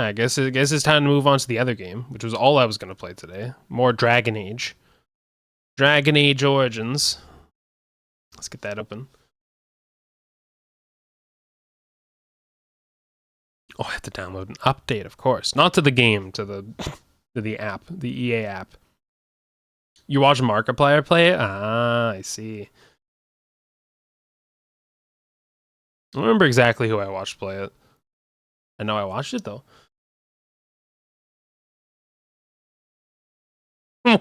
I guess it's time to move on to the other game, which was all I was going to play today. More Dragon Age. Dragon Age Origins. Let's get that open. Oh, I have to download an update, of course. Not to the game, to the app, the EA app. You watch Markiplier play it? Ah, I see. I don't remember exactly who I watched play it. I know I watched it, though.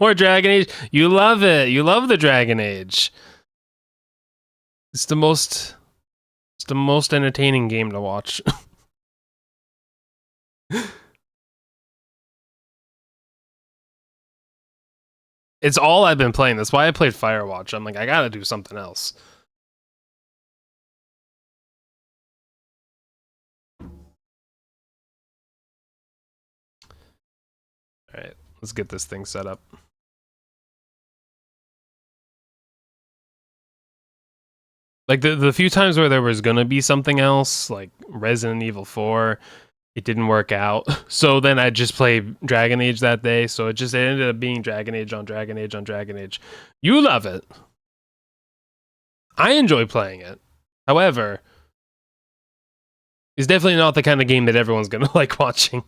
More Dragon Age. You love it. You love the Dragon Age. It's the most entertaining game to watch. It's all I've been playing. That's why I played Firewatch. I'm like, I gotta do something else. Alright, let's get this thing set up. Like, the few times where there was gonna be something else, like Resident Evil 4, it didn't work out. So then I just played Dragon Age that day, so it ended up being Dragon Age on Dragon Age on Dragon Age. You love it. I enjoy playing it. However, it's definitely not the kind of game that everyone's gonna like watching.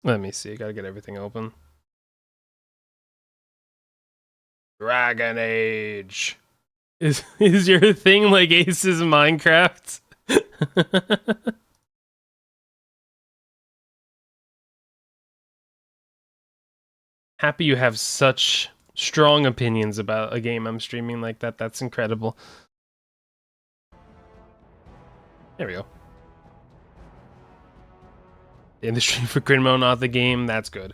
Let me see. I gotta get everything open. Dragon Age. Is your thing like Ace's Minecraft? Happy you have such strong opinions about a game I'm streaming like that. That's incredible. There we go. In the stream for Grinmo, not the game. That's good.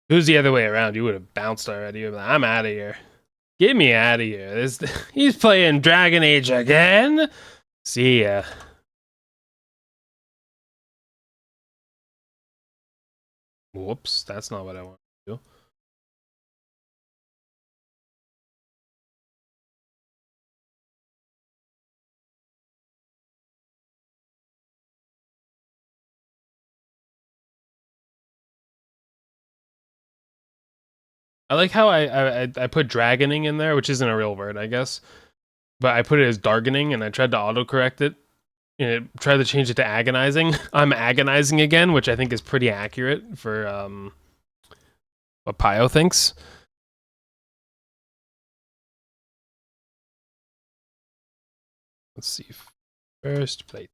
If it was the other way around, you would have bounced already. You'd be like, I'm out of here. Get me out of here. He's playing Dragon Age again. See ya. Whoops, that's not what I want to do. I like how I put dragoning in there, which isn't a real word, I guess. But I put it as dargening, and I tried to autocorrect it. And it tried to change it to agonizing. I'm agonizing again, which I think is pretty accurate for what Pio thinks. Let's see. First plate.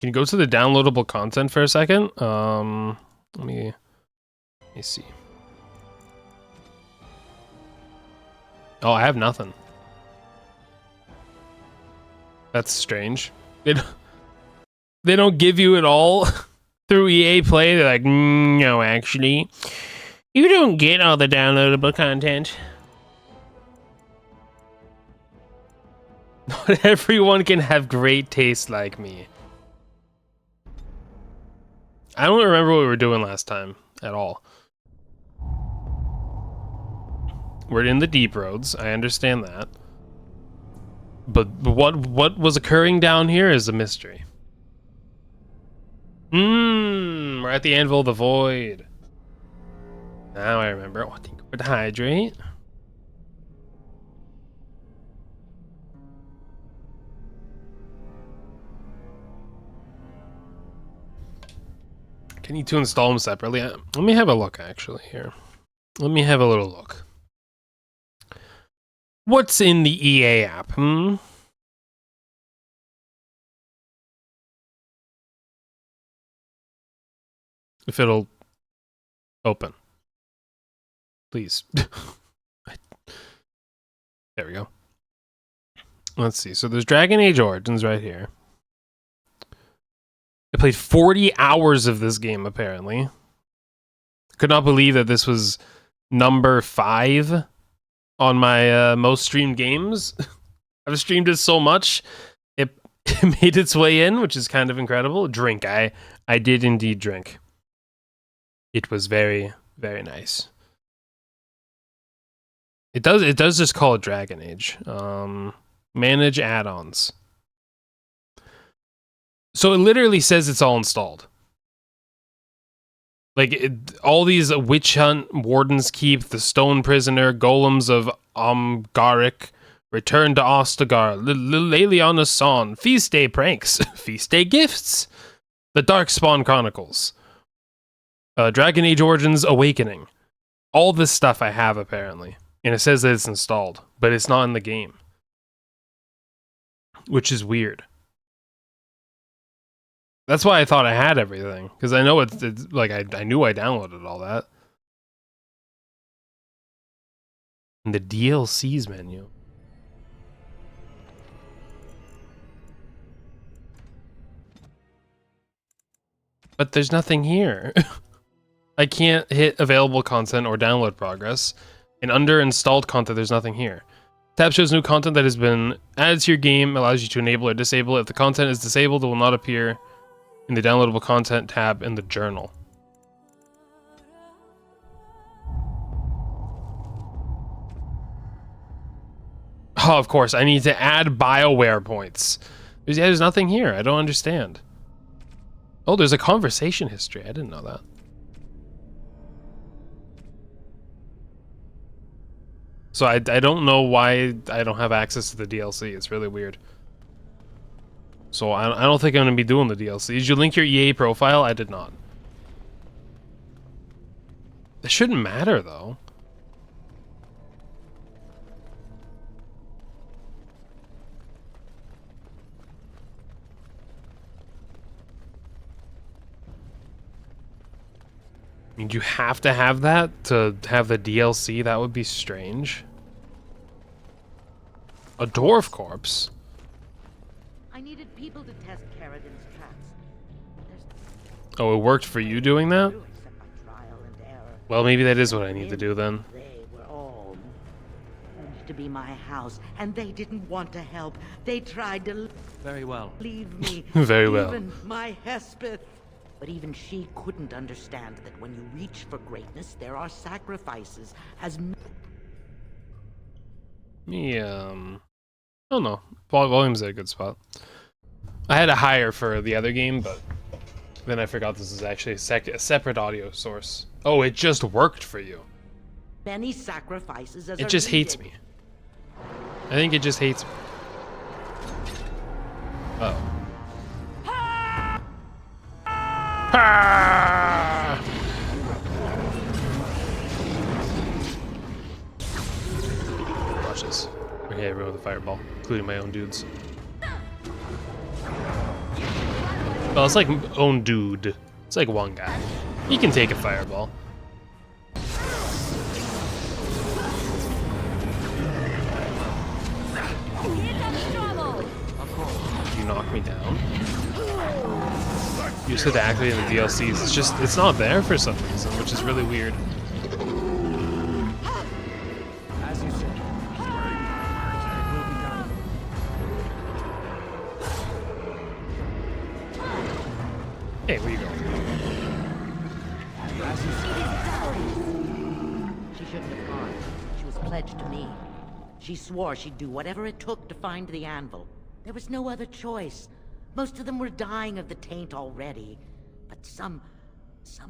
Can you go to the downloadable content for a second? Let me see. Oh, I have nothing. That's strange. They don't give you it all through EA Play. They're like, no, actually, you don't get all the downloadable content. Not everyone can have great taste like me. I don't remember what we were doing last time at all. We're in the deep roads. I understand that. But what was occurring down here is a mystery. We're at the Anvil of the Void. Now I remember. Oh, I think we're to hydrate. I need to install them separately. Let me have a look, actually, here. Let me have a little look. What's in the EA app, If it'll open. Please. There we go. Let's see. So there's Dragon Age Origins right here. I played 40 hours of this game, apparently. Could not believe that this was number 5 on my most streamed games. I've streamed it so much, made its way in, which is kind of incredible. Drink. I did indeed drink. It was very, very nice. It does just call it Dragon Age. Manage add-ons. So it literally says it's all installed. Like, all these Witch Hunt, Warden's Keep, the Stone Prisoner, Golems of Omgaric, Return to Ostagar, Leliana Son, Feast Day Pranks, Feast Day Gifts, The Darkspawn Chronicles, Dragon Age Origins Awakening. All this stuff I have, apparently. And it says that it's installed, but it's not in the game. Which is weird. That's why I thought I had everything, because I know it's like I knew I downloaded all that. And the DLCs menu. But there's nothing here. I can't hit available content or download progress. And under installed content, there's nothing here. Tab shows new content that has been added to your game, allows you to enable or disable it. If the content is disabled, it will not appear in the downloadable content tab in the journal. Oh, of course, I need to add BioWare points. There's nothing here. I don't understand. Oh, there's a conversation history. I didn't know that. So I don't know why I don't have access to the DLC. It's really weird. So I don't think I'm going to be doing the DLC. Did you link your EA profile? I did not. It shouldn't matter, though. I mean, you have to have that to have the DLC? That would be strange. A dwarf corpse? I needed people to test Caradin's traps. Oh, it worked for you doing that? Well, maybe that is what I need to do then. They were all meant to be my house, and they didn't want to help. They tried to Very well. leave me. Very well. Even my Hespeth. But even she couldn't understand that when you reach for greatness, there are sacrifices. Oh no, volume's at a good spot. I had a higher for the other game, but then I forgot this is actually a separate audio source. Oh, it just worked for you. Many sacrifices as it just hates me. I think it just hates me. Uh-oh. Ah! Watch this. Okay, everyone with a fireball, including my own dudes. Well, it's like own dude. It's like one guy. He can take a fireball. You knock me down. You said to activate in the DLCs. It's not there for some reason, which is really weird. As you said, it will be done. Hey, where you going? As you said. She shouldn't have gone. She was pledged to me. She swore she'd do whatever it took to find the anvil. There was no other choice. Most of them were dying of the taint already. But some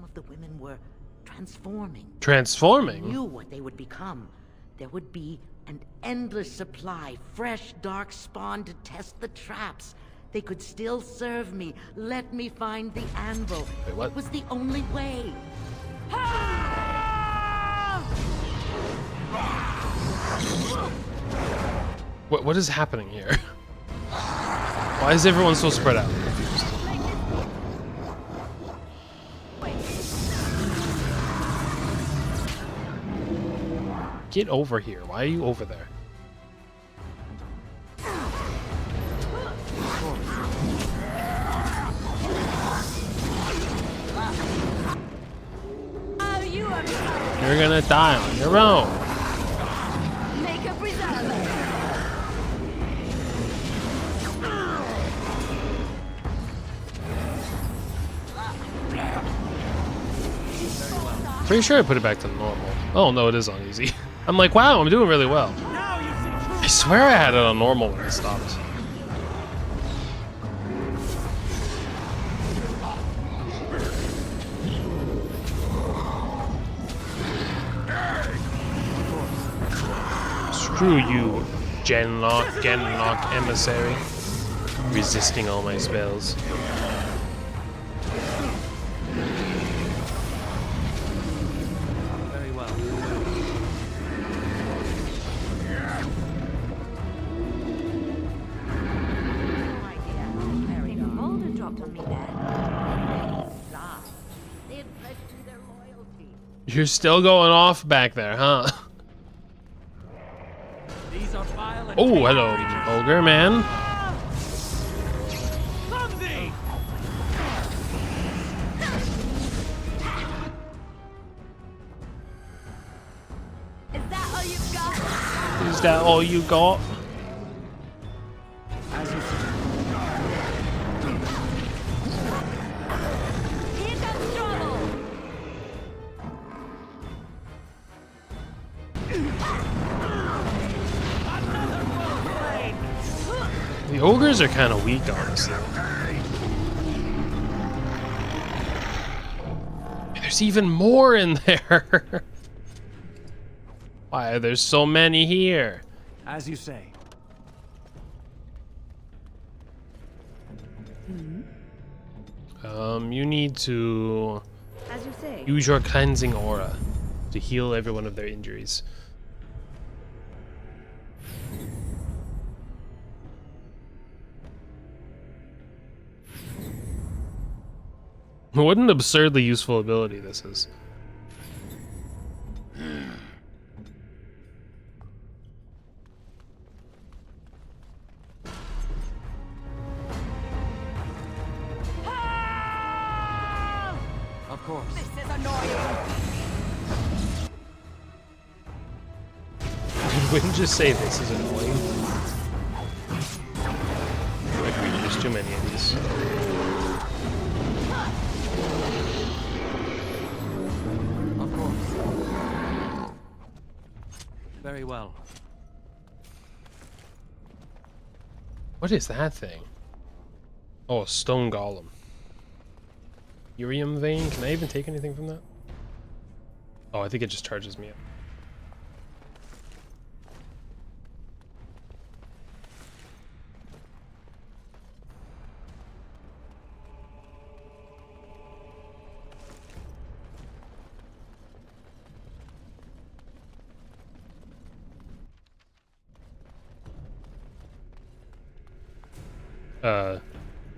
of the women were transforming. Transforming? I knew what they would become. There would be an endless supply, fresh dark spawn to test the traps. They could still serve me. Let me find the anvil. Wait, what? It was the only way. What is happening here? Why is everyone so spread out? I'm confused. Get over here. Why are you over there? You're gonna die on your own. Pretty sure I put it back to normal. Oh no, it is on easy. I'm like, wow, I'm doing really well. Now you see truth. I swear I had it on normal when it stopped. Screw you, Genlock emissary. Resisting all my spells. Very well. Carried Think a on. boulder dropped on me there. Die. They had pledged you their loyalty. You're still going off back there, huh? These are vile and Oh, tainted hello, creatures. ogre man. Clumsy! Is that all you've got? Is that all you got? As you see. Here comes trouble. Another foe slain! The ogres are kind of weak, honestly. There's even more in there. Why are there so many here? As you say. You need to As you say. use your cleansing aura to heal everyone of their injuries. What an absurdly useful ability this is. Of course. This is annoying. You wouldn't just say this is annoying. Agreed, there's too many of these. Of course. Very well. What is that thing? Oh, a stone golem. Urium vein? Can I even take anything from that? Oh, I think it just charges me up.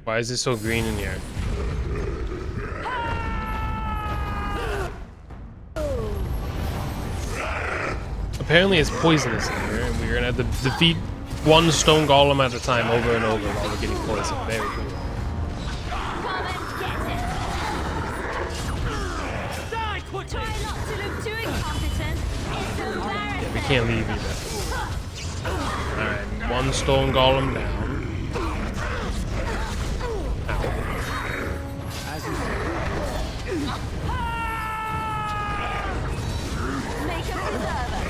Why is it so green in here? Apparently it's poisonous in here, and we're gonna have to defeat one stone golem at a time over and over while we're getting poisoned. Very cool. Come and get it. Die quickly! Try not to look too incompetent. It's embarrassing. We can't leave either. Alright, one stone golem down. Ow. As you say. Make a preserver.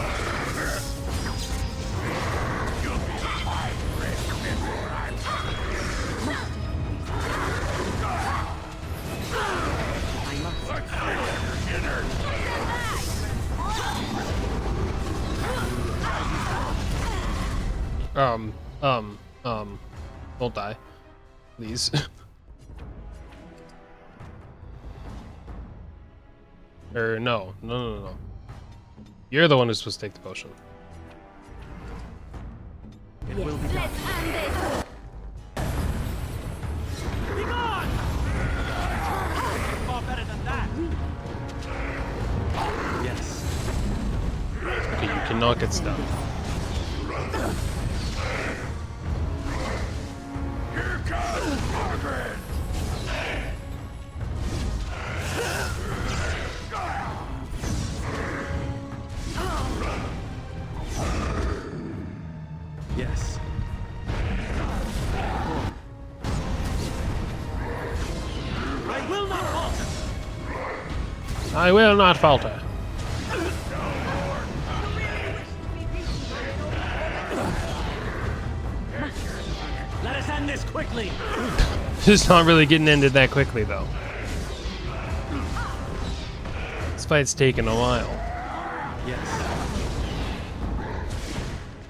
I must. Don't die. Please. No. You're the one who's supposed to take the potion. It will be done. Let's end this. Be gone! Far better than that. Yes. Okay, you cannot get stuck. Yes. I will not falter. I will not falter. Let us end this quickly. It's not really getting ended that quickly, though. This fight's taking a while. Yes.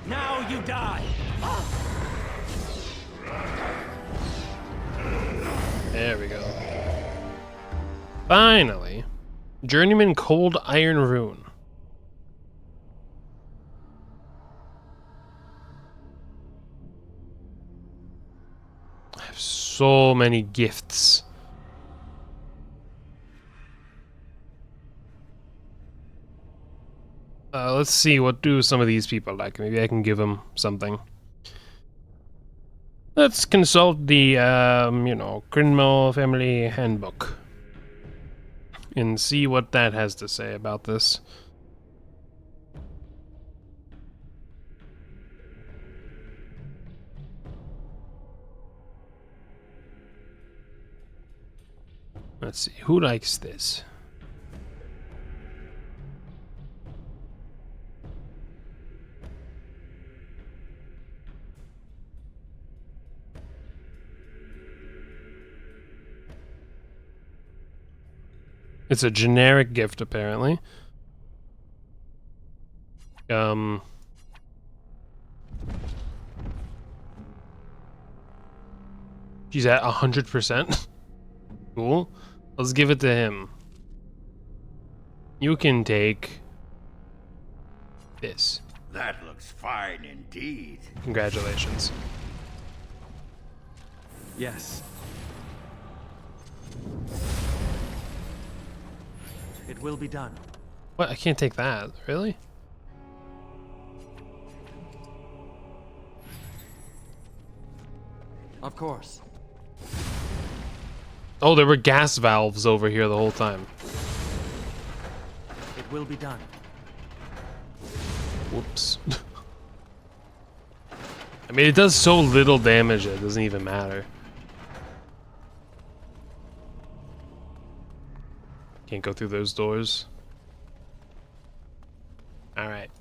Now you die. There we go. Finally. Journeyman Cold Iron Rune. I have so many gifts. Let's see, what do some of these people like? Maybe I can give them something. Let's consult the, you know, Criminal Family Handbook and see what that has to say about this. Let's see, who likes this? It's a generic gift, apparently. She's at 100%. Cool. Let's give it to him. You can take this. That looks fine indeed. Congratulations. Yes. It will be done. What? I can't take that. Really? Of course. Oh, there were gas valves over here the whole time. It will be done. Whoops. I mean, it does so little damage that it doesn't even matter. Can't go through those doors. Alright.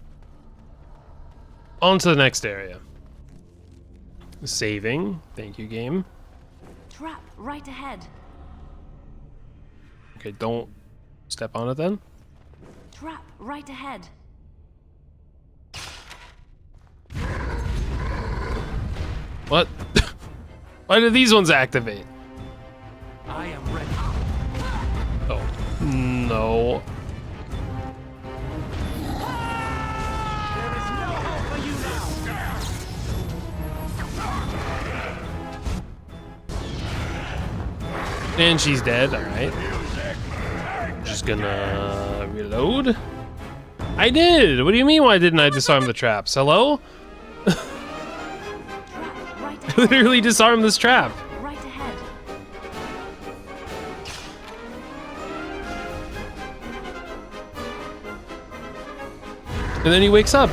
On to the next area. Saving. Thank you, game. Trap right ahead. Okay, don't step on it then. Trap right ahead. What? Why did these ones activate? I am ready. Oh, no. There is no hope for you now. And she's dead, alright. Just gonna reload. I did! What do you mean why didn't I disarm the traps? Hello? Trap right I ahead. literally disarmed this trap. Right ahead. And then he wakes up.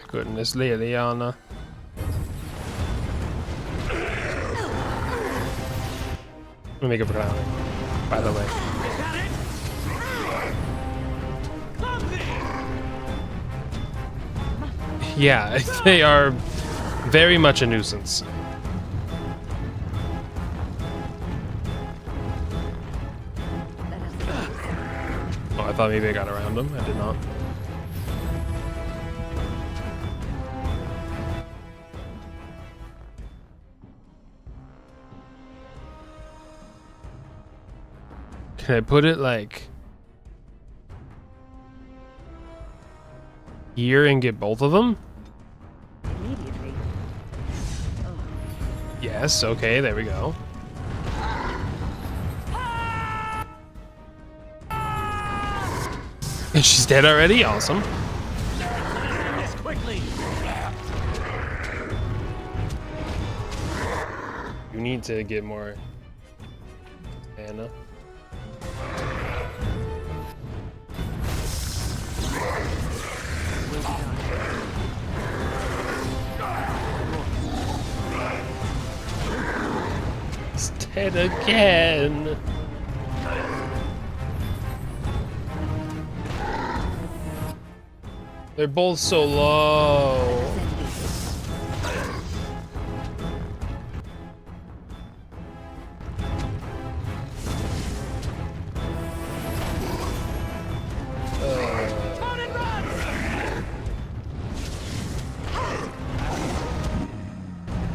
Goodness, Liliana. Let me make it for clowning, by the way. Is that it? Clumsy! Yeah, they are very much a nuisance. Oh, I thought maybe I got around them. I did not. Can I put it like here and get both of them? Immediately. Yes, okay, there we go. And she's dead already? Awesome. End this quickly. You need to get more Anna. Will be done. It's dead again. They're both so low.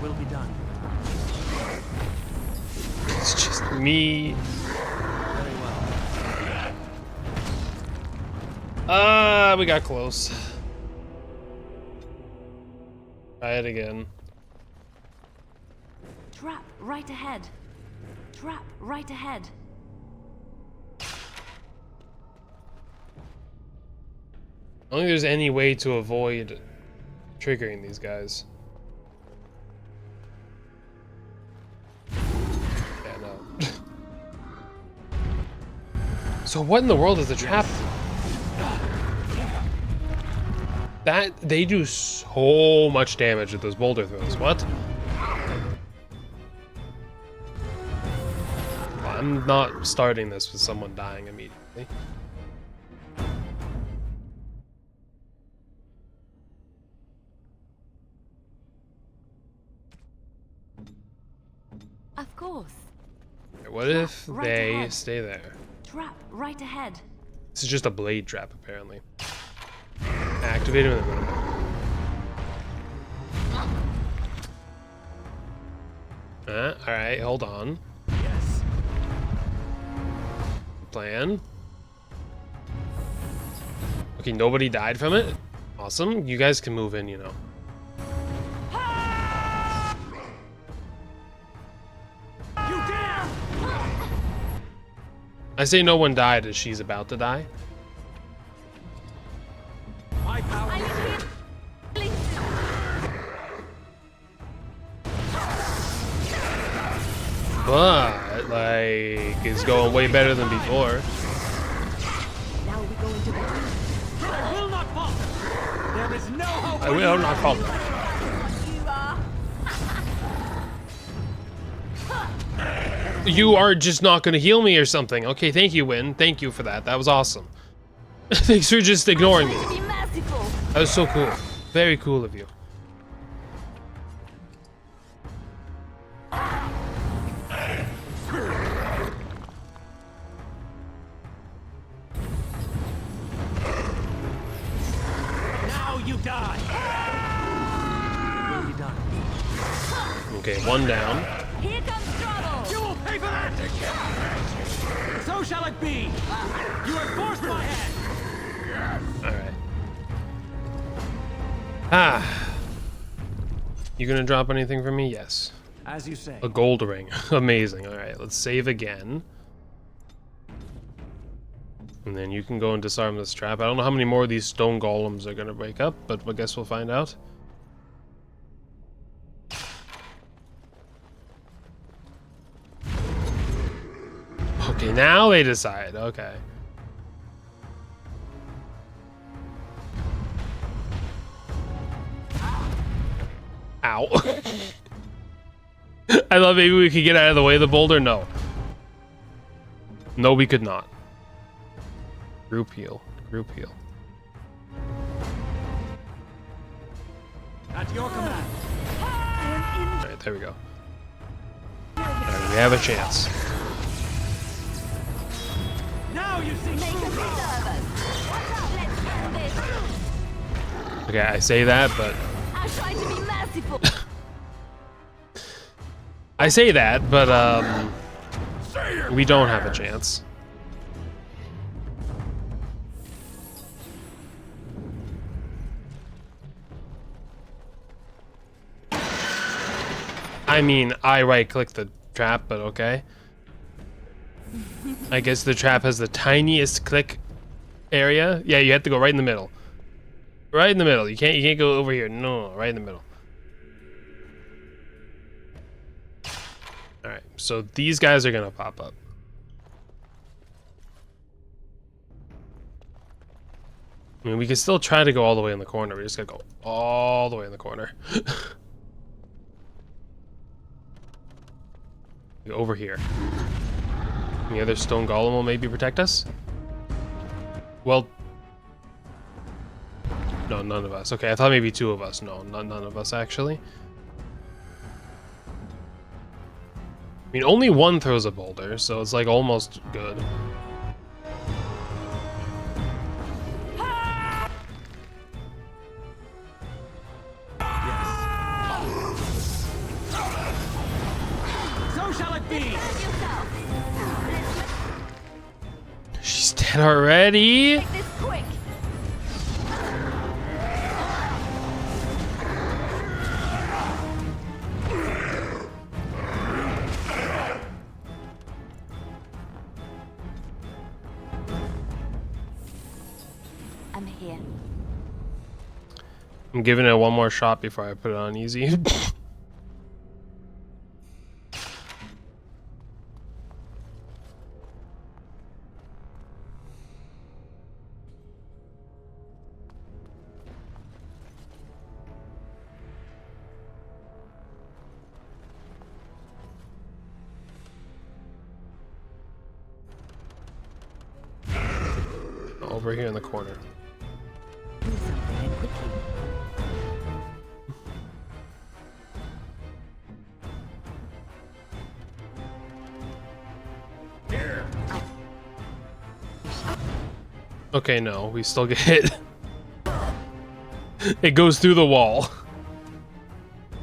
Will be done. It's just me. Very well. We got close. Try it again. Trap right ahead. Trap right ahead. I don't think there's any way to avoid triggering these guys. Yeah, no. So what in the world is the trap? That they do so much damage with those boulder throws. What? I'm not starting this with someone dying immediately. Of course. What if Right they ahead. stay there? Trap right ahead. This is just a blade trap, apparently. Activate him in the middle. Alright, hold on. Yes. Plan. Okay, nobody died from it. Awesome. You guys can move in, you know. You dare! I say no one died as she's about to die. My power. I'm healing soon. But, like, it's going way better than before. Now we go into the I will not falter. There is no hope. I will not fall. You are. You are just not going to heal me or something. Okay, thank you, Win. Thank you for that. That was awesome. Thanks for just ignoring me. To be merciful. That was so cool. Very cool of you. Now you die. Will be done. Okay, one down. Here comes trouble. You will pay for that. So shall it be. You have forced my hand. Alright. Ah. You gonna drop anything for me? Yes. As you say. A gold ring. Amazing. Alright, let's save again. And then you can go and disarm this trap. I don't know how many more of these stone golems are gonna break up, but I guess we'll find out. Okay, now they decide. Okay. Ow. I thought maybe we could get out of the way of the boulder. No. No, we could not. Group heal. Group heal. At your command. Alright, there we go. Alright, we have a chance. Now you see Make us true power. serve us. Watch out, let's end this. Okay, I say that, but... I'll try to be merciful. I say that, but, we don't have a chance. I mean, I right-click the trap, but okay. I guess the trap has the tiniest click area. Yeah, you have to go right in the middle. Right in the middle. You can't go over here. No, right in the middle. All right. So these guys are gonna pop up. I mean, we can still try to go all the way in the corner. We just gotta go all the way in the corner. Over here. The other stone golem will maybe protect us? Well... No, none of us. Okay, I thought maybe 2 of us. No, none of us, actually. I mean, only 1 throws a boulder, so it's like almost good. So shall it be! She's dead already? Make this quick. I'm here. I'm giving it 1 more shot before I put it on easy. Over here in the corner. Do something and quickly. Okay, no, we still get hit. It goes through the wall.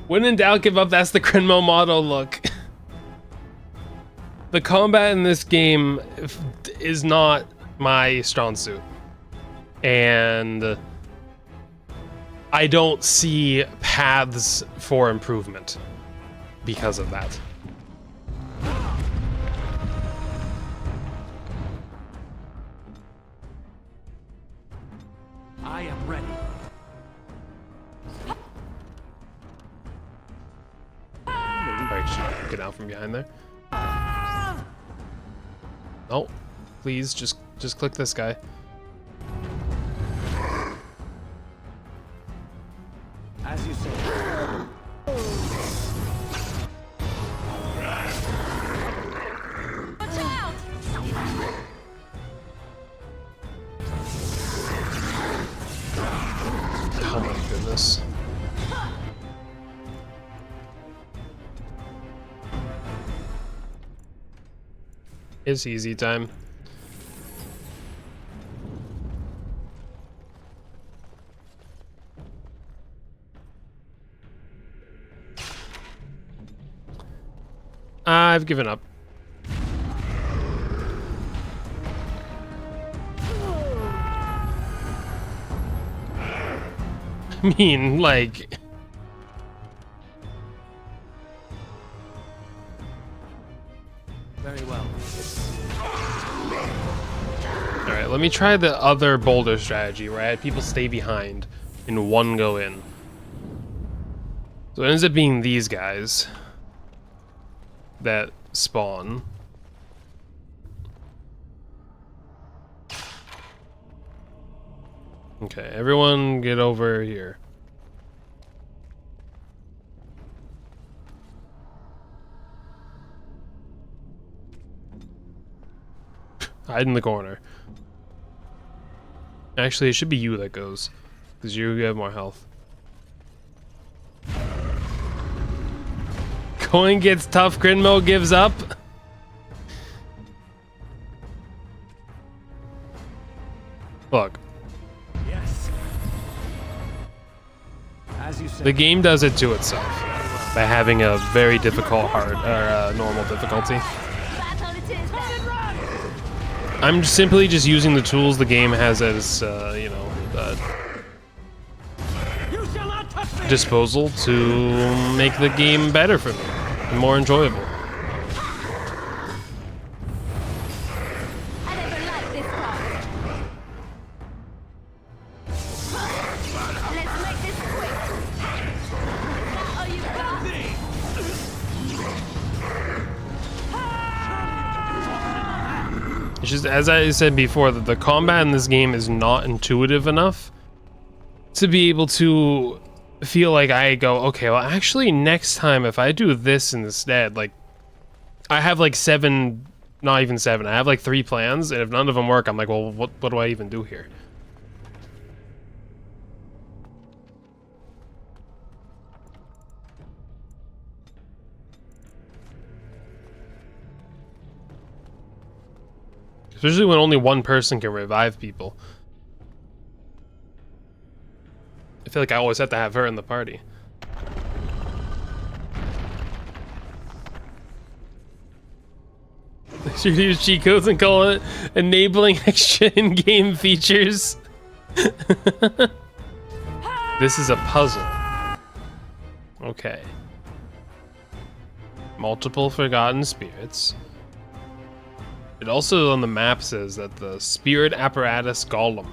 When in doubt, give up. That's the Crinmo motto. Look. The combat in this game is not my strong suit. And I don't see paths for improvement because of that. I am ready. Alright, should get out from behind there. No, please, just click this guy. As you say. Watch out! Oh my goodness. It's easy time. I've given up. I mean, like... Very well. Alright, let me try the other boulder strategy where I had people stay behind and 1 go in. So it ends up being these guys that spawn. Okay, everyone get over here. Hide in the corner. Actually, it should be you that goes, because you have more health. Coin gets tough, Crinmo gives up. Look, Yes. As you say. the game does it to itself by having a very difficult hard or normal difficulty. Battle it is then. I'm simply just using the tools the game has as, you know, You shall not touch me! disposal to make the game better for me and more enjoyable. I never liked this part. Let's make this quick. Is that all you got? It's just, as I said before, that the combat in this game is not intuitive enough to be able to feel like I go, okay, well, actually, next time, if I do this instead, like, I have like 7, not even 7, I have like 3 plans, and if none of them work, I'm like, well, what do I even do here? Especially when only one person can revive people. I feel like I always have to have her in the party. Should use cheat codes and call it enabling extra in-game features. This is a puzzle. Okay. Multiple forgotten spirits. It also on the map says that the spirit apparatus golem.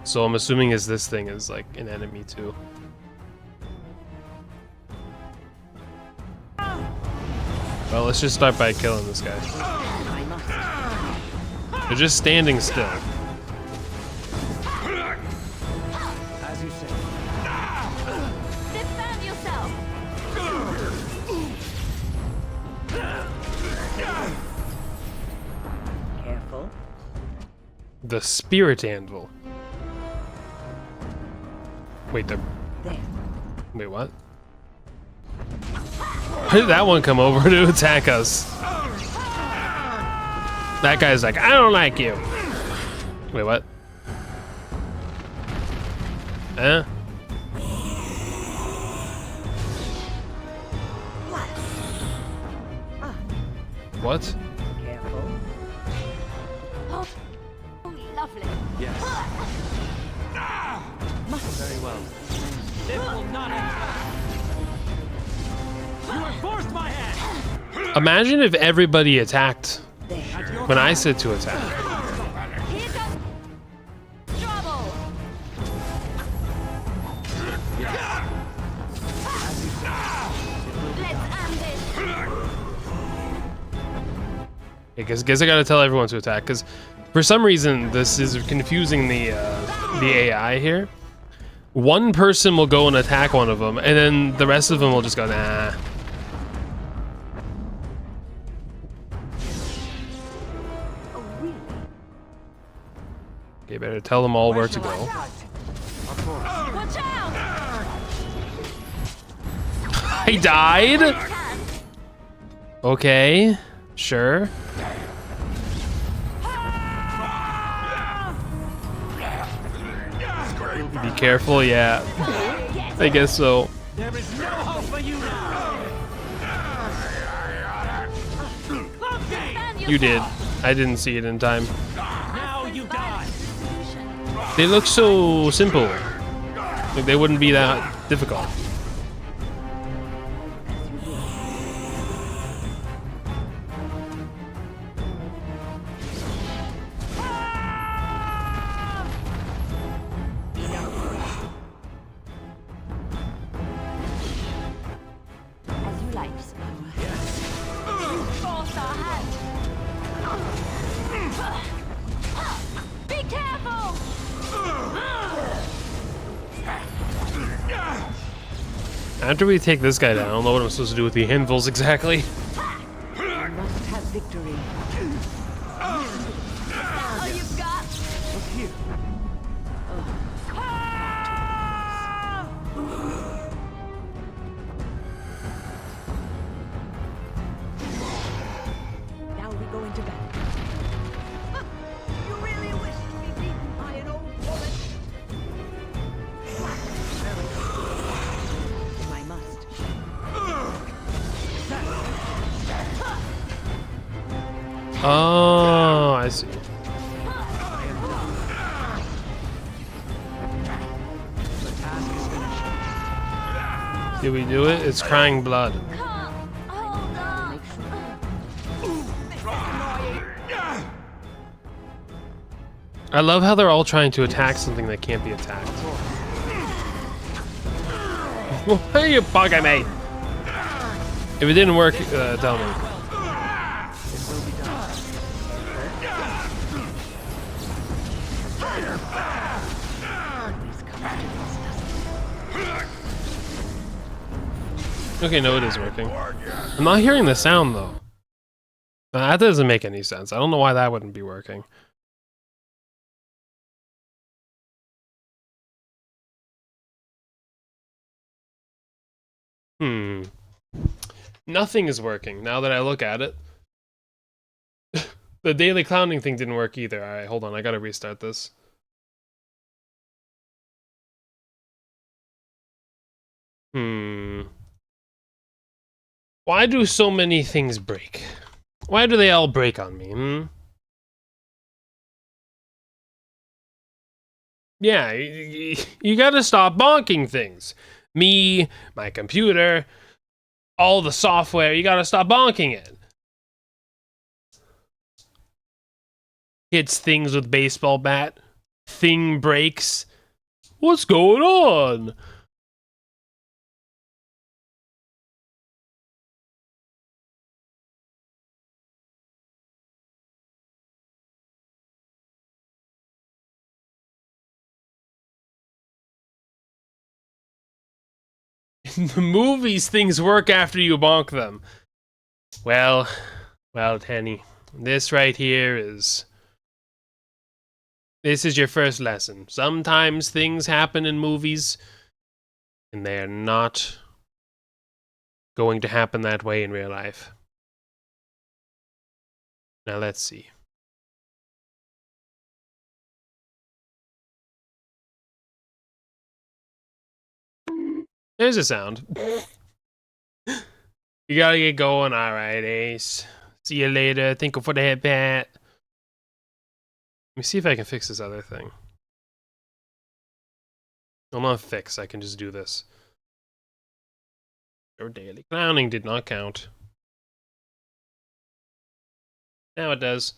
So I'm assuming is this thing is like an enemy too. Well, let's just start by killing this guy. They're just standing still. As you say. Defend yourself. Careful. The spirit anvil. Wait, There. wait, what? Why did that one come over to attack us? That guy's like, I don't like you. Wait, what? Huh? What? Careful. Oh, lovely. Yes. Very well. It will not end well. You have forced my hand. Imagine if everybody attacked There. when I said to attack. Here comes trouble. Let's end this. I guess I gotta tell everyone to attack, because for some reason this is confusing the AI here. One person will go and attack one of them, and then the rest of them will just go, nah. Oh, really? Okay, better tell them all where to go. Watch out. I died? Okay, sure. Be careful, yeah. I guess so. There is no hope for you now. You did. I didn't see it in time. Now you die. They look so simple. Like they wouldn't be that difficult. As you like, You forced our hand. Be careful. After we take this guy down, I don't know what I'm supposed to do with the anvils exactly. We must have victory. All you've got. Look here. Now we go into battle. You really wish to be beaten by an old woman? I must. Oh, I see. The task is finished. Did we do it? It's crying blood. Can't hold on. Make sure. I love how they're all trying to attack something that can't be attacked. Why are you bugging me? If it didn't work, tell me. Okay, no, it is working. I'm not hearing the sound though. That doesn't make any sense. I don't know why that wouldn't be working. Nothing is working now that I look at it. The daily clowning thing didn't work either. Alright, hold on. I gotta restart this. Why do so many things break? Why do they all break on me, Yeah, you gotta stop bonking things. Me, my computer, all the software, you gotta stop bonking it. Hits things with baseball bat. Thing breaks. What's going on? In the movies, things work after you bonk them. Well, Tenny, this right here is... This is your first lesson. Sometimes things happen in movies, and they're not going to happen that way in real life. Now let's see. There's a sound. You gotta get going. Alright, Ace. See you later. Thank you for the headband. Let me see if I can fix this other thing. Well, not fix. I can just do this. Your daily clowning did not count. Now it does.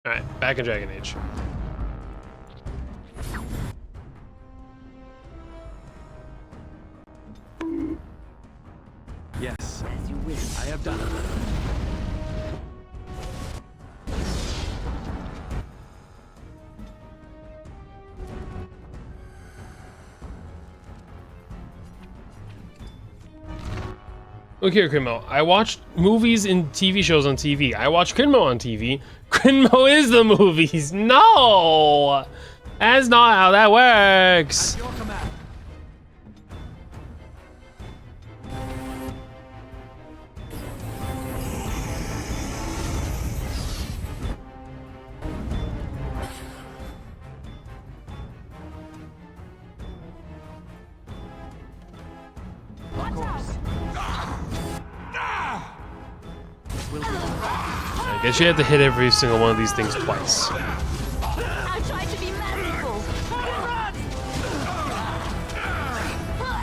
Alright, back in Dragon Age. Yes, as you wish. I have done it. Look here, Crinmo. I watched movies and TV shows on TV. I watch Crinmo on TV. Crinmo is the movies. No! That's not how that works. At your command. Of course. I guess you have to hit every single one of these things twice. I'll try to be merciful.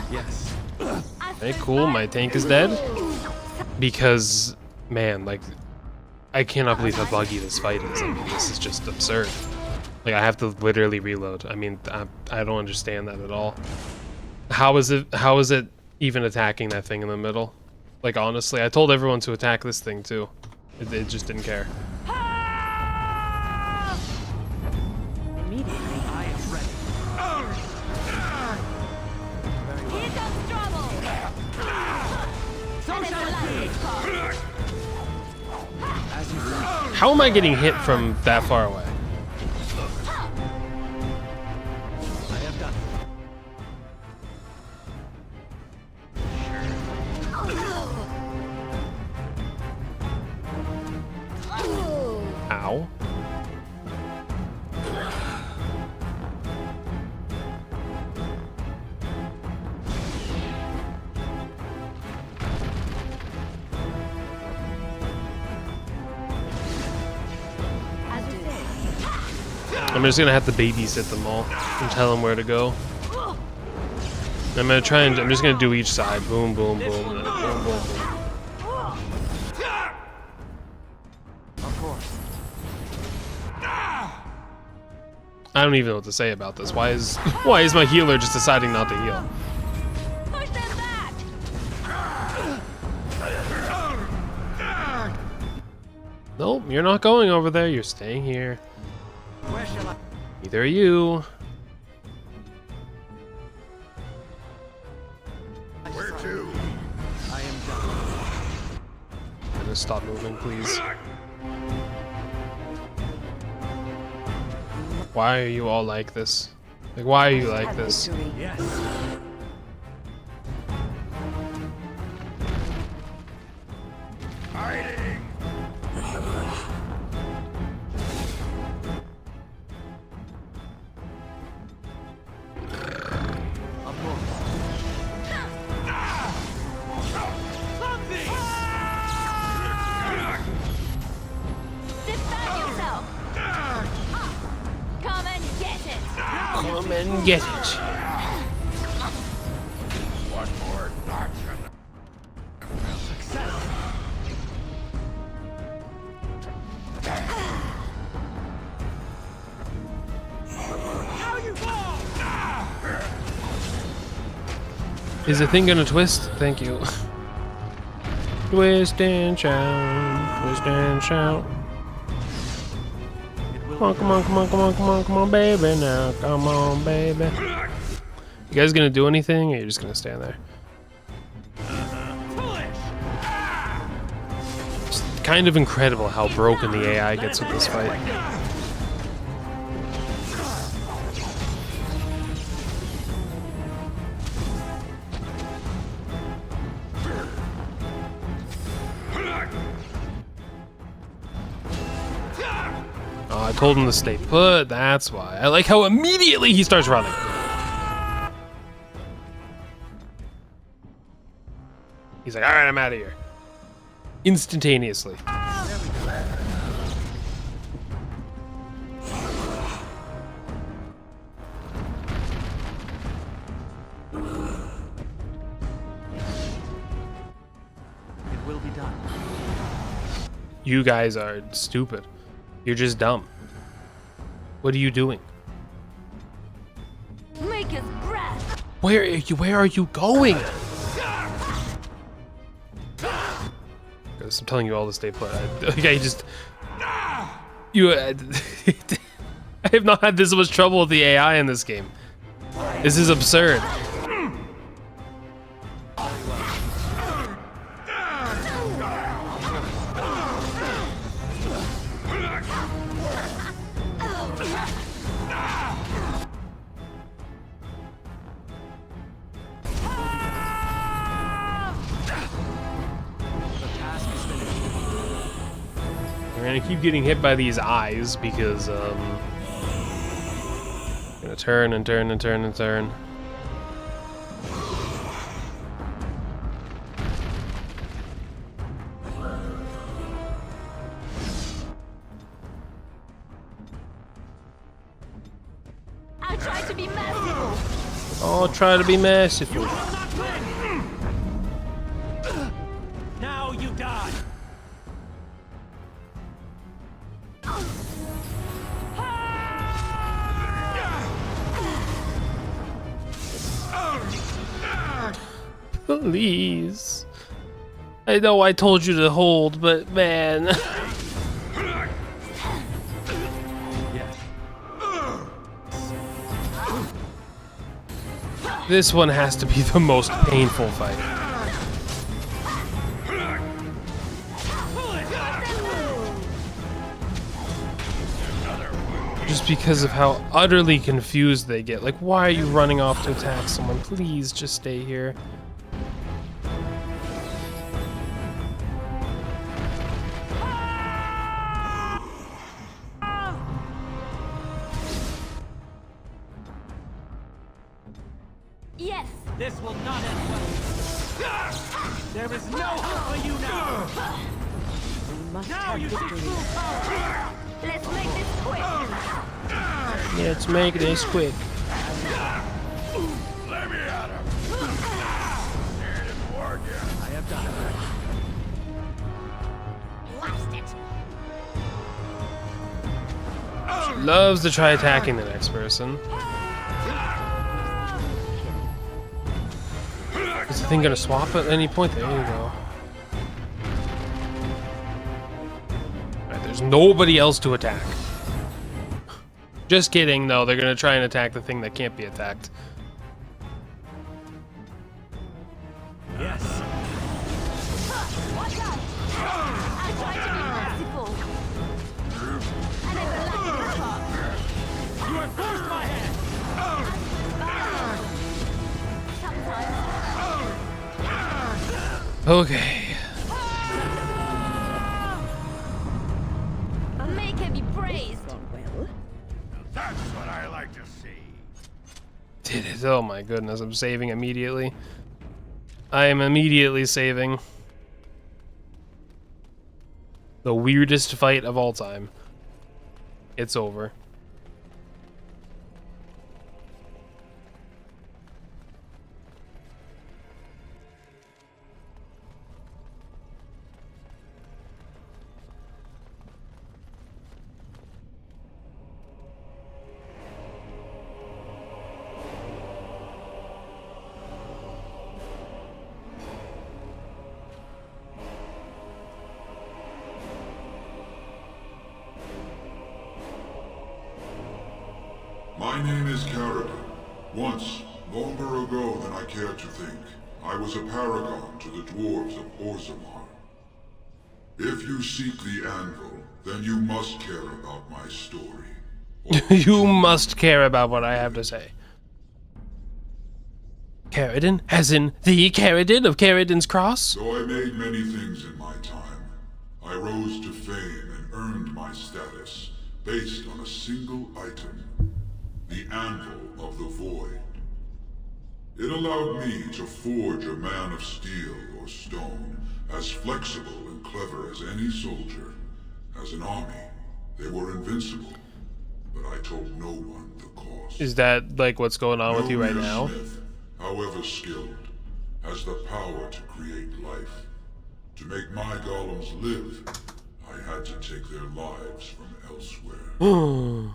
Yes. Okay, cool. My tank is dead. Because, man, like, I cannot believe how buggy this fight is. I mean, this is just absurd. Like, I have to literally reload. I mean, I don't understand that at all. How is it even attacking that thing in the middle? Like, honestly, I told everyone to attack this thing, too. It just didn't care. Immediately. I am ready. Here comes trouble. So And shall it's it be. the As you say. How am I getting hit from that far away? I have done it. Ow. As you say. I'm just gonna have to babysit them all and tell them where to go. I'm gonna try and I'm just gonna do each side. Boom, boom, boom, and then boom, boom, boom. Of course. I don't even know what to say about this. Why is my healer just deciding not to heal? Push them back. Nope, you're not going over there. You're staying here. Where shall I? Neither are you. Where to? I am done. Just stop moving, please. Why are you all like this? Like, why are you like this? Yes. Hiding! Defend yourself! Come and get it! Come and get it. One more notch on Success. Now you fall! Is the thing gonna twist? Thank you. Twist and shout. Twist and shout. Come on, come on, come on, come on, come on, come on, baby now. Come on, baby. You guys gonna do anything, or you're just gonna stand there? Foolish! It's kind of incredible how broken the AI gets with this fight. Oh, I told him to stay put, that's why. I like how immediately he starts running. He's like, alright, I'm out of here. Instantaneously. It will be done. You guys are stupid. You're just dumb. What are you doing? Make his breath! Where are you going? Guys, I'm telling you all to stay put. I just you I have not had this much trouble with the AI in this game. This is absurd. We're gonna keep getting hit by these eyes because gonna turn and turn and turn and turn. I tried to be merciful! I'll try to be merciful. Not win! Now you die! Please. I know I told you to hold, but man. Yes. This one has to be the most painful fight. Just because of how utterly confused they get. Like, why are you running off to attack someone? Please just stay here. Yes! This will not end well. There is no hope for you now! We must Now have you see victory. true power! Let's make this quick! Let's make this quick. Let me at him! There it is, war again. I have done it. Blast it! Loves to try attacking the next person. Is the thing gonna swap at any point? There you go. Alright, there's nobody else to attack. Just kidding, though. They're gonna try and attack the thing that can't be attacked. Yes. Watch out! I try to be merciful. And I will let you talk. You have forced my hand! Sometimes. Okay. Make him be praised. Well, That's what I like to see. Did it? Oh my goodness, I'm saving immediately. I am immediately saving. The weirdest fight of all time. It's over. My name is Caridin. Once, longer ago than I care to think, I was a paragon to the dwarves of Orzammar. If you seek the anvil, then you must care about my story. You must care about what I have to say. Caridin? As in the Caridin of Caridin's Cross? Though I made many things in my time, I rose to fame and earned my status based on a single item. The Anvil of the Void. It allowed me to forge a man of steel or stone as flexible and clever as any soldier. As an army, they were invincible, but I told no one the cost. Is that like what's going on with you right No now? smith, however skilled, has the power to create life. To make my golems live, I had to take their lives from elsewhere.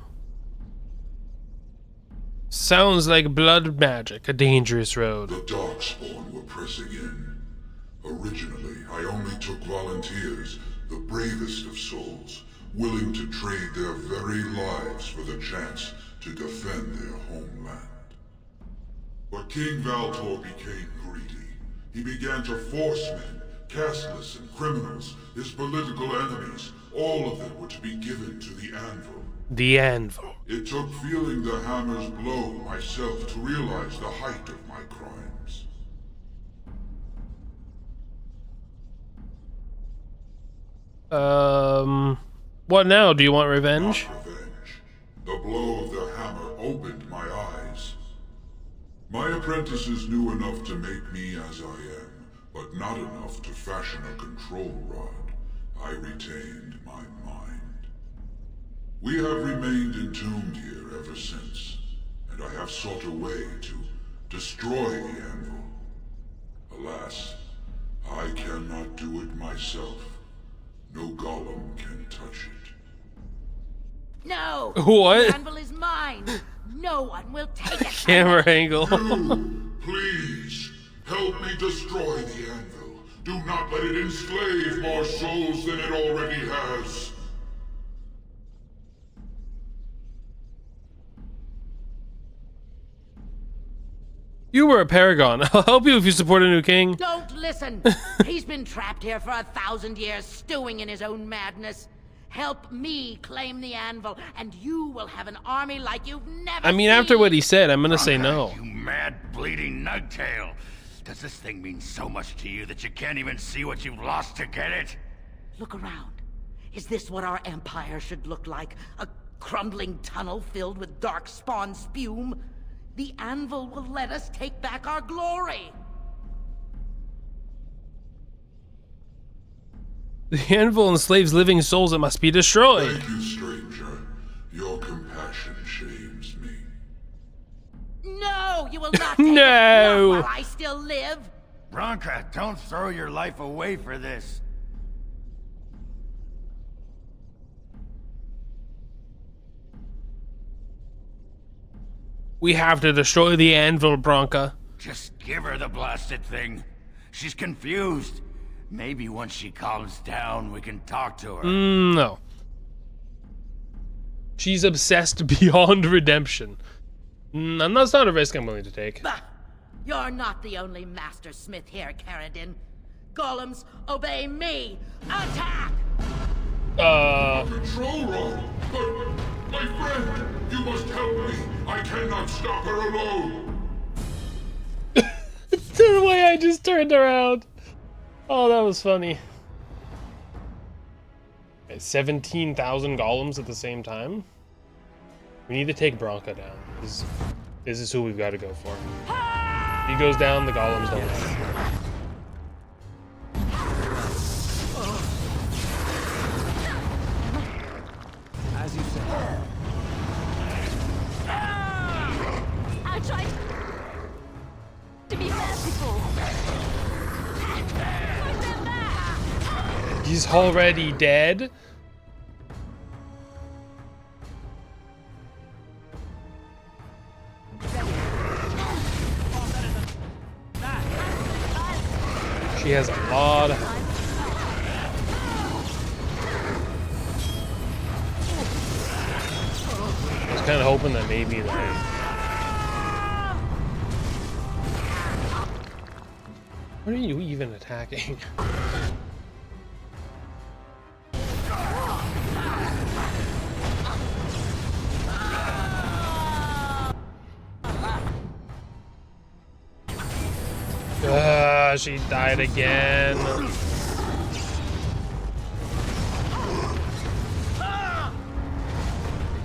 Sounds like blood magic, a dangerous road. The Darkspawn were pressing in. Originally, I only took volunteers, the bravest of souls, willing to trade their very lives for the chance to defend their homeland. But King Valtor became greedy. He began to force men, casteless and criminals, his political enemies. All of them were to be given to the Anvil. The Anvil. It took feeling the hammer's blow myself to realize the height of my crimes. What now? Do you want revenge? Not revenge. The blow of the hammer opened my eyes. My apprentices knew enough to make me as I am, but not enough to fashion a control rod. I retained my mind. We have remained entombed here ever since, and I have sought a way to destroy the anvil. Alas, I cannot do it myself. No golem can touch it. no! What? The anvil is mine! No one will take it! Camera angle. Please, help me destroy the anvil. Do not let it enslave more souls than it already has. You were a paragon. I'll help you if you support a new king. Don't listen! He's been trapped here for 1,000 years, stewing in his own madness. Help me claim the anvil, and you will have an army like you've never I mean, seen. after what he said, I'm gonna say no. You mad, bleeding nugtail. Does this thing mean so much to you that you can't even see what you've lost to get it? Look around. Is this what our empire should look like? A crumbling tunnel filled with darkspawn spume? The anvil will let us take back our glory. The anvil enslaves living souls that must be destroyed. Thank you, stranger. Your compassion shames me. No, you will not take No. it, not while I still live. Branka, don't throw your life away for this. We have to destroy the anvil, Branka. Just give her the blasted thing. She's confused. Maybe once she calms down, we can talk to her. No. She's obsessed beyond redemption. That's not a risk I'm willing to take. Bah! You're not the only master smith here, Caradin. Golems, obey me! Attack! Control rod! But, my friend, you must help me. I cannot stop her alone. The way I just turned around. Oh, that was funny. Okay, 17,000 golems at the same time. We need to take Bronca down. This is who we've got to go for. If he goes down, the golems don't have. As you said. I tried to be merciful. Put them back. He's already dead. She has a lot of... I was kind of hoping that maybe like... What are you even attacking? She died again.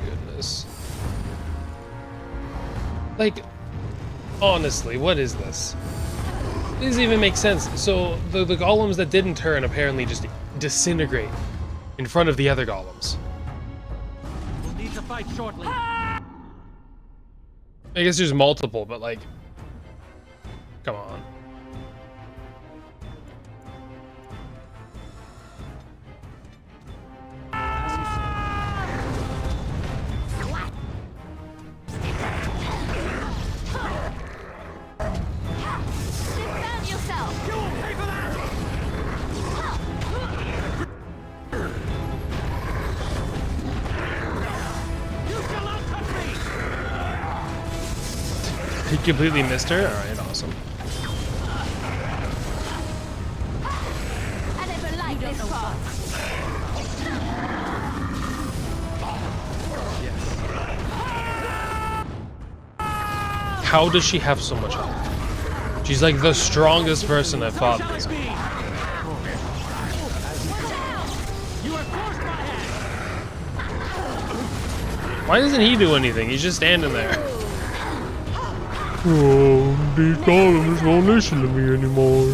Goodness. Like, honestly, what is this? It doesn't even make sense. So the golems that didn't turn apparently just disintegrate in front of the other golems. We'll need to fight shortly. I guess there's multiple, but like, come on. As you Defend yourself. You will pay for that! You shall not touch me! He completely missed her? Alright, awesome. I never liked this part. How does she have so much health? She's like the strongest person I've fought Shall this. it be? You are forced my hand! Why doesn't he do anything? He's just standing there. Oh, these golems won't listen to me anymore.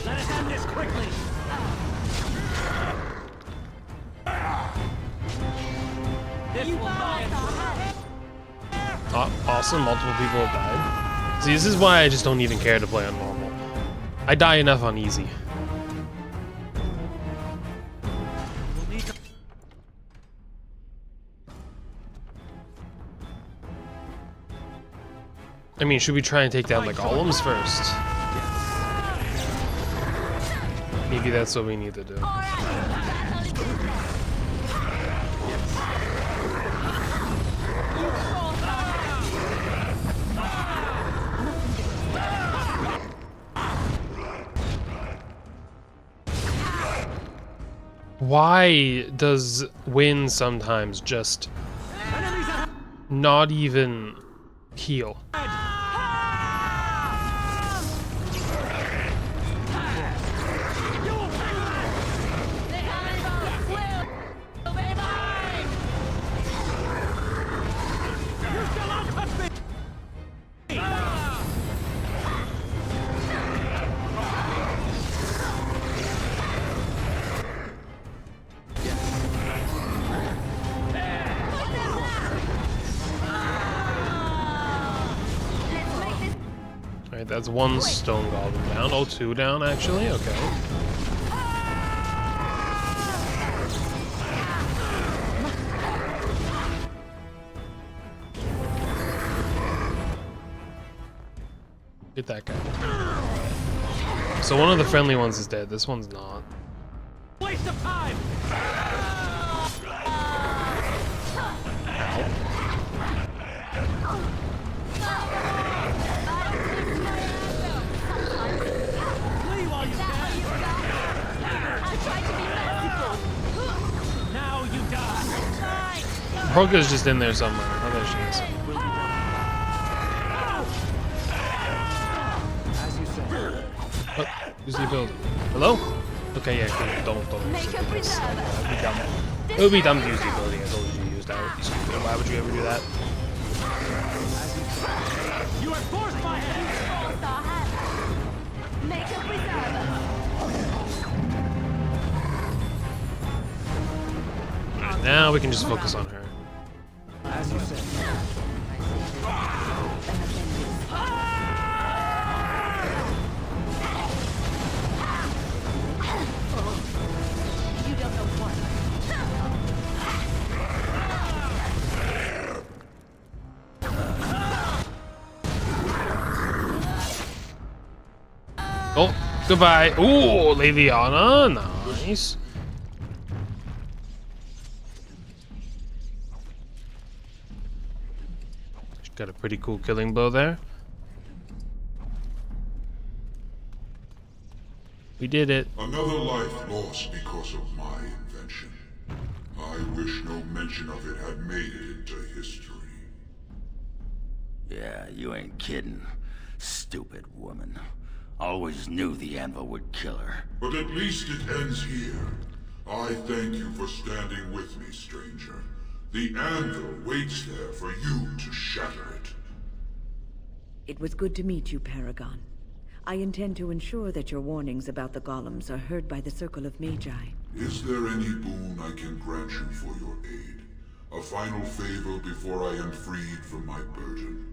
Let us end this quickly! This will not end. Awesome, multiple people have died. See, this is why I just don't even care to play on normal. I die enough on easy. We'll need to... I mean, should we try and take down the golems first? Maybe that's what we need to do. Why does Win sometimes just Enemies ahead! not even heal? You shall not touch me! Alright, that's one stone golem down. Oh, two down, actually? Okay. Get that guy. So one of the friendly ones is dead. This one's not. Waste of time! Flee while you can! I tried to be merciful. Now you die! Broca's just in there somewhere. Oh, there she is. As you say. Oh, who's the building? Hello? Okay, yeah, cool. Don't Make use a it. preserve. That'd be dumb. It would be dumb to use the ability. I told you to use that. You stupid. Why would you ever do that? You have forced my hand! Force our hand. Make a preserve. Alright, now we can just focus on her. As you say. You don't know what. Oh, goodbye. Ooh, Leviana. Nice. She got a pretty cool killing blow there. We did it. Another life lost because of my invention. I wish no mention of it had made it into history. Yeah, you ain't kidding. Stupid woman. Always knew the anvil would kill her. But at least it ends here. I thank you for standing with me, stranger. The anvil waits there for you to shatter it. It was good to meet you, Paragon. I intend to ensure that your warnings about the golems are heard by the Circle of Magi. Is there any boon I can grant you for your aid? A final favor before I am freed from my burden?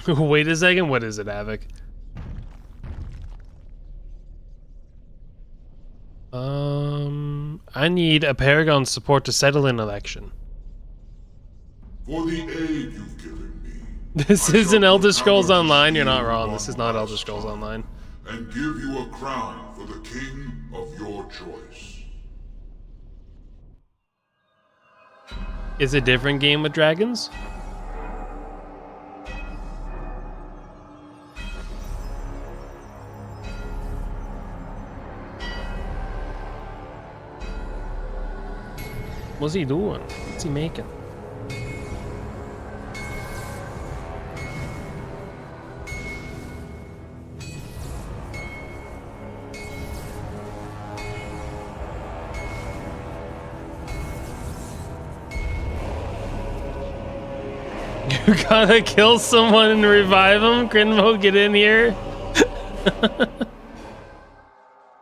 Wait a second. What is it, Havoc? I need a Paragon support to settle an election. For the aid you've given me. This I isn't shall Elder put Scrolls power to Online. You're seal not wrong. on This is not my Elder Scrolls star, Online. And give you a crown for the king of your choice. Is it a different game with dragons? What's he doing? What's he making? You gotta kill someone and revive them? Grinmo, get in here.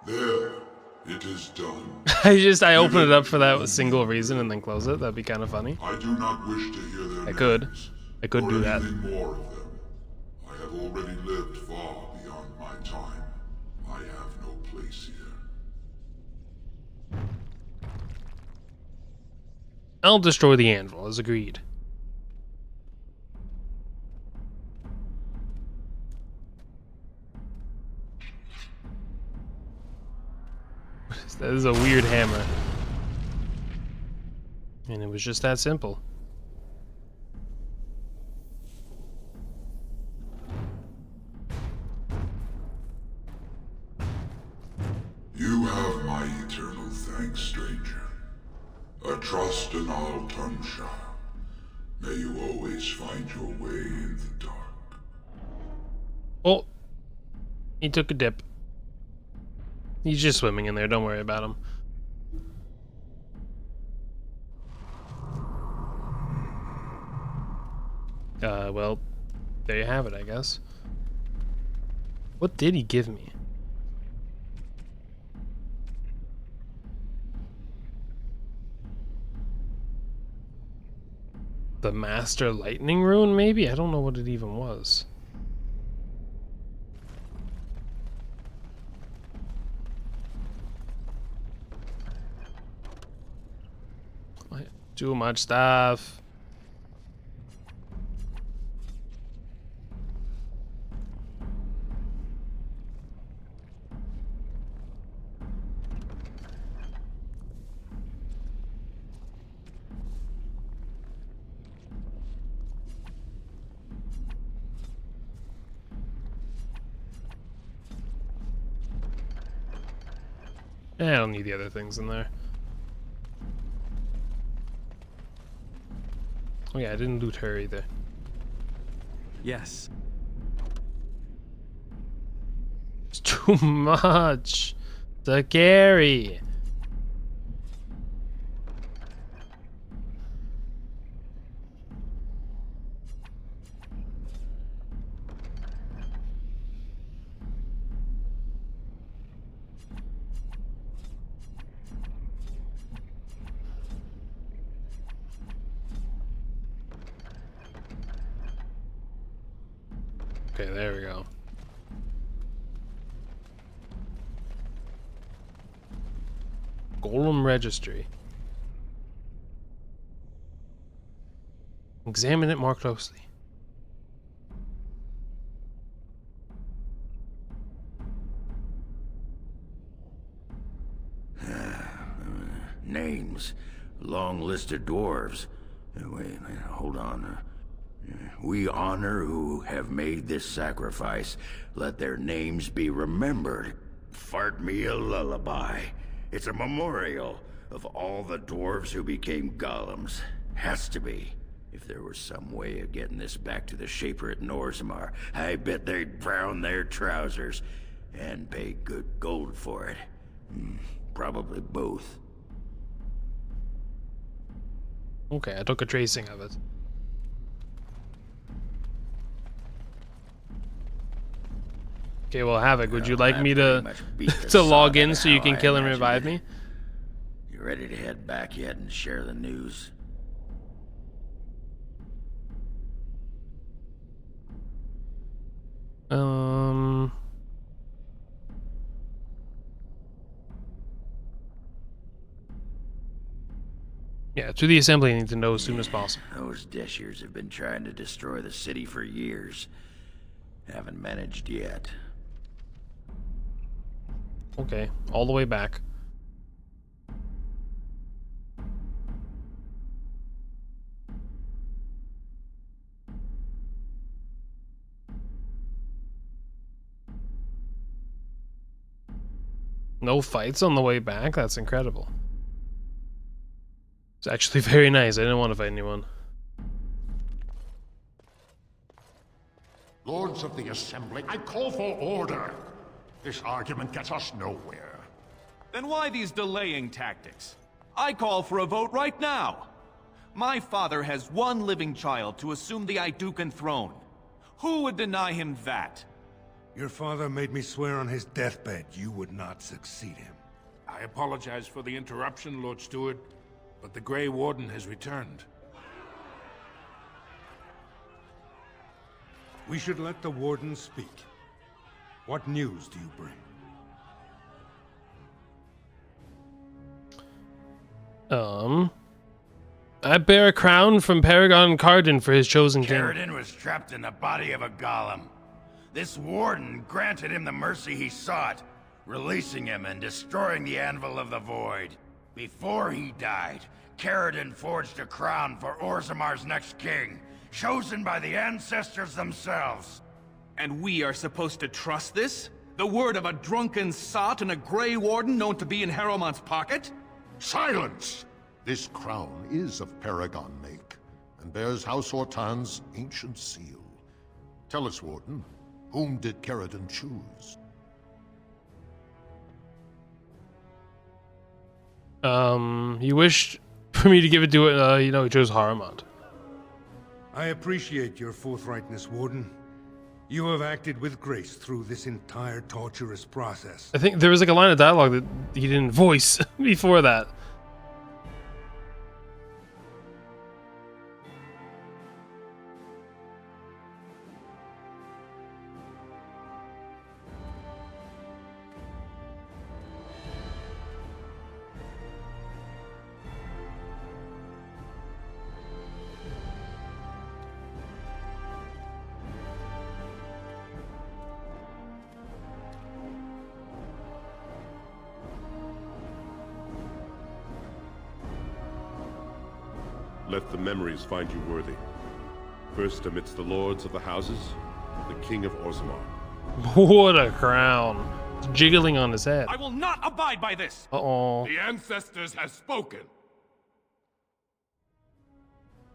There, it is done. I open it up for that single reason and then close it. That'd be kind of funny. I do not wish to hear their I could. names, I could or do that. anything more of them. I have already lived far beyond my time. I have no place here. I'll destroy the anvil, as agreed. That is a weird hammer. And it was just that simple. You have my eternal thanks, stranger. A trust and I'll tongue sharp. May you always find your way in the dark. Oh, he took a dip. He's just swimming in there, don't worry about him. Well, there you have it, I guess. What did he give me? The Master Lightning Rune, maybe? I don't know what it even was. Too much stuff. I don't need the other things in there. Oh yeah, I didn't loot her either. Yes. It's too much to carry. Okay, there we go. Golem Registry. Examine it more closely. Names. Long list of dwarves. Wait, hold on. We honor who have made this sacrifice. Let their names be remembered. Fart me a lullaby. It's a memorial of all the dwarves who became golems. Has to be. If there was some way of getting this back to the Shaper at Orzammar, I bet they'd brown their trousers and pay good gold for it. Probably both. Okay, I took a tracing of it. Okay, well, Havoc, would you like me to to log in so you can kill and revive me? You ready to head back yet and share the news? Yeah, to the assembly, I need to know as soon as possible. Those Deshirs have been trying to destroy the city for years. Haven't managed yet. Okay, all the way back. No fights on the way back? That's incredible. It's actually very nice. I didn't want to fight anyone. Lords of the Assembly, I call for order. This argument gets us nowhere. Then why these delaying tactics? I call for a vote right now. My father has one living child to assume the Idukan throne. Who would deny him that? Your father made me swear on his deathbed you would not succeed him. I apologize for the interruption, Lord Steward, but the Grey Warden has returned. We should let the Warden speak. What news do you bring? I bear a crown from Paragon Carden for his chosen king. Caridin was trapped in the body of a golem. This warden granted him the mercy he sought, releasing him and destroying the Anvil of the Void. Before he died, Caridin forged a crown for Orzammar's next king, chosen by the ancestors themselves. And we are supposed to trust this? The word of a drunken sot and a Grey Warden known to be in Harrowmont's pocket? Silence! This crown is of Paragon make, and bears House Hortan's ancient seal. Tell us, Warden, whom did Caridin choose? He wished for me to give it to, he chose Harrowmont. I appreciate your forthrightness, Warden. You have acted with grace through this entire torturous process. I think there was like a line of dialogue that he didn't voice before that. Let the memories find you worthy. First amidst the lords of the houses, the King of Orzammar. What a crown. It's jiggling on his head. I will not abide by this! Uh-oh. The ancestors have spoken.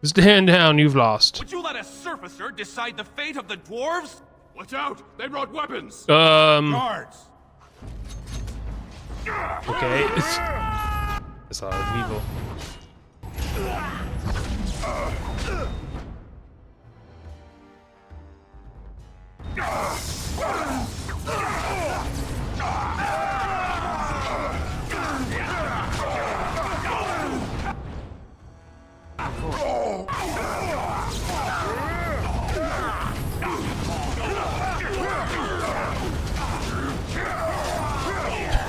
Stand down, you've lost. Would you let a surfacer decide the fate of the dwarves? Watch out! They brought weapons! Guards! Okay. That's a lot of people.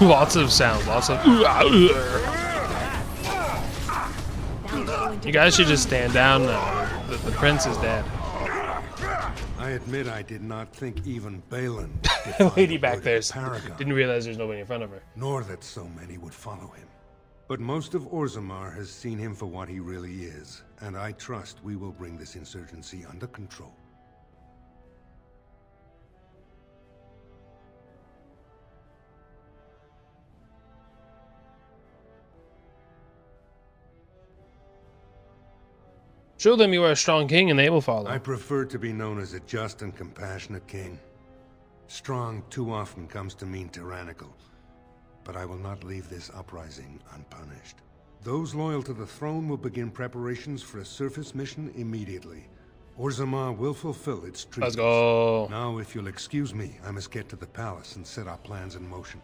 Lots of sound, lots of. You guys should just stand down now. The prince is dead. I admit I did not think even Balin The lady back there Paragon, didn't realize there's nobody in front of her. nor that so many would follow him. But most of Orzammar has seen him for what he really is, and I trust we will bring this insurgency under control. Show them you are a strong king and they will follow. I prefer to be known as a just and compassionate king. Strong too often comes to mean tyrannical, but I will not leave this uprising unpunished. Those loyal to the throne will begin preparations for a surface mission immediately. Orzammar will fulfill its treaties. Let's go. Now, if you'll excuse me, I must get to the palace and set our plans in motion.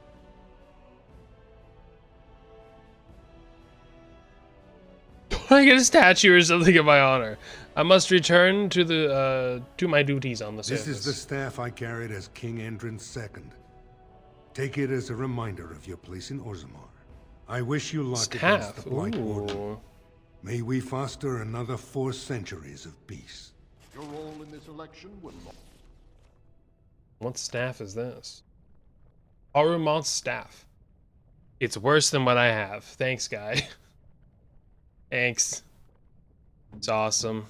I get a statue or something in my honor. I must return to the to my duties on the surface. This is the staff I carried as King Endrin II. Take it as a reminder of your place in Orzammar. I wish you luck against Staff. the Blight Warden. Ooh. May we foster another 4 centuries of peace. Your role in this election will not. What staff is this? Arumont's staff. It's worse than what I have. Thanks, guy. Thanks. It's awesome.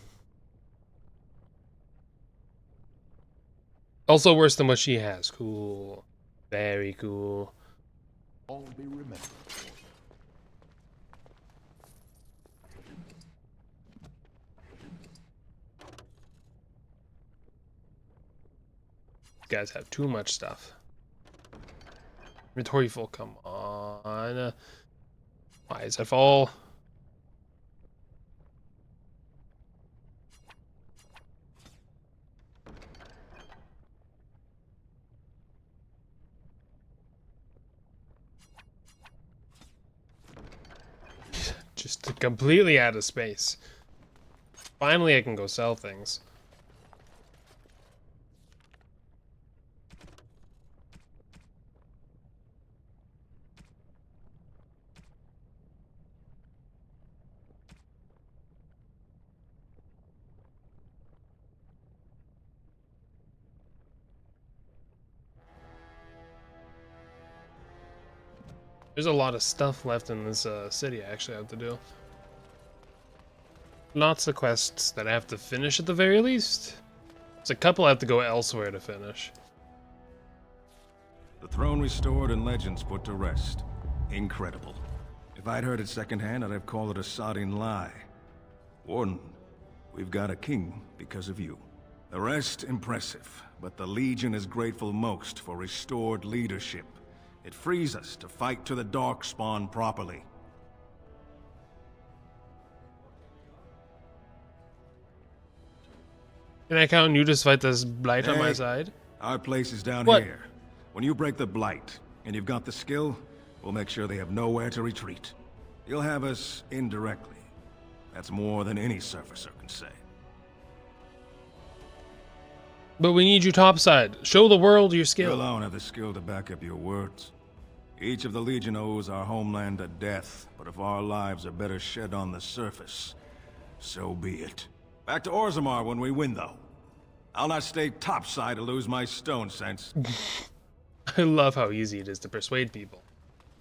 Also worse than what she has. Cool. Very cool. All be remembered. You guys have too much stuff. Inventory full, come on. Why is that full? Just completely out of space. Finally, I can go sell things. There's a lot of stuff left in this city I actually have to do. Lots of quests that I have to finish at the very least. There's a couple I have to go elsewhere to finish. The throne restored and legends put to rest. Incredible. If I'd heard it secondhand, I'd have called it a sodding lie. Warden, we've got a king because of you. The rest impressive, but the Legion is grateful most for restored leadership. It frees us to fight to the Darkspawn properly. Can I count on you to fight this blight on my side? Our place is down What? here. When you break the blight, and you've got the skill, we'll make sure they have nowhere to retreat. You'll have us indirectly. That's more than any surfacer can say. But we need you topside. Show the world your You skill. alone have the skill to back up your words. Each of the Legion owes our homeland a death, but if our lives are better shed on the surface, so be it. Back to Orzammar when we win, though. I'll not stay topside to lose my stone sense. I love how easy it is to persuade people.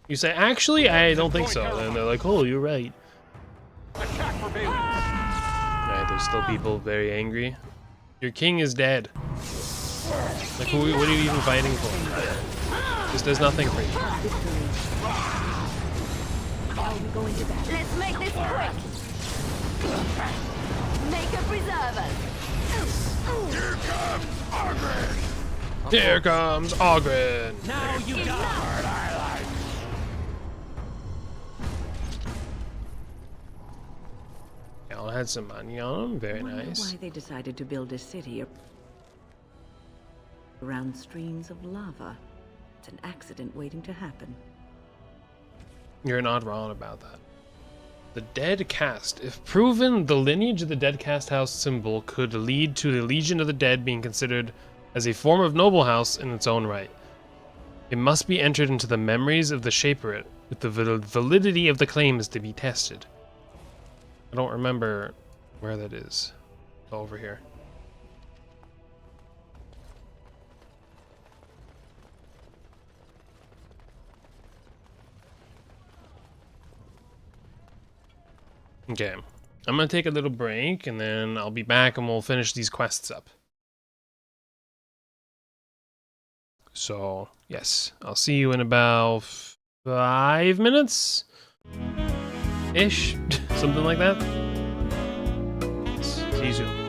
You say, actually, I don't think so. And they're like, oh, you're right. Right, there's still people very angry. Your king is dead. Like, what are you even fighting for? This does nothing for you. Now we go into battle. Let's make this quick. Make a preserver. Here comes Ogren. Now you die. Y'all had some money on them. Very I wonder nice. why they decided to build a city around streams of lava. It's an accident waiting to happen. You're not wrong about that. The Dead Caste. If proven, the lineage of the Dead Caste house symbol could lead to the Legion of the Dead being considered as a form of noble house in its own right. It must be entered into the memories of the Shaper, with the validity of the claims to be tested. I don't remember where that is. It's over here. Okay, I'm gonna take a little break and then I'll be back and we'll finish these quests up. So, yes, I'll see you in about 5 minutes? Ish? Something like that? Yes, see you soon.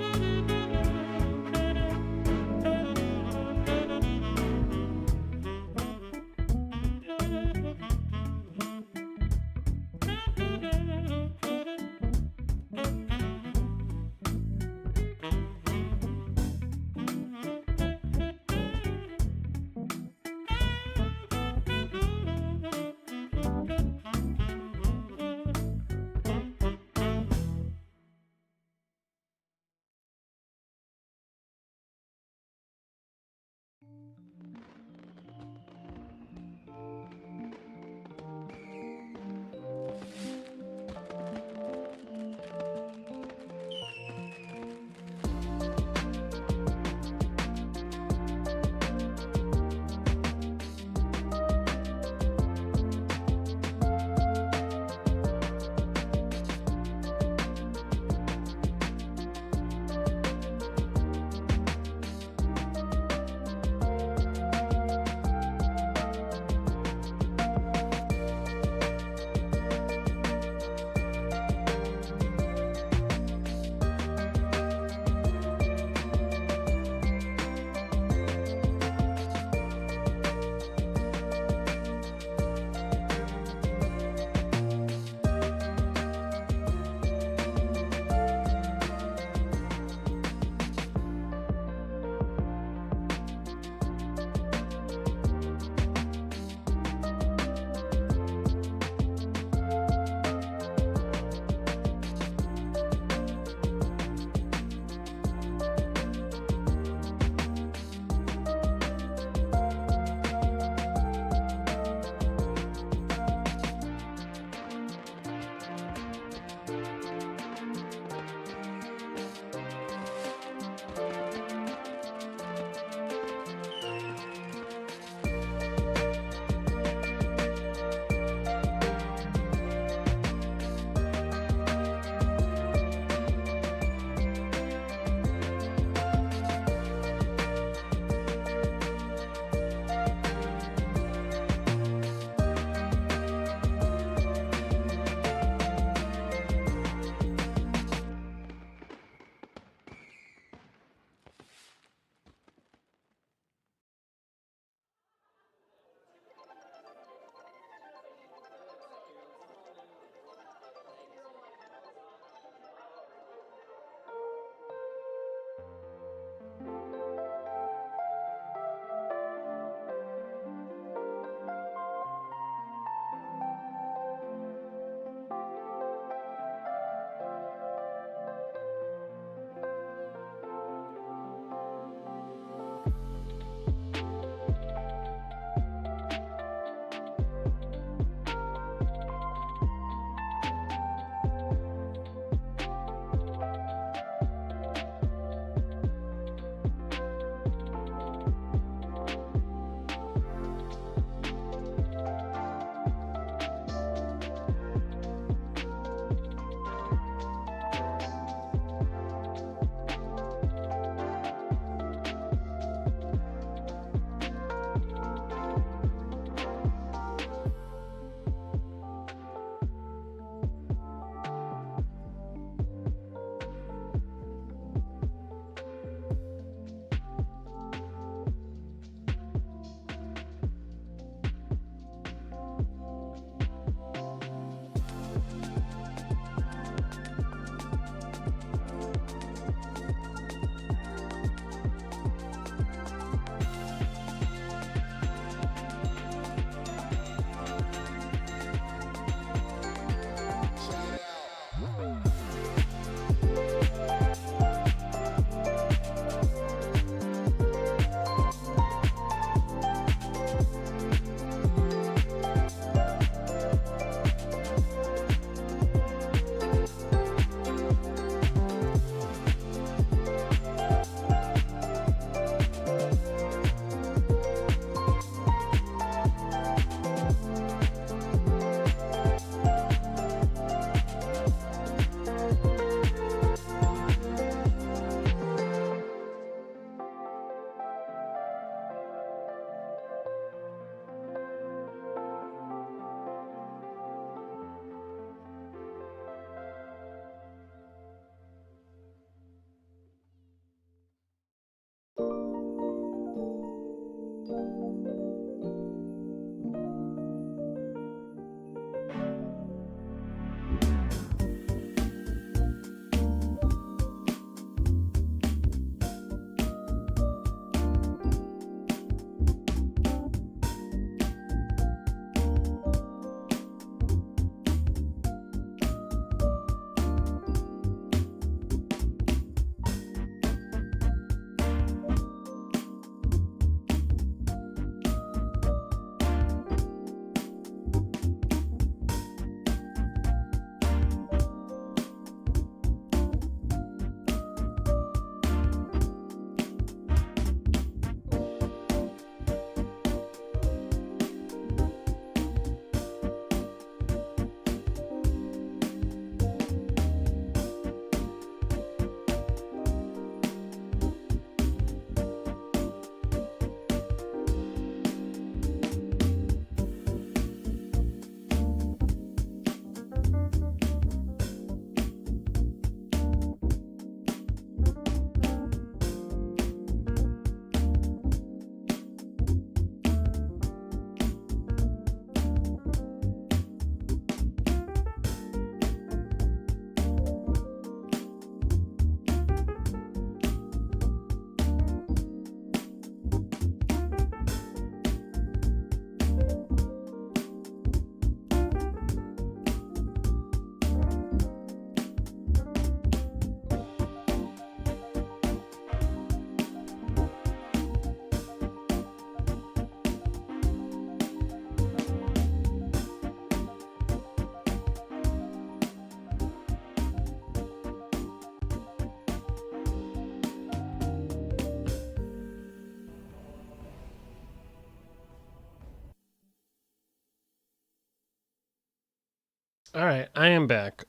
Alright, I am back.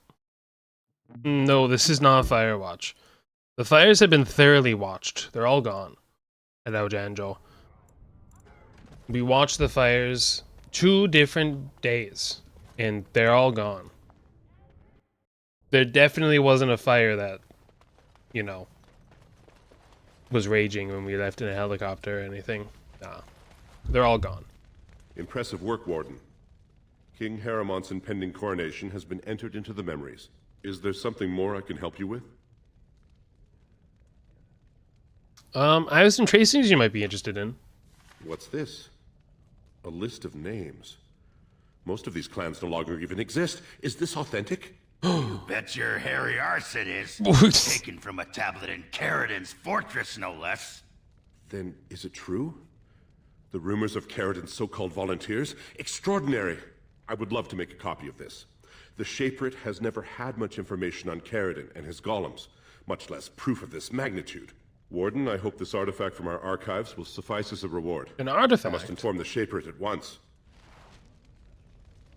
No, this is not a fire watch. The fires have been thoroughly watched. They're all gone at Aujanjo. We watched the fires 2 different days, and they're all gone. There definitely wasn't a fire that, you know, was raging when we left in a helicopter or anything. Nah. They're all gone. Impressive work, Warden. King Haramont's impending coronation has been entered into the memories. Is there something more I can help you with? I have some tracings you might be interested in. What's this? A list of names. Most of these clans no longer even exist. Is this authentic? You bet your hairy arse it is. Taken from a tablet in Caridin's fortress, no less. Then is it true? The rumors of Caridin's so-called volunteers? Extraordinary! I would love to make a copy of this. The Shaperate has never had much information on Caridin and his golems, much less proof of this magnitude. Warden, I hope this artifact from our archives will suffice as a reward. An artifact? I must inform the Shaperate at once.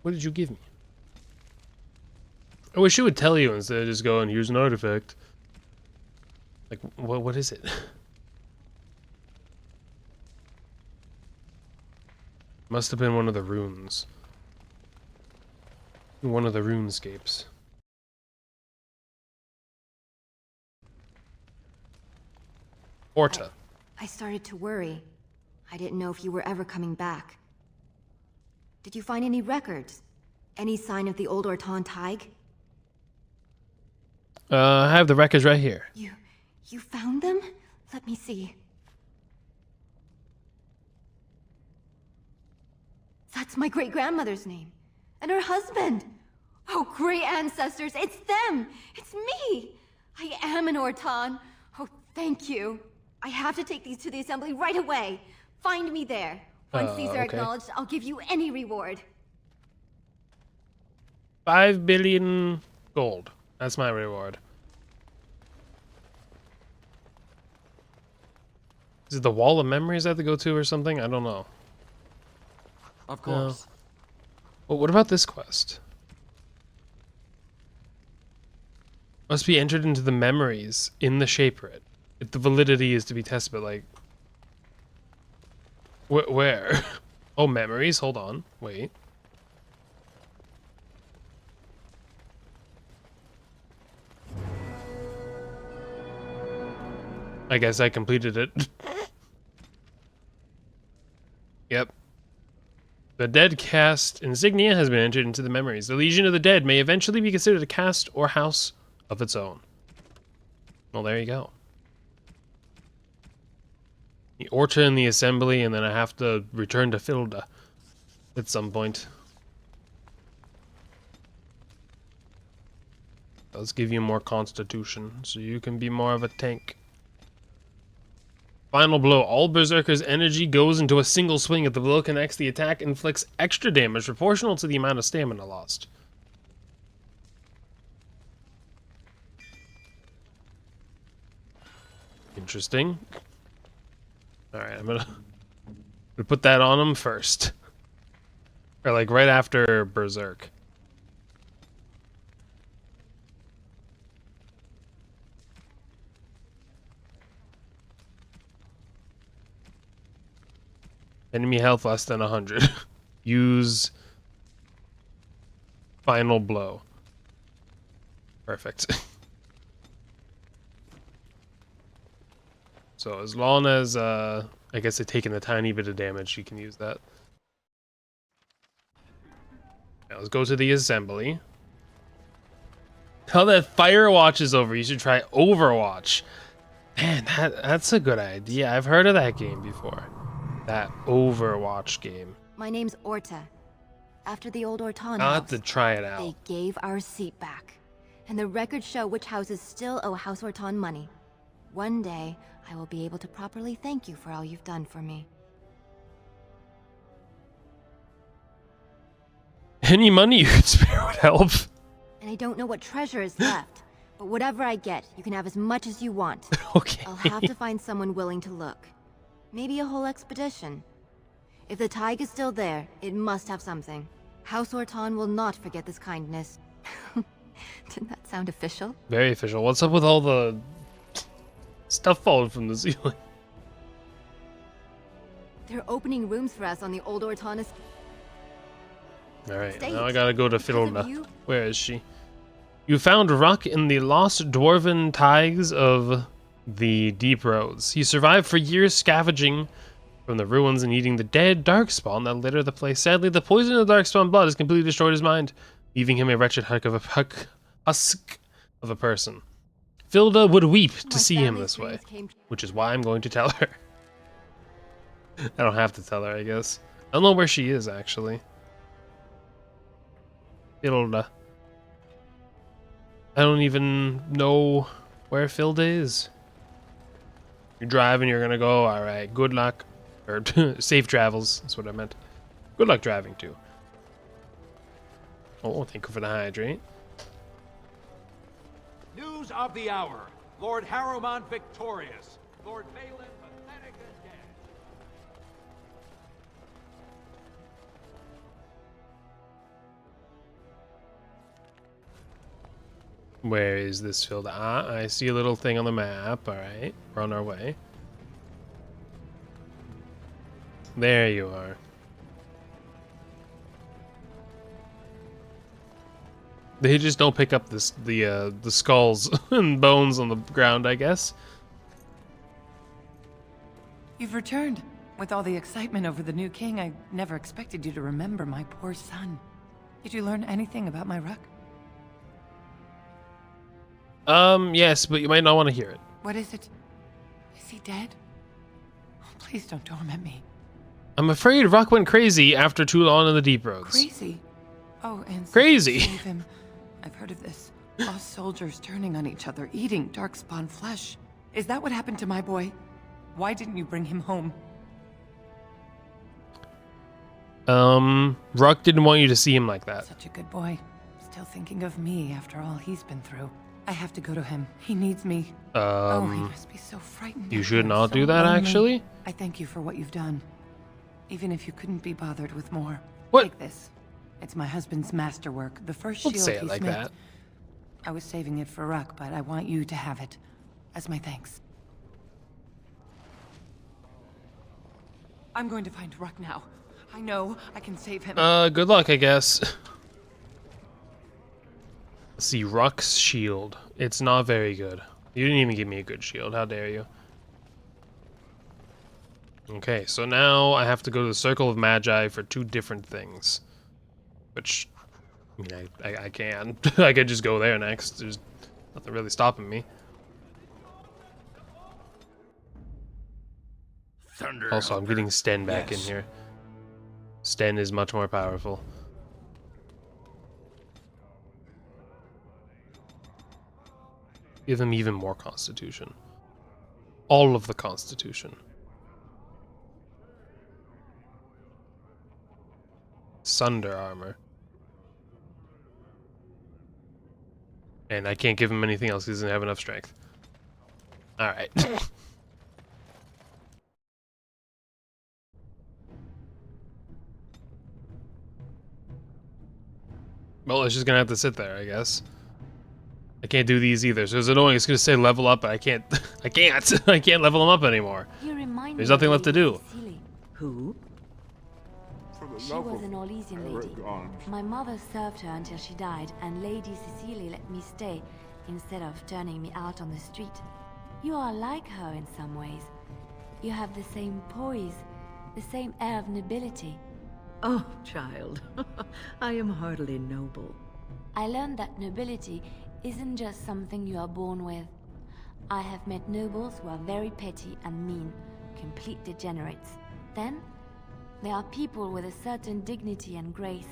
What did you give me? I wish it would tell you instead of just going, here's an artifact. Like, what is it? Must have been one of the runes. One of the runescapes. Orta. I started to worry. I didn't know if you were ever coming back. Did you find any records? Any sign of the old Ortan Tig? I have the records right here. You found them? Let me see. That's my great-grandmother's name. And her husband. Oh, great ancestors, it's them! It's me! I am an Ortan. Oh, thank you. I have to take these to the assembly right away. Find me there. Once these are acknowledged, I'll give you any reward. 5 billion gold. That's my reward. Is it the Wall of Memories I have to go to or something? I don't know. Of course. Well, what about this quest? Must be entered into the memories in the Shaperate. If the validity is to be tested, but like... Where? Oh, memories? Hold on. Wait. I guess I completed it. Yep. The Dead Caste insignia has been entered into the memories. The Legion of the Dead may eventually be considered a caste or house of its own. Well, there you go. The Orta in the assembly, and then I have to return to Filda at some point. Does give you more constitution, so you can be more of a tank. Final blow. All Berserker's energy goes into a single swing. If the blow connects, the attack inflicts extra damage proportional to the amount of stamina lost. Interesting. Alright, I'm gonna put that on him first. Or like right after Berserk. Enemy health less than 100. Use final blow. Perfect. So as long as I guess they're taking a tiny bit of damage, you can use that. Now let's go to the assembly. Now that Firewatch is over, you should try Overwatch. Man, that's a good idea. I've heard of that game before. That Overwatch game. My name's Orta. After the old Ortan I'll have house, to try it out. they gave our seat back. And the records show which houses still owe House Ortan money. One day, I will be able to properly thank you for all you've done for me. Any money you could spare would help. And I don't know what treasure is left, but whatever I get, you can have as much as you want. Okay. I'll have to find someone willing to look. Maybe a whole expedition. If the Tig is still there, it must have something. House Ortan will not forget this kindness. Didn't that sound official? Very official. What's up with all the stuff falling from the ceiling? They're opening rooms for us on the old Ortana. Alright, State. now I gotta go to Because of Fiddleda. you- Where is she? You found Ruck in the lost dwarven tighes of the Deep Roads. He survived for years scavenging from the ruins and eating the dead darkspawn that litter the place. Sadly, the poison of the darkspawn blood has completely destroyed his mind, leaving him a wretched husk of a person. Filda would weep to My see him family's this way, dreams came true. which is why I'm going to tell her. I don't have to tell her, I guess. I don't know where she is, actually. Filda. I don't even know where Filda is. You're driving, you're gonna go, alright, good luck. Or safe travels, that's what I meant. Good luck driving, too. Oh, thank you for the hydrate. News of the hour. Lord Harrowmont victorious. Lord Balin pathetic and dead. Where is this Filda? Ah, I see a little thing on the map. Alright, we're on our way. There you are. They just don't pick up this the skulls and bones on the ground, I guess. You've returned. With all the excitement over the new king, I never expected you to remember my poor son. Did you learn anything about my Ruck? Yes, but you might not want to hear it. What is it? Is he dead? Oh, please don't torment me. I'm afraid Ruck went crazy after too long in the Deep Roads. Crazy? Oh, and Crazy. Save him. I've heard of this. Lost soldiers turning on each other, eating darkspawn flesh. Is that what happened to my boy? Why didn't you bring him home? Ruck didn't want you to see him like that. Such a good boy. Still thinking of me after all he's been through. I have to go to him. He needs me. Oh, he must be so frightened. You out should there, not so do that, lonely. actually. I thank you for what you've done. Even if you couldn't be bothered with more. What? Take this. It's my husband's masterwork. The first Don't shield say it he like smithed. that. I was saving it for Ruck, but I want you to have it. As my thanks. I'm going to find Ruck now. I know I can save him. Good luck, I guess. Let's see, Ruck's shield. It's not very good. You didn't even give me a good shield. How dare you? Okay, so now I have to go to the Circle of Magi for two different things. Which, I mean, I can. I could just go there next. There's nothing really stopping me. Thunder. Also, I'm getting Sten back in Yes. here. Sten is much more powerful. Give him even more Constitution. All of the Constitution. Sunder armor. And I can't give him anything else because he doesn't have enough strength. Alright. Well, it's just gonna have to sit there, I guess. I can't do these either, so it's annoying. It's gonna say level up, but I can't. I can't level them up anymore. You remind There's me nothing of left to do. Cecilie. Who? She was an Orlesian lady. My mother served her until she died, and Lady Cecilie let me stay instead of turning me out on the street. You are like her in some ways. You have the same poise, the same air of nobility. Oh, child. I am heartily noble. I learned that nobility isn't just something you are born with. I have met nobles who are very petty and mean, complete degenerates. Then, there are people with a certain dignity and grace.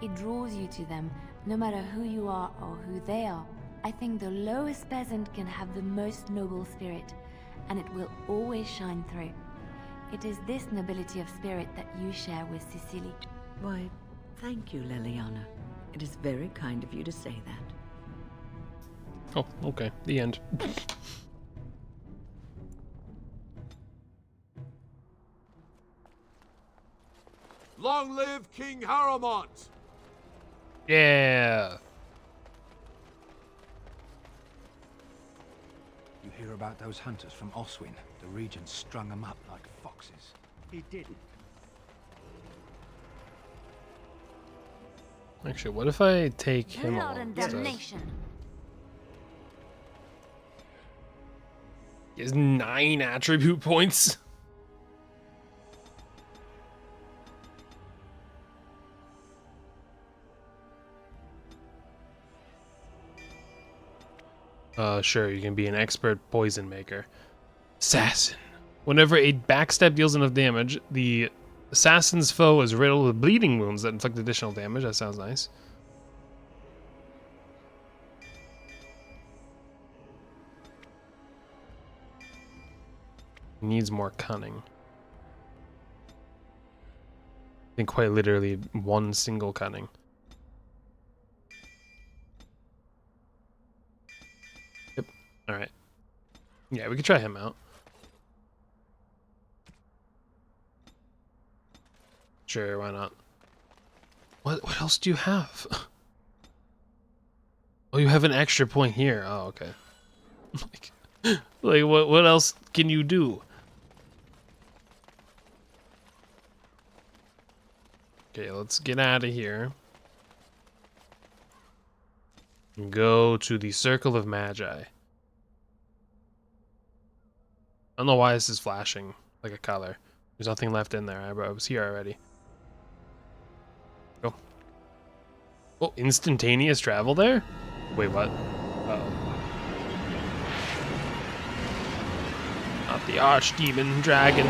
It draws you to them, no matter who you are or who they are. I think the lowest peasant can have the most noble spirit, and it will always shine through. It is this nobility of spirit that you share with Cecilie. Why, thank you, Leliana. It is very kind of you to say that. Oh, okay. The end. Long live King Harrowmont! Yeah. hear about those hunters from Oswin? The Regent strung them up like foxes. He didn't. Actually, what if I take him Blood along and instead? damnation. He has 9 attribute points. Sure, you can be an expert poison maker. Assassin. Whenever a backstab deals enough damage, the assassin's foe is riddled with bleeding wounds that inflict additional damage. That sounds nice. Needs more cunning. I think quite literally 1 single cunning. Yep. Alright. Yeah, we could try him out. Sure, why not? What else do you have? Oh, you have an extra point here. Oh, okay. Like what else can you do? Okay, let's get out of here. And go to the Circle of Magi. I don't know why this is flashing like a color. There's nothing left in there. I was here already. Go. Oh, instantaneous travel there? Wait, what? Uh-oh. Not the archdemon dragon.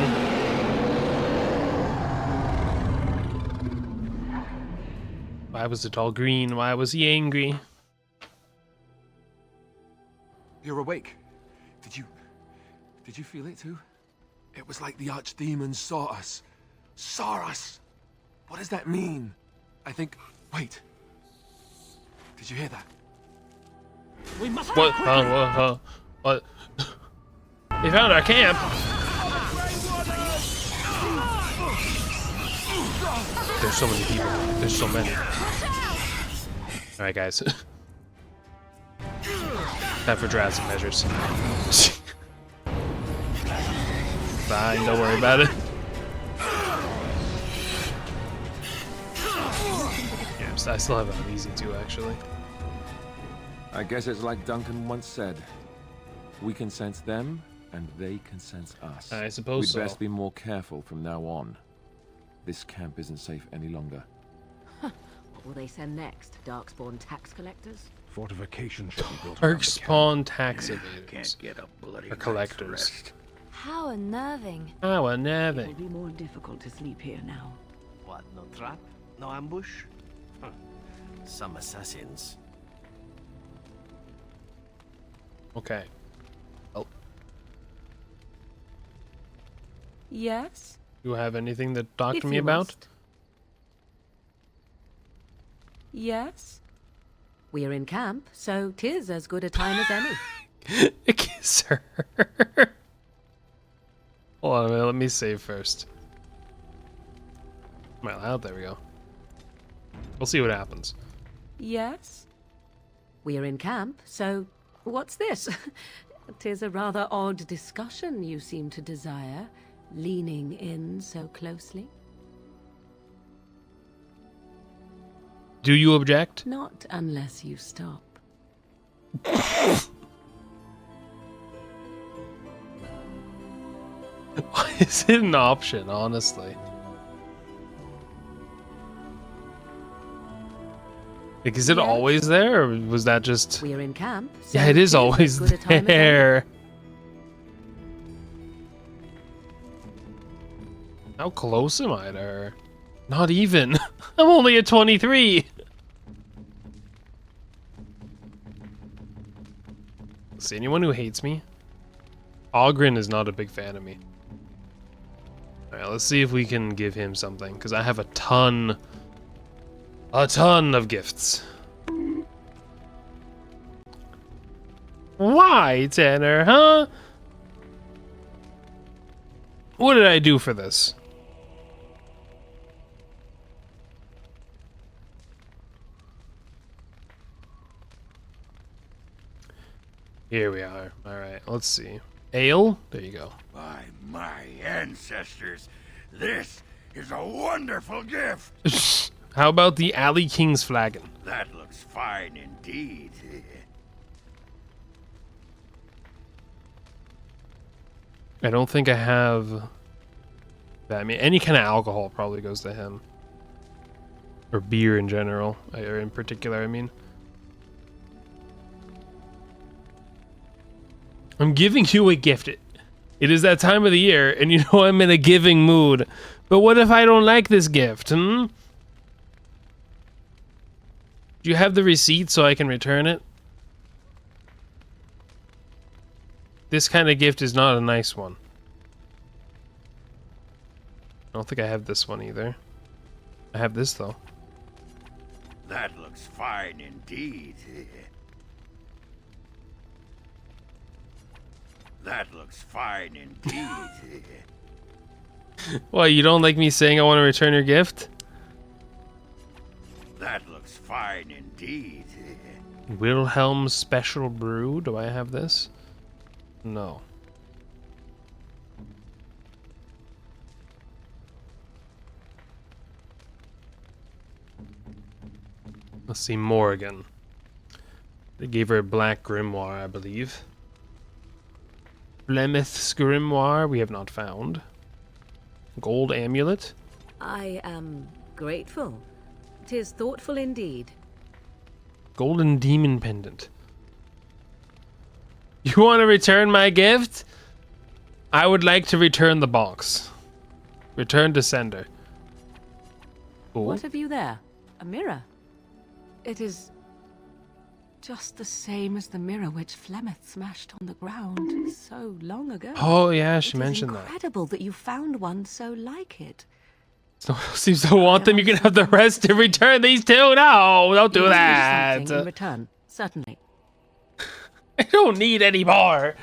Why was it all green? Why was he angry? You're awake. Did you feel it too? It was like the archdemon saw us. Saw us! What does that mean? I think... Wait. Did you hear that? We must What? What? They found our camp! There's so many people. There's so many. Alright, guys. Time for drastic measures. Fine, don't worry about it. Yeah, I still have it on easy too, actually. I guess it's like Duncan once said. We can sense them, and they can sense us. I suppose We'd so. best be more careful from now on. This camp isn't safe any longer. What will they send next? Darkspawn tax collectors? Fortifications should be built. Darkspawn tax evaders. Can't get a bloody Or collectors. night's rest. How unnerving. How It unnerving. will be more difficult to sleep here now. What, no trap? No ambush? Huh. Some assassins. Okay. Oh, Yes? you have anything to talk If to me you about? must. Yes? We're in camp, so 'tis as good a time as any. Kiss her. Hold on a minute, let me save first. Am I loud? There we go. We'll see what happens. Yes? We're in camp, so what's this? 'Tis a rather odd discussion you seem to desire, leaning in so closely. Do you object? Not unless you stop. Why is it an option, honestly? Like, is it always there, or was that just... We're in camp, so Yeah, it is 'tis always as good a time as any. there. How close am I to her? Not even. I'm only at 23. See, anyone who hates me? Ogren is not a big fan of me. Alright, let's see if we can give him something, because I have a ton of gifts. Why, Tanner, huh? What did I do for this? Here we are. All right, let's see. Ale? There you go. By my ancestors, this is a wonderful gift. How about the Alley King's flagon? That looks fine indeed. I don't think I have that. I mean, any kind of alcohol probably goes to him. Or beer in general, or in particular, I mean. I'm giving you a gift. It is that time of the year, and you know I'm in a giving mood. But what if I don't like this gift, Do you have the receipt so I can return it? This kind of gift is not a nice one. I don't think I have this one either. I have this, though. That looks fine indeed. That looks fine indeed. What, you don't like me saying I want to return your gift? That looks fine indeed. Wilhelm's Special Brew. Do I have this? No. Let's see, Morrigan. They gave her a black grimoire, I believe. Flemeth's grimoire we have not found. Gold amulet. I am grateful. 'Tis thoughtful indeed. Golden demon pendant. You want to return my gift? I would like to return the box. Return to sender. Ooh. What have you there? A mirror? It is just the same as the mirror which Flemeth smashed on the ground so long ago. Oh yeah, she mentioned that. It's incredible that you found one so like it. No one seems to want them. You can have the rest to return these two. No, don't do that. Something in return, certainly. I don't need any more.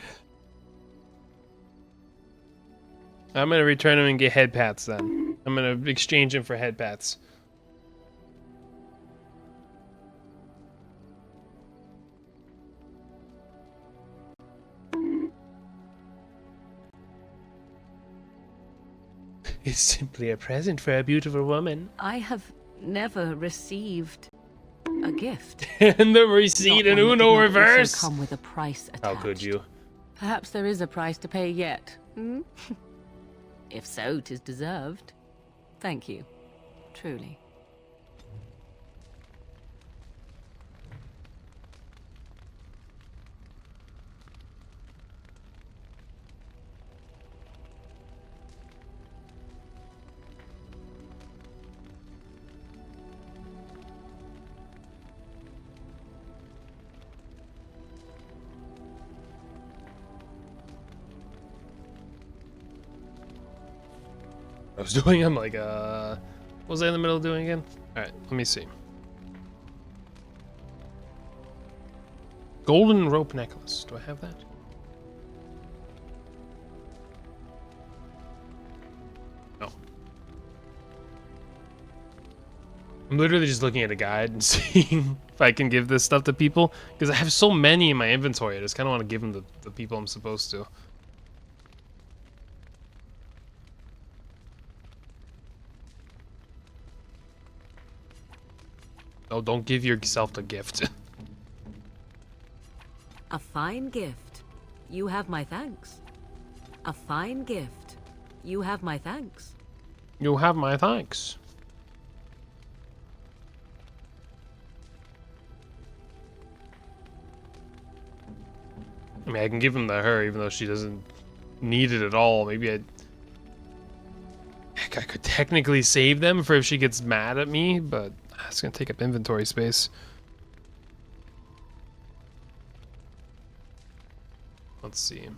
I'm gonna return them and get head pats then. I'm gonna exchange them for head pats. It's simply a present for a beautiful woman. I have never received a gift. And the receipt in Uno reverse. Come with a price attached. How could you? Perhaps there is a price to pay yet. Hmm? If so, 'tis deserved. Thank you. Truly. I was doing, I'm like, what was I in the middle of doing again? Alright, let me see. Golden rope necklace. Do I have that? No. I'm literally just looking at a guide and seeing if I can give this stuff to people. Because I have so many in my inventory, I just kind of want to give them to the people I'm supposed to. Oh, don't give yourself the gift. A fine gift. You have my thanks. A fine gift. You have my thanks. You have my thanks. I mean, I can give them to her, even though she doesn't need it at all. Maybe I could technically save them for if she gets mad at me, but it's gonna take up inventory space. Let's see.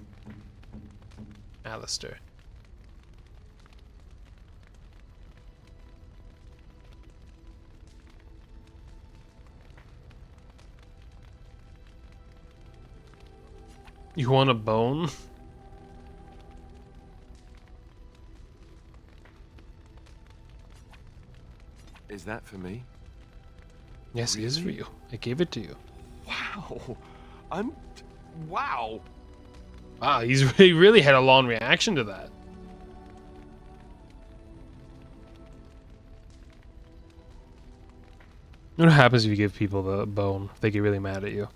Alistair. You want a bone? Is that for me? Yes, it is for you. I gave it to you. Wow. I'm Wow. Wow, he really had a long reaction to that. What happens if you give people the bone? They get really mad at you.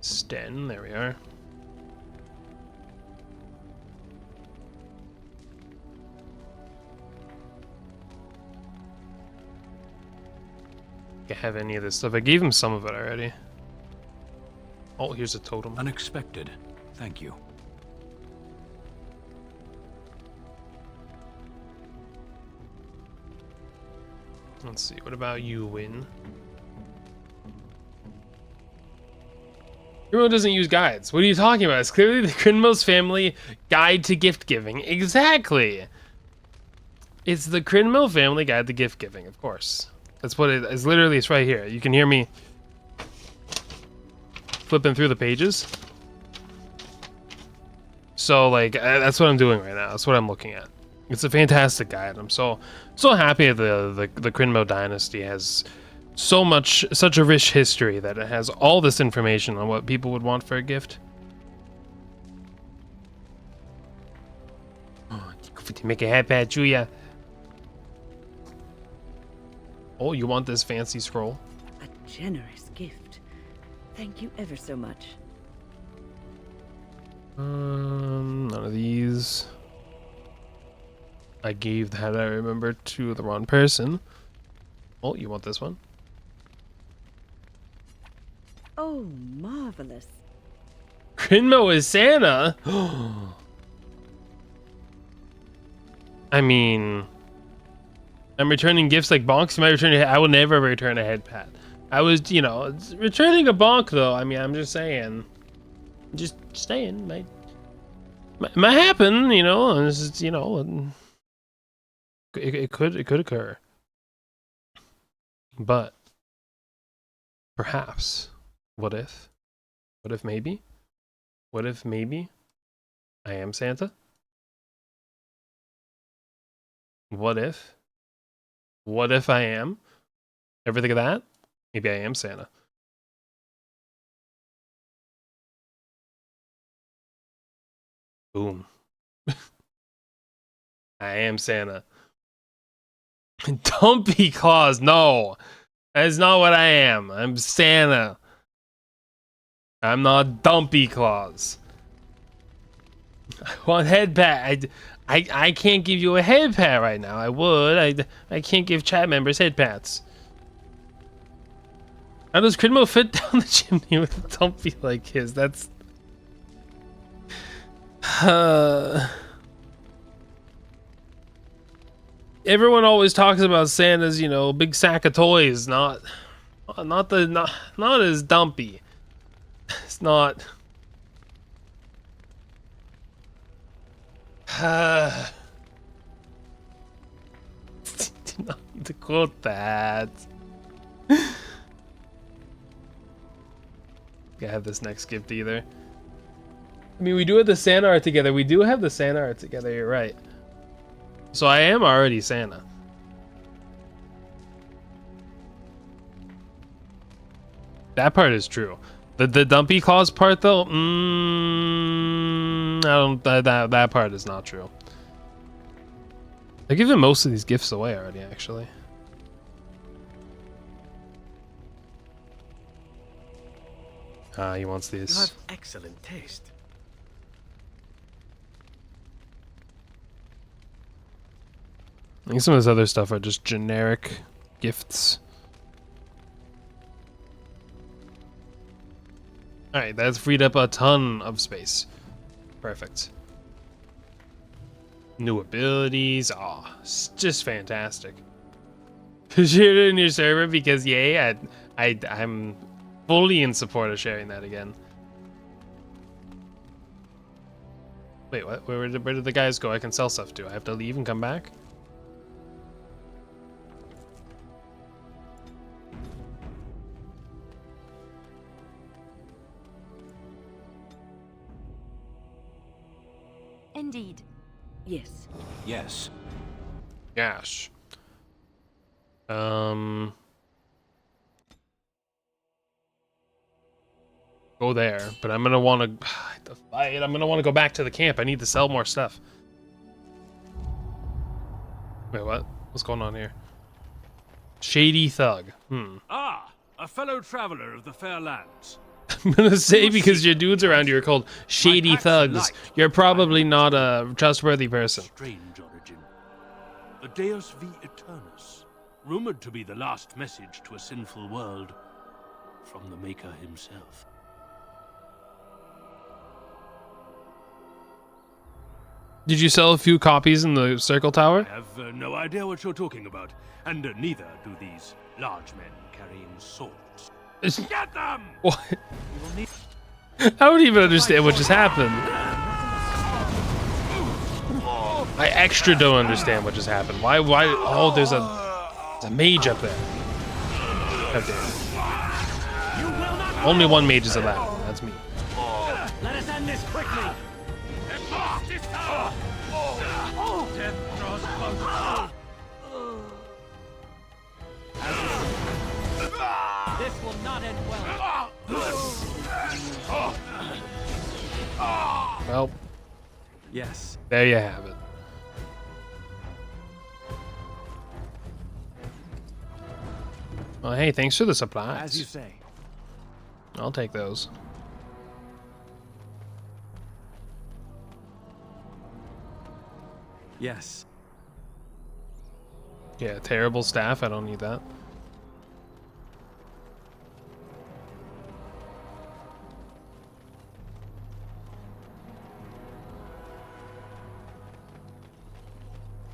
Sten, there we are. Can't have any of this stuff. I gave him some of it already. Oh, here's a totem. Unexpected. Thank you. Let's see. What about you, Win? Crinmo doesn't use guides. What are you talking about? It's clearly the Crinmo's family guide to gift giving. Exactly. It's the Crinmo family guide to gift giving, of course. That's what it is. Literally, it's right here. You can hear me flipping through the pages. So, like, that's what I'm doing right now. That's what I'm looking at. It's a fantastic guide. I'm so happy the Crinmo dynasty has such a rich history that it has all this information on what people would want for a gift. Oh, make a hat pat, Julia. Oh, you want this fancy scroll? A generous gift. Thank you ever so much. None of these. I gave that, I remember, to the wrong person. Oh, you want this one? Oh, marvelous. Crinmo is Santa? I mean, I'm returning gifts like bonks. Am I returning? I will never return a head pat. I was, you know, returning a bonk though. I mean, I'm just saying. Just saying. Might happen, you know. It's just, you know, it could occur. But perhaps, what if? What if maybe? What if maybe I am Santa? What if? What if I am? Ever think of that? Maybe I am Santa. Boom. I am Santa. Dumpy Claus, no. That is not what I am. I'm Santa. I'm not Dumpy Claus. I want head pat. I can't give you a head pat right now. I would. I can't give chat members head pats. How does Crinmo fit down the chimney with a Dumpy like his? That's... Everyone always talks about Santa's, you know, big sack of toys, not as dumpy. It's not. Did not need to quote that. I have this next gift either. I mean, we do have the Santa art together. We do have the Santa art together. You're right. So I am already Santa. That part is true. The Dumpy Claus part though, I don't. That part is not true. I've given most of these gifts away already, actually. He wants these. You have excellent taste. I think some of this other stuff are just generic gifts. Alright, that's freed up a ton of space. Perfect. New abilities. Oh, it's just fantastic. Share it in your server because yay, I'm fully in support of sharing that again. Wait, what? Where did the guys go? I can sell stuff to. I have to leave and come back? Indeed. Yes. Yes. Yes. Go there, but I'm gonna want to fight. I'm gonna want to go back to the camp. I need to sell more stuff. Wait, what? What's going on here? Shady thug. Ah, a fellow traveler of the fair lands. I'm gonna say because your dudes around you are called shady thugs, you're probably not a trustworthy person. Strange origin. The Deus V Eternus, rumored to be the last message to a sinful world from the Maker himself. Did you sell a few copies in the Circle Tower? I have no idea what you're talking about, and neither do these large men carrying swords. Get them! What? I don't even understand what just happened. I extra don't understand what just happened. Why? Oh, there's a mage up there. How dare you. Only one mage is allowed. That's me. Let us end this quickly. Death draws closer. This will not end well. Well, yes. There you have it. Well, hey, thanks for the supplies. As you say. I'll take those. Yes. Yeah, terrible staff. I don't need that.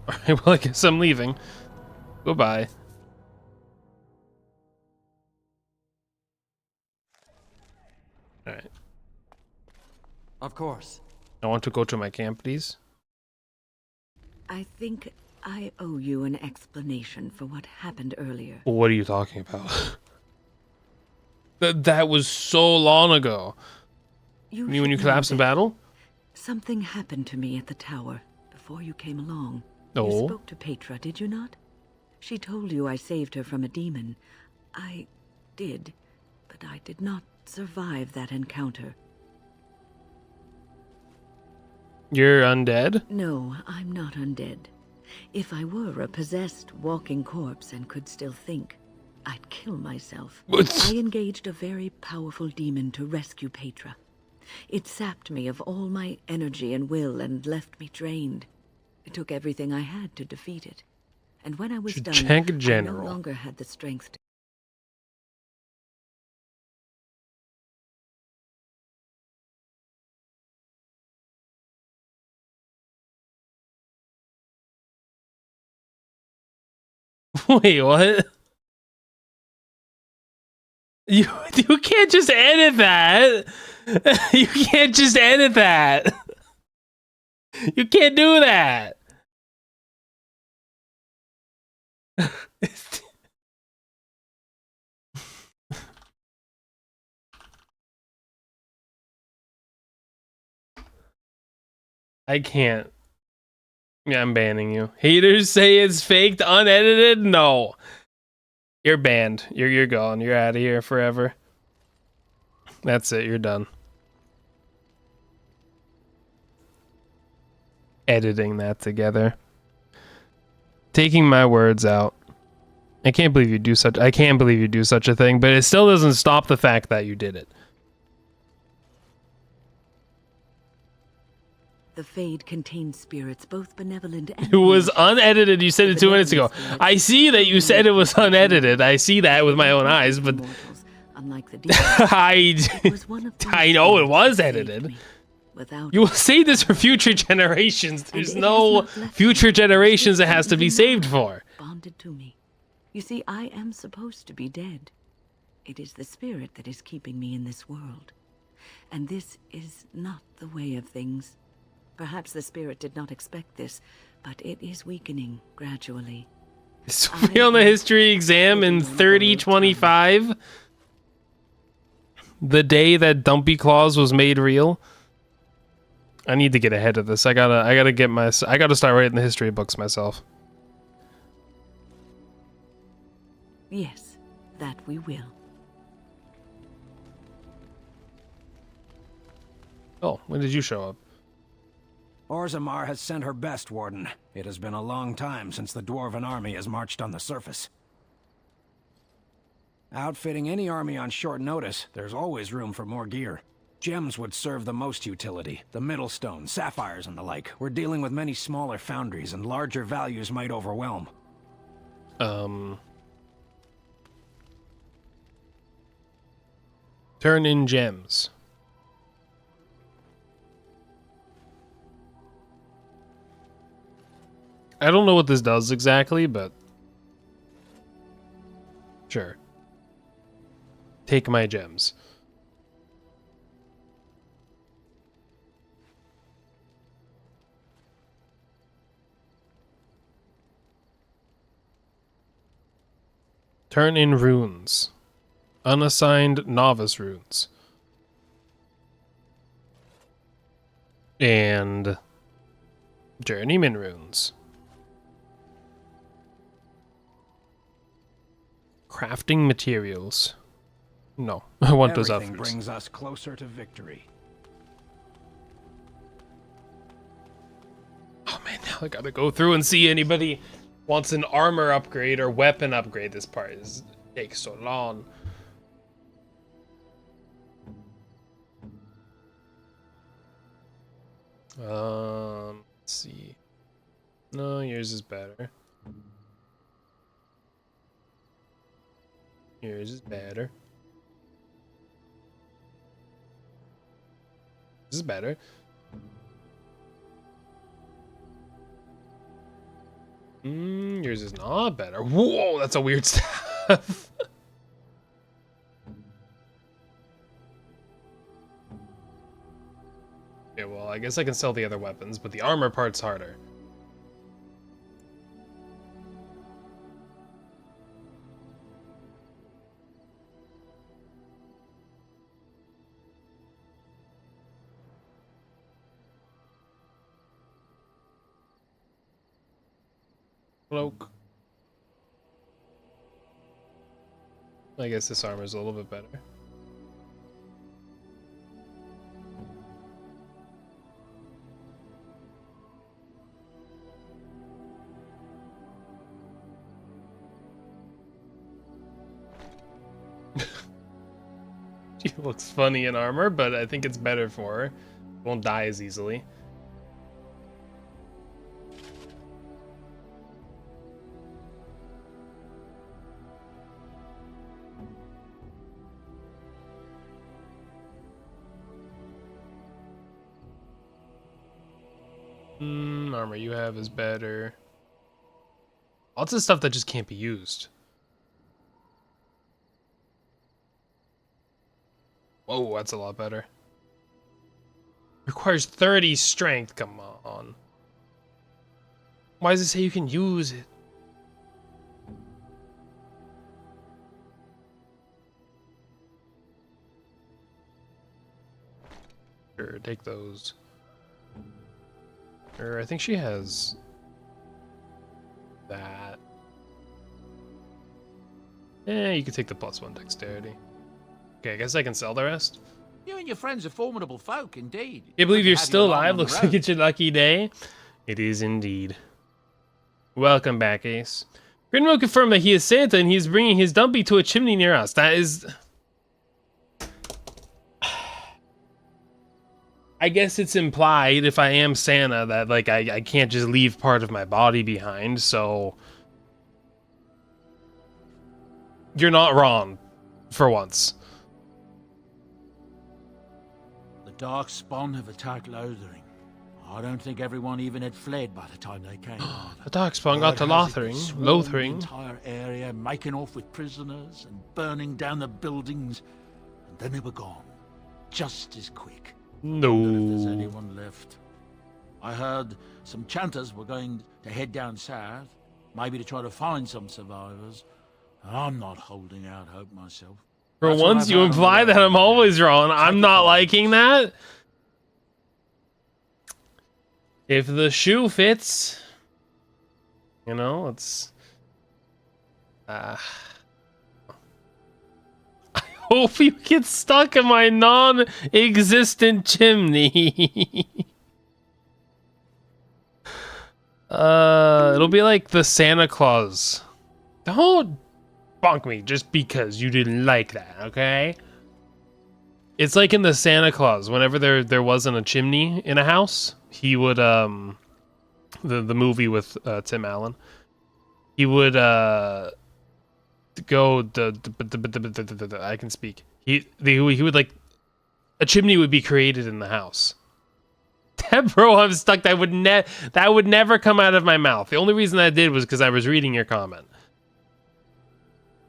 Alright, well, I guess I'm leaving. Goodbye. Alright. Of course. I want to go to my camp, please. I think I owe you an explanation for what happened earlier. What are you talking about? That was so long ago. You mean when you collapsed in battle? Something happened to me at the tower before you came along. No. You spoke to Petra, did you not? She told you I saved her from a demon. I did, but I did not survive that encounter. You're undead? No, I'm not undead. If I were a possessed walking corpse and could still think, I'd kill myself. I engaged a very powerful demon to rescue Petra. It sapped me of all my energy and will and left me drained. It took everything I had to defeat it. And when I was done, check I general. no longer had the strength to... Wait, what? You can't just edit that. You can't just edit that. You can't do that. I can't. Yeah, I'm banning you. Haters say it's faked, unedited? No. You're banned. You're gone. You're out of here forever. That's it. You're done. Editing that together. Taking my words out. I can't believe you do such a thing, but it still doesn't stop the fact that you did it. The Fade contains spirits, both benevolent and... It was unedited. You said it 2 minutes ago. I see that you said it was unedited. I see that with my own eyes, but... Unlike the I know it was edited. You will say this for future generations. There's no future generations it has to be saved for. Bonded to me. You see, I am supposed to be dead. It is the spirit that is keeping me in this world. And this is not the way of things. Perhaps the spirit did not expect this, but it is weakening gradually. Is we on the history exam in 3025? The day that Dumpy Claus was made real? I need to get ahead of this. I gotta start writing the history books myself. Yes, that we will. Oh, when did you show up? Orzammar has sent her best, Warden. It has been a long time since the Dwarven army has marched on the surface. Outfitting any army on short notice, there's always room for more gear. Gems would serve the most utility. The Middlestone, sapphires and the like. We're dealing with many smaller foundries, and larger values might overwhelm. Turn in gems. I don't know what this does exactly, but sure. Take my gems. Turn in runes. Unassigned novice runes. And journeyman runes. Crafting materials. No, I want those others. Everything brings us closer to victory. Oh man, now I gotta go through and see anybody wants an armor upgrade or weapon upgrade. This part takes so long. Let's see. No, yours is better. Yours is better. This is better. Yours is not better. Whoa, that's a weird stuff. Okay, well, I guess I can sell the other weapons, but the armor part's harder. Cloak. I guess this armor's a little bit better. She looks funny in armor, but I think it's better for her. Won't die as easily. Armor you have is better. Lots of stuff that just can't be used. Whoa, that's a lot better. Requires 30 strength. Come on. Why does it say you can use it? Sure, take those. Or I think she has that. You can take the +1 dexterity. Okay, I guess I can sell the rest. You and your friends are formidable folk, indeed. Can't believe Good to you're have still you along alive. on the Looks road. like it's your lucky day. It is indeed. Welcome back, Ace. Grinwell confirmed that he is Santa and he is bringing his dumpy to a chimney near us. That is... I guess it's implied if I am Santa that like I can't just leave part of my body behind, so you're not wrong for once. The Darkspawn have attacked Lothering. I don't think everyone even had fled by the time they came. The Darkspawn got to Word has it they Lothering. swarmed Lothering. the entire area, making off with prisoners and burning down the buildings, and then they were gone, just as quick. No. I wonder if there's anyone left. I heard some chanters were going to head down south, maybe to try to find some survivors. I'm not holding out hope myself. For That's what once, I've you heard on the imply that road. I'm always wrong. I'm not liking that. If the shoe fits, you know, it's... I hope you get stuck in my non-existent chimney. It'll be like the Santa Claus. Don't bonk me just because you didn't like that, okay? It's like in the Santa Claus, whenever there wasn't a chimney in a house, he would the movie with Tim Allen, he would go I can speak. He would like a chimney would be created in the house. Bro, I'm stuck. That would never come out of my mouth. The only reason I did was because I was reading your comment.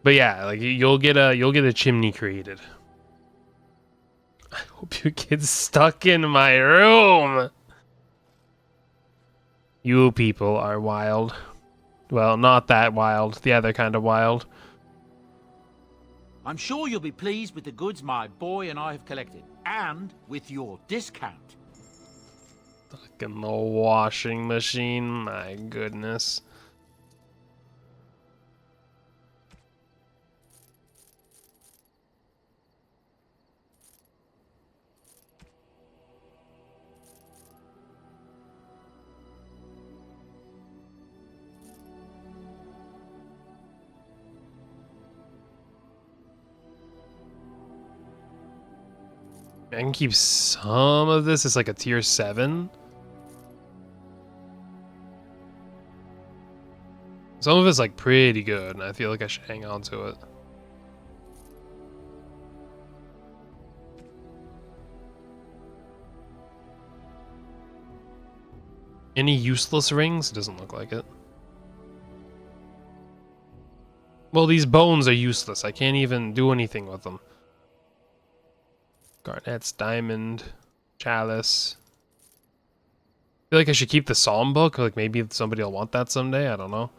But yeah, like you'll get a chimney created. I hope you get stuck in my room. You people are wild. Well, not that wild. The other kind of wild. I'm sure you'll be pleased with the goods my boy and I have collected, and with your discount. Stuck in the washing machine, my goodness. I can keep some of this as like a tier 7. Some of it's like pretty good, and I feel like I should hang on to it. Any useless rings? It doesn't look like it. Well, these bones are useless. I can't even do anything with them. Garnets, diamond, chalice. I feel like I should keep the psalm book. Like maybe somebody will want that someday. I don't know.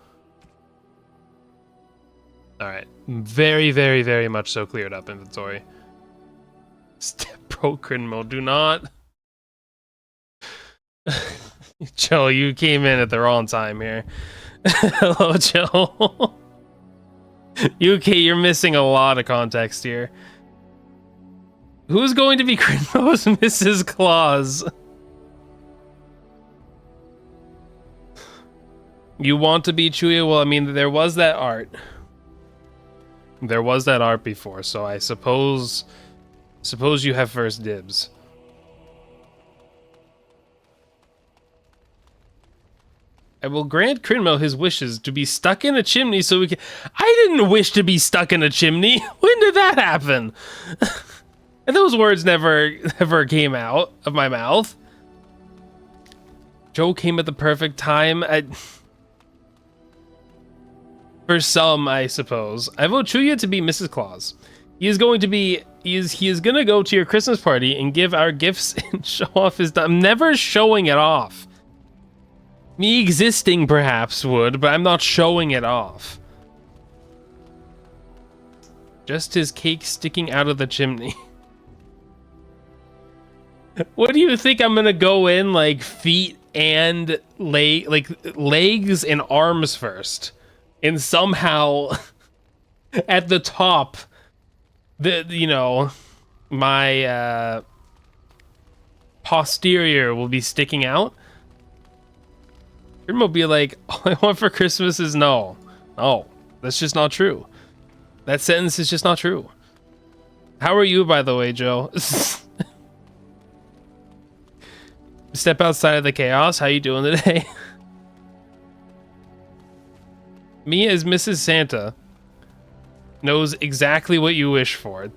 Alright. Very, very, very much so cleared up inventory. Step Pro Crinmo, do not. Joe, you came in at the wrong time here. Hello, Joe. UK, you're missing a lot of context here. Who's going to be Crinmo's Mrs. Claus? You want to be Chuya? Well, I mean, there was that art. There was that art before, so I suppose you have first dibs. I will grant Crinmo his wishes to be stuck in a chimney so we can... I didn't wish to be stuck in a chimney! When did that happen? And those words never came out of my mouth. Joe came at the perfect time. For some, I suppose. I vote Chuya to be Mrs. Claus. He is going to go to your Christmas party and give our gifts and show off his... I'm never showing it off. Me existing perhaps would, but I'm not showing it off. Just his cake sticking out of the chimney. What do you think I'm gonna go in like feet and legs and arms first, and somehow at the top, my posterior will be sticking out? You're gonna be like, all I want for Christmas is no. No, that's just not true. That sentence is just not true. How are you, by the way, Joe? Step outside of the chaos. How you doing today? Me as Mrs. Santa knows exactly what you wish for.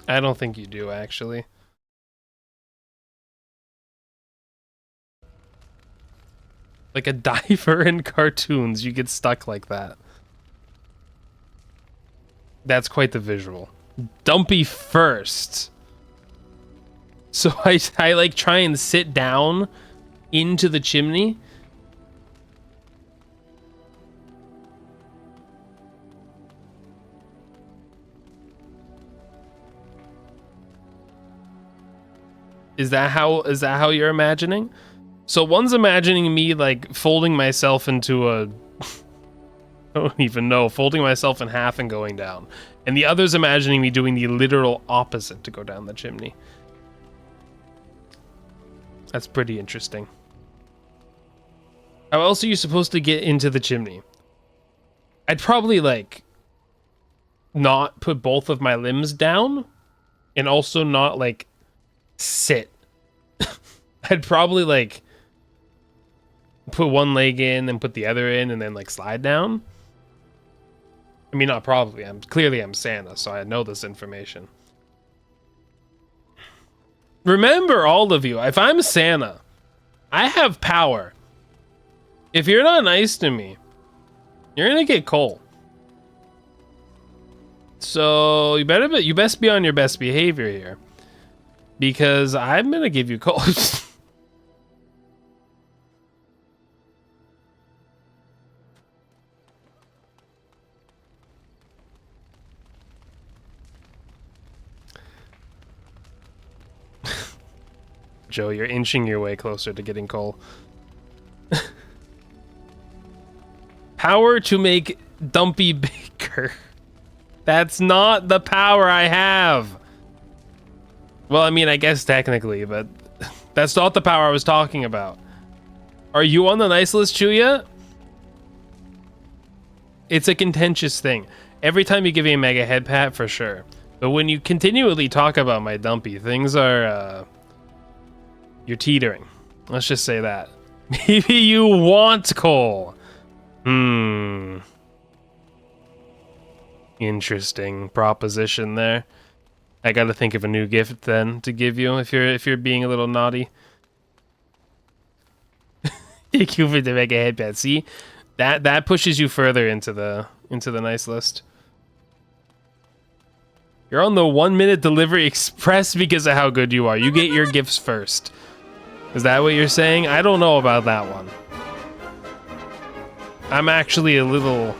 I don't think you do, actually. Like a diver in cartoons, you get stuck like that. That's quite the visual. Dumpy first. So I like try and sit down into the chimney. Is that how you're imagining? So one's imagining me like folding myself into a I don't even know, folding myself in half and going down. And the other's imagining me doing the literal opposite to go down the chimney. That's pretty interesting. How else are you supposed to get into the chimney? I'd probably like not put both of my limbs down and also not like sit. I'd probably like put one leg in, then put the other in, and then like slide down. I mean, not probably. I'm Santa, so I know this information. Remember, all of you, if I'm Santa, I have power. If you're not nice to me, you're gonna get coal. So you best be on your best behavior here, because I'm gonna give you coal. Joe, you're inching your way closer to getting coal. Power to make Dumpy bigger. That's not the power I have. Well, I mean, I guess technically, but that's not the power I was talking about. Are you on the nice list, Chuya? It's a contentious thing. Every time you give me a mega head pat, for sure. But when you continually talk about my Dumpy, things are, you're teetering. Let's just say that. Maybe you want coal. Interesting proposition there. I gotta think of a new gift then to give you if you're being a little naughty. Thank you for the mega head pat. See, that pushes you further into the nice list. You're on the 1-minute delivery express because of how good you are. You get your gifts first. Is that what you're saying? I don't know about that one. I'm actually a little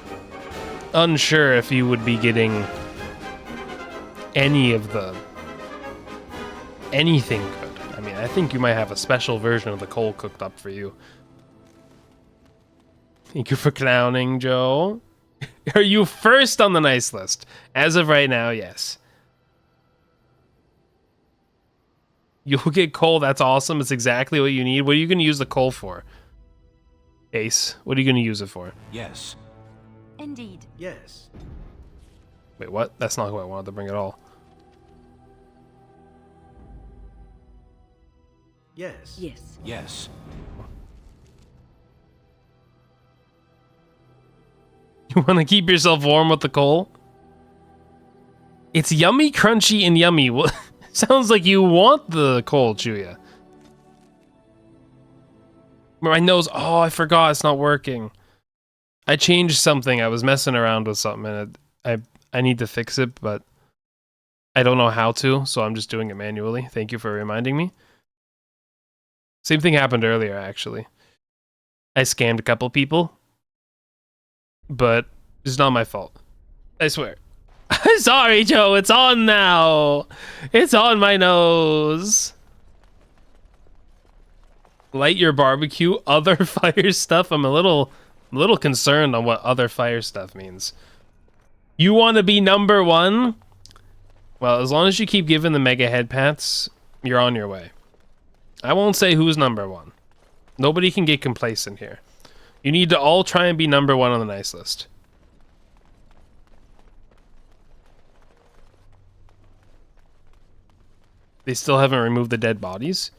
unsure if you would be getting anything good. I mean, I think you might have a special version of the coal cooked up for you. Thank you for clowning, Joe. Are you first on the nice list? As of right now, yes. You'll get coal. That's awesome. It's exactly what you need. What are you going to use the coal for? Ace, what are you going to use it for? Yes. Indeed. Yes. Wait, what? That's not who I wanted to bring at all. Yes. Yes. Yes. You want to keep yourself warm with the coal? It's yummy, crunchy, and yummy. Sounds like you want the coal, Chuya. My nose. Oh, I forgot. It's not working. I changed something. I was messing around with something, and I need to fix it, but I don't know how to, so I'm just doing it manually. Thank you for reminding me. Same thing happened earlier, actually. I scammed a couple people, but it's not my fault. I swear. Sorry, Joe. It's on now. It's on my nose. Light your barbecue. Other fire stuff. I'm a little concerned on what other fire stuff means. You want to be number one? Well, as long as you keep giving the mega head pats, you're on your way. I won't say who's number one. Nobody can get complacent here. You need to all try and be number one on the nice list. They still haven't removed the dead bodies?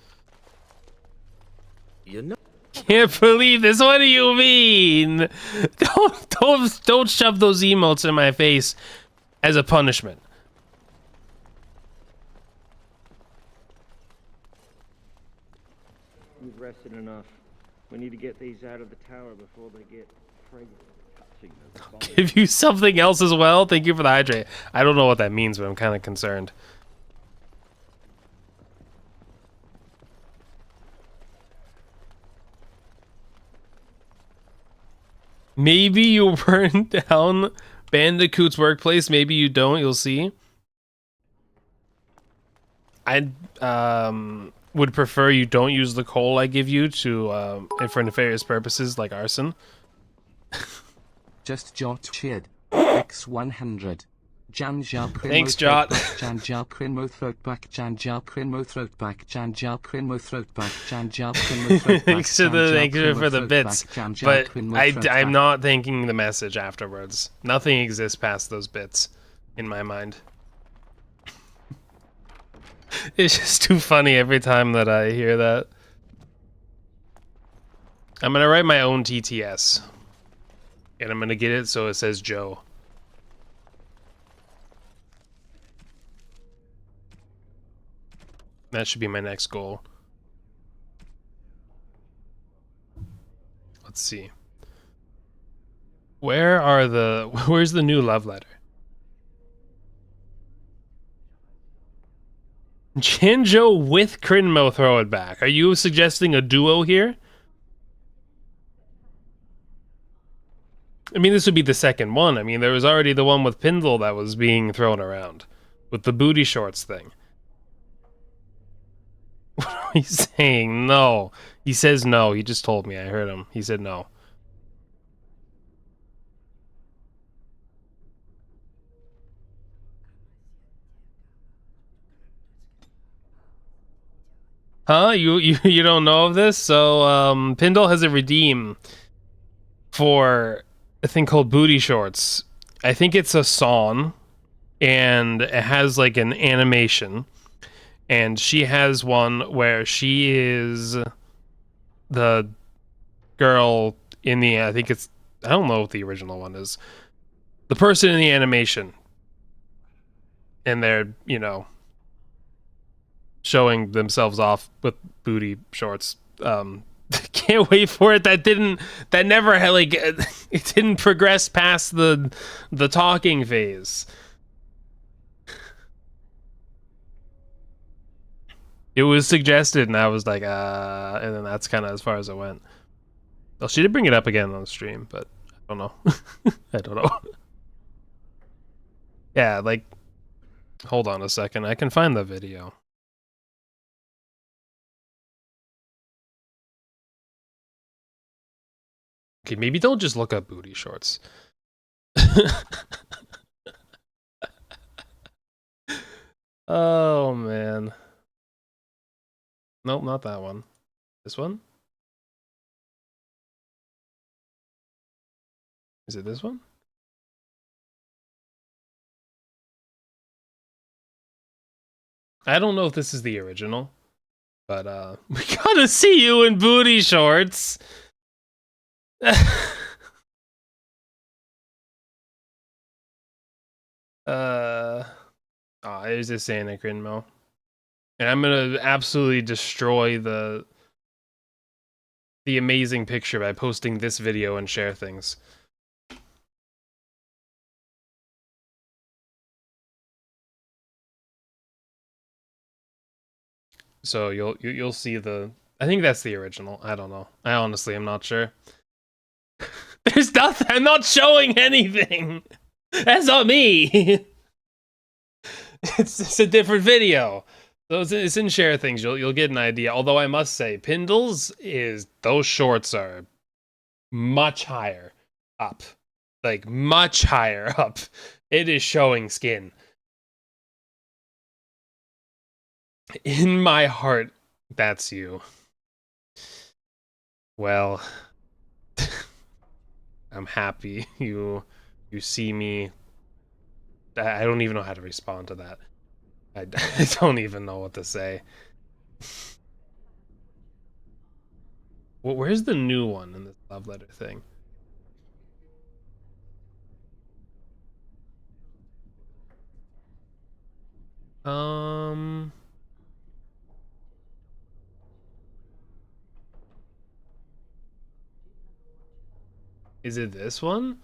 You know. Can't believe this. What do you mean? Don't shove those emotes in my face as a punishment. We've rested enough. We need to get these out of the tower before they get pregnant. Give you something else as well? Thank you for the hydrate. I don't know what that means, but I'm kind of concerned. Maybe you burn down Bandicoot's workplace. Maybe you don't. You'll see. would prefer you don't use the coal I give you to for nefarious purposes like arson. Just Jot cheered. X100. Jan Jal Crinmo. Thanks, Jot. Jan Jal Crinmo throat back. Jan Jal Crinmo throat back. Jan Jal Crinmo throat back. Jan Jal Crinmo throat back. Thanks for the bits, but I'm not thanking the message afterwards. Nothing exists past those bits in my mind. It's just too funny every time that I hear that. I'm gonna write my own TTS, and I'm gonna get it so it says Joe. That should be my next goal. Let's see. Where's the new love letter? Jinjo with Crinmo throw it back. Are you suggesting a duo here? I mean, this would be the second one. I mean, there was already the one with Pindle that was being thrown around with the booty shorts thing. What are you saying? No. He says no. He just told me. I heard him. He said no. Huh? You don't know of this? So, Pindle has a redeem for a thing called booty shorts. I think it's a song, and it has like an animation. And she has one where she is the girl in the, I don't know what the original one is. The person in the animation. And they're, you know, showing themselves off with booty shorts. Can't wait for it. That never had, like, it didn't progress past the talking phase. It was suggested, and I was like, and then that's kind of as far as it went. Well, she did bring it up again on the stream, but I don't know. I don't know. Yeah, like, hold on a second. I can find the video. Okay, maybe don't just look up booty shorts. Oh, man. Nope, not that one. This one? Is it this one? I don't know if this is the original, but we gotta see you in booty shorts. There's this Santa Crinmo. And I'm gonna absolutely destroy the amazing picture by posting this video and share things. So you'll see the, I think that's the original. I don't know. I honestly am not sure. There's nothing. I'm not showing anything. That's not me. It's a different video. So it's in share things. You'll get an idea. Although I must say, Pindle's those shorts are much higher up, like much higher up. It is showing skin. In my heart, that's you. Well, I'm happy you see me. I don't even know how to respond to that. I don't even know what to say. Well, where's the new one in this love letter thing? Is it this one?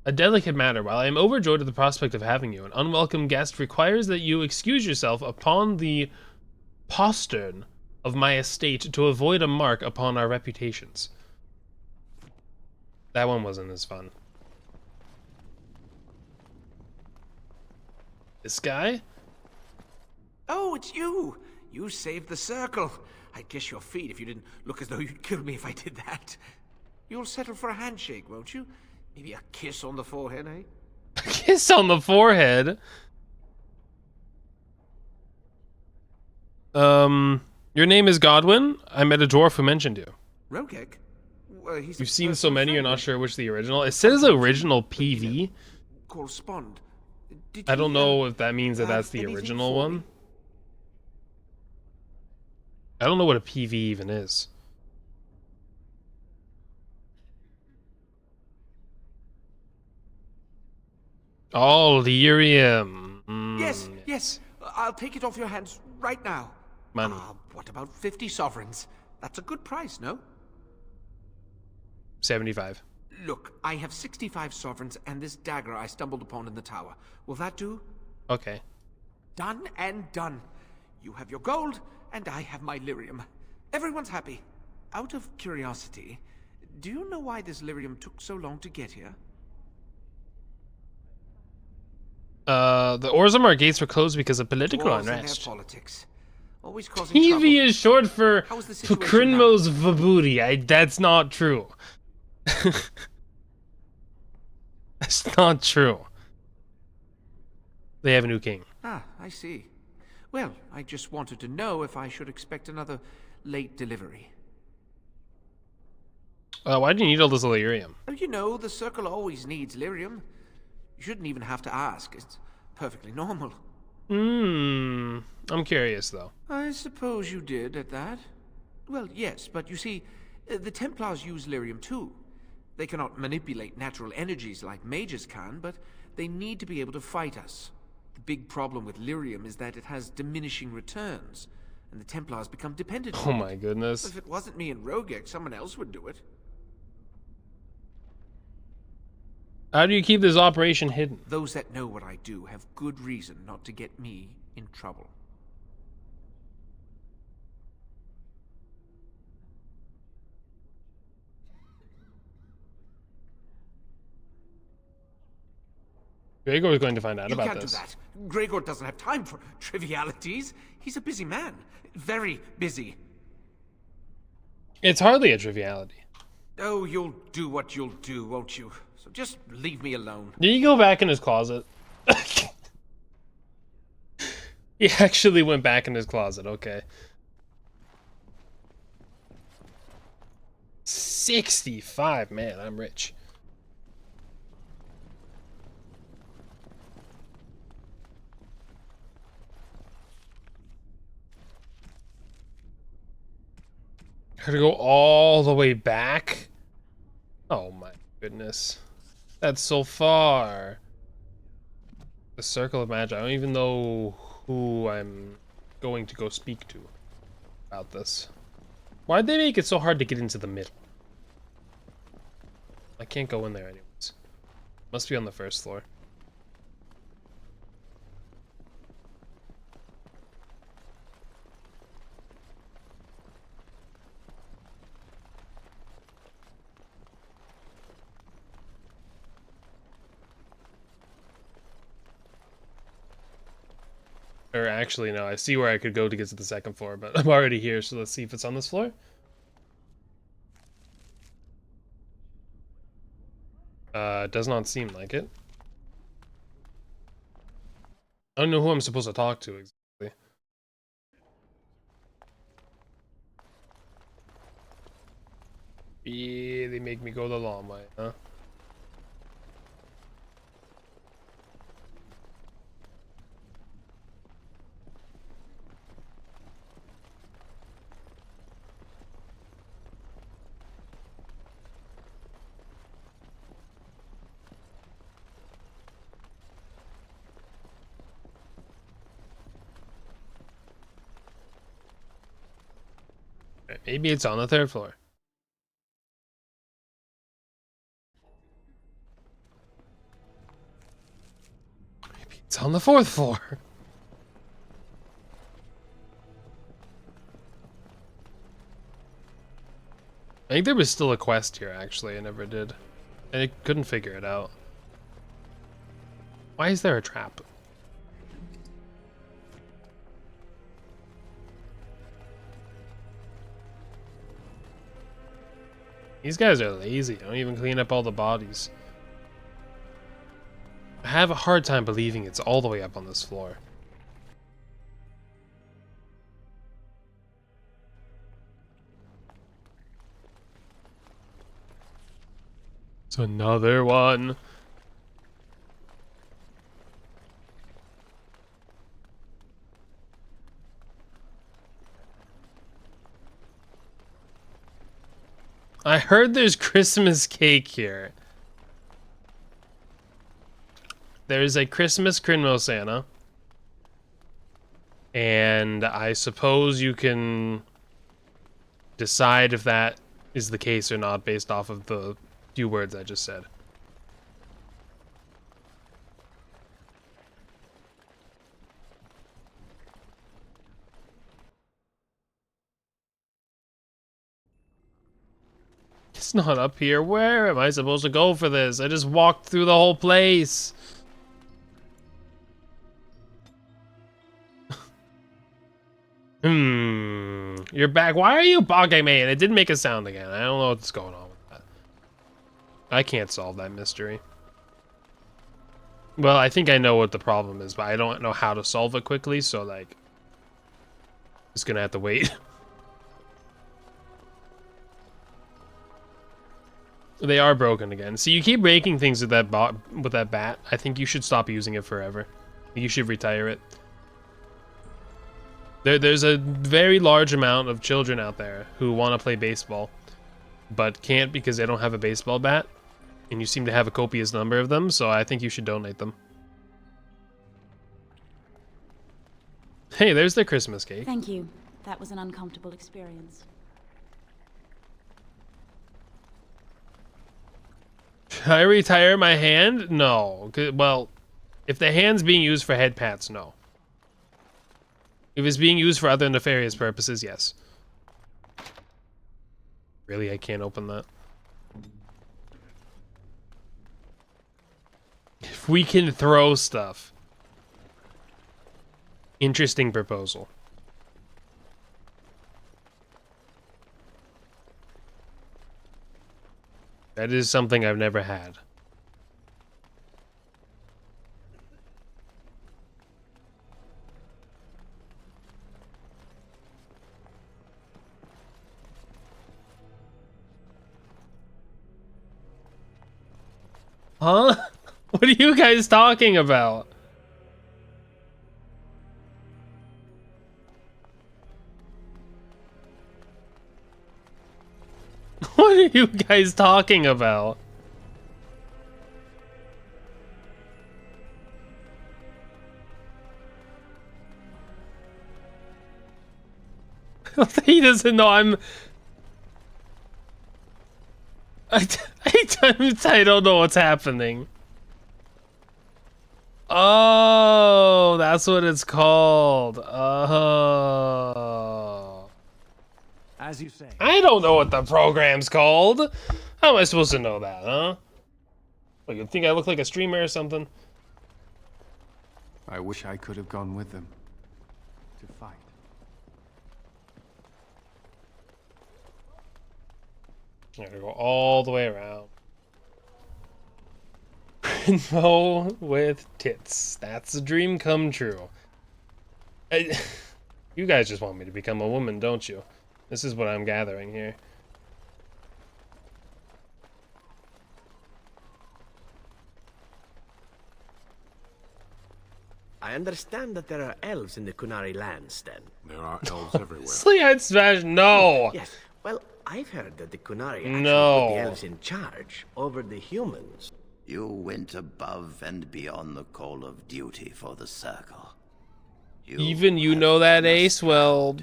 A delicate matter. While I am overjoyed at the prospect of having you, an unwelcome guest requires that you excuse yourself upon the postern of my estate to avoid a mark upon our reputations. That one wasn't as fun. This guy? Oh, it's you! You saved the circle. I'd kiss your feet if you didn't look as though you'd kill me if I did that. You'll settle for a handshake, won't you? Maybe a kiss on the forehead, eh? Kiss on the forehead. Your name is Godwin? I met a dwarf who mentioned you. Rogek? You've seen so many, you're not sure which the original. It says original PV. Correspond. I don't know if that means that that's the original one. I don't know what a PV even is. Oh, lyrium. Yes. I'll take it off your hands right now. Money. What about 50 sovereigns? That's a good price, no? 75. Look, I have 65 sovereigns and this dagger I stumbled upon in the tower. Will that do? Okay. Done and done. You have your gold, and I have my lyrium. Everyone's happy. Out of curiosity, do you know why this lyrium took so long to get here? The Orzammar gates were closed because of political Dwarves and their unrest. politics. Always causing trouble. PV is short for How is the situation Crinmo's Vabooty. That's not true. That's not true. They have a new king. Ah, I see. Well, I just wanted to know if I should expect another late delivery. Why do you need all this lyrium? Oh, you know, the Circle always needs lyrium. You shouldn't even have to ask. It's perfectly normal. I'm curious though. I suppose you did at that. Well, yes, but you see, the Templars use lyrium too. They cannot manipulate natural energies like mages can, but they need to be able to fight us. The big problem with lyrium is that it has diminishing returns, and the Templars become dependent on Oh it. my goodness. If it wasn't me and Rogek, someone else would do it. How do you keep this operation hidden? Those that know what I do have good reason not to get me in trouble. Gregor is going to find out You about can't this. do that. Gregor doesn't have time for trivialities. He's a busy man. Very busy. It's hardly a triviality. Oh, you'll do what you'll do, won't you? So just leave me alone. Did he go back in his closet? He actually went back in his closet, okay. 65, man, I'm rich. Gotta go all the way back? Oh my goodness. That's so far. The Circle of Magic. I don't even know who I'm going to go speak to about this. Why'd they make it so hard to get into the middle? I can't go in there anyways. Must be on the first floor. Or actually, no, I see where I could go to get to the second floor, but I'm already here, so let's see if it's on this floor. Does not seem like it. I don't know who I'm supposed to talk to exactly. Yeah, they make me go the long way, huh? Maybe it's on the third floor. Maybe it's on the fourth floor. I think there was still a quest here, actually. I never did. And I couldn't figure it out. Why is there a trap? These guys are lazy. They don't even clean up all the bodies. I have a hard time believing it's all the way up on this floor. It's another one. I heard there's Christmas cake here. There's a Christmas Crinmo Santa. And I suppose you can decide if that is the case or not based off of the few words I just said. It's not up here. Where am I supposed to go for this? I just walked through the whole place. You're back. Why are you bugging me? And it didn't make a sound again. I don't know what's going on with that. I can't solve that mystery. Well, I think I know what the problem is, but I don't know how to solve it quickly, so like, just gonna have to wait. They are broken again. See, you keep breaking things with that bat. I think you should stop using it forever. You should retire it. There's a very large amount of children out there who want to play baseball, but can't because they don't have a baseball bat. And you seem to have a copious number of them, so I think you should donate them. Hey, there's the Christmas cake. Thank you. That was an uncomfortable experience. Should I retire my hand? No. Well, if the hand's being used for head pats, no. If it's being used for other nefarious purposes, yes. Really, I can't open that. If we can throw stuff. Interesting proposal. That is something I've never had. Huh? What are you guys talking about? What are you guys talking about? He doesn't know I'm... I don't know what's happening. Oh, that's what it's called. Oh. As you say. I don't know what the program's called. How am I supposed to know that, huh? Like, you think I look like a streamer or something? I wish I could have gone with them to fight. I'm gonna go all the way around. Crinmo with tits. That's a dream come true. You guys just want me to become a woman, don't you? This is what I'm gathering here. I understand that there are elves in the Kunari lands, then. There are elves everywhere. Sleehead Smash, no! Yes, well, I've heard that the Kunari actually No. put the elves in charge over the humans. You went above and beyond the call of duty for the Circle. Even you know that, Ace? Well,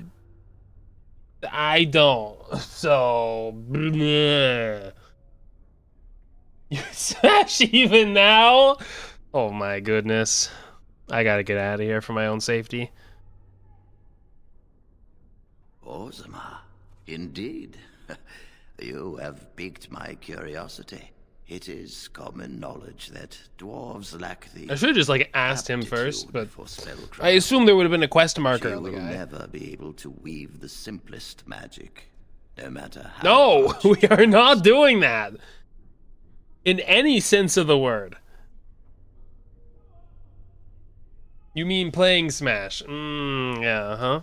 I don't. So, bleh. You smash even now? Oh my goodness. I gotta get out of here for my own safety. Ozma, indeed. You have piqued my curiosity. It is common knowledge that dwarves lack the... I should have just like asked him first, but I assumed there would have been a quest marker She on the will guy. never be able to weave the simplest magic. No matter how. No, we are not doing that. In any sense of the word. You mean playing Smash? Yeah,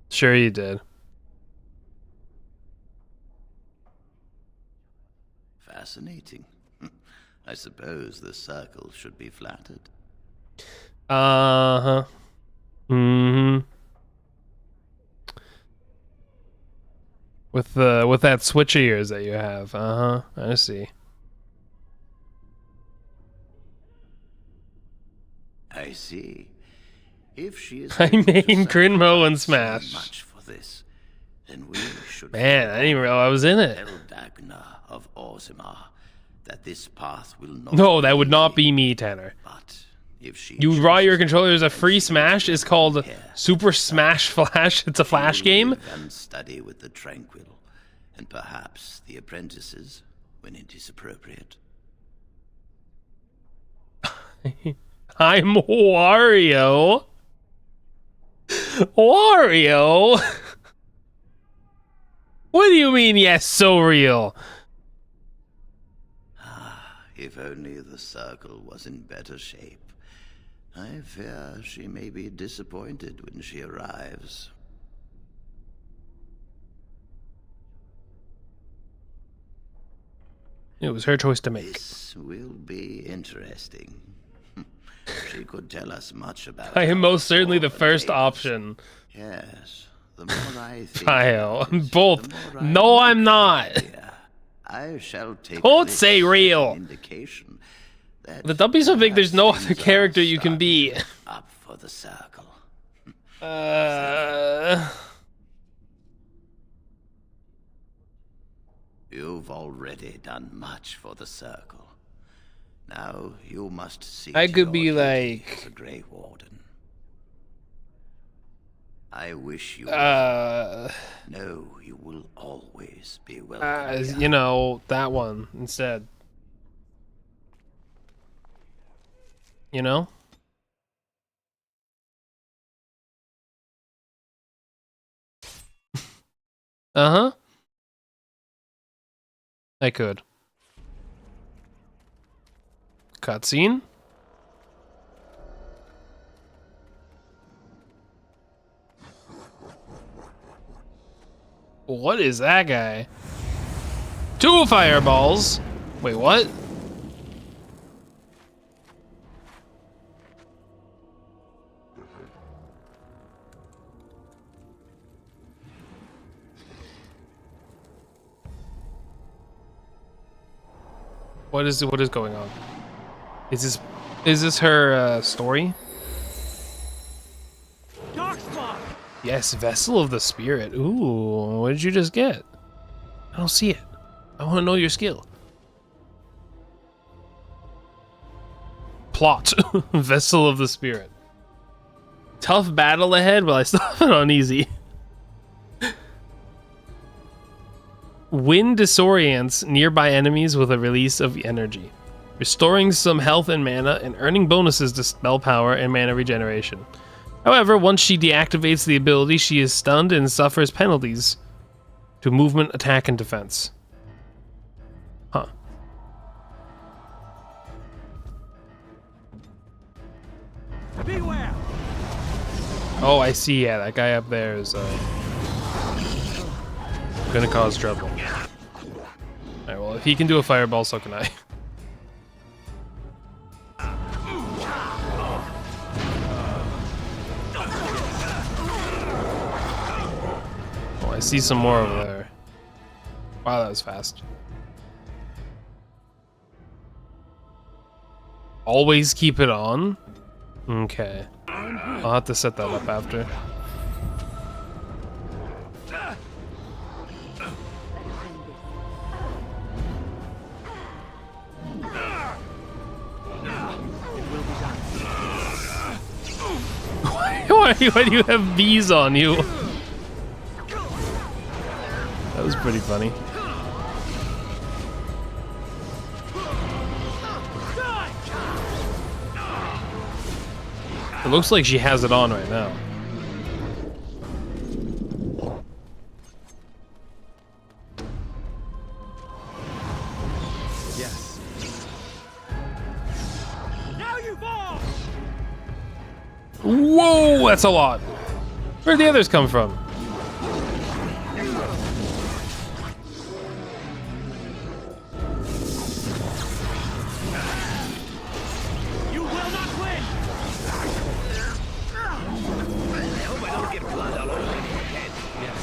Sure you did. Fascinating. I suppose the circle should be flattered. With that switch of yours that you have. I see. I see. If she is I mean Grinmo and Smash. much for this, then we should. Man, I didn't even realize I was in it. Dagna of Orzammar, that this path will not. No, that would not be me, Tanner. If she You raw your controller as a free Smash. It's called Super Smash Flash. It's a Flash game. and study with the Tranquil, and perhaps the apprentices when it is appropriate. I'm Wario. Wario? What do you mean, yes, so real? If only the circle was in better shape. I fear she may be disappointed when she arrives. It was her choice to make. This will be interesting. She could tell us much about. I am most certainly the first option. Yes. The more I think. Kyle, both. No, I'm not. I shall take. Don't say real. Indication that The W so big, there's no other character you can be. up for the circle. You've already done much for the circle. Now you must see. I to could your be duty like- as a Grey Warden. I wish you. Uh, No, you will always be welcome. you know, that one instead. You know? Uh-huh. I could. Cutscene? What is that guy? 2 fireballs? Wait, what? What is going on? Is this her story? Yes, Vessel of the Spirit. Ooh, what did you just get? I don't see it. I want to know your skill. Plot. Vessel of the Spirit. Tough battle ahead? Well, I still have it on easy. Wind disorients nearby enemies with a release of energy, restoring some health and mana, and earning bonuses to spell power and mana regeneration. However, once she deactivates the ability, she is stunned and suffers penalties to movement, attack, and defense. Huh. Beware! Oh, I see. Yeah, that guy up there is gonna cause trouble. Alright, well, if he can do a fireball, so can I. Oh, I see some more over there. Wow, that was fast. Always keep it on? Okay. I'll have to set that up after. Why do you have bees on you? That was pretty funny. It looks like she has it on right now. Whoa, that's a lot. Where'd the others come from? You will not win! I hope I don't get blood all over my head. Yes.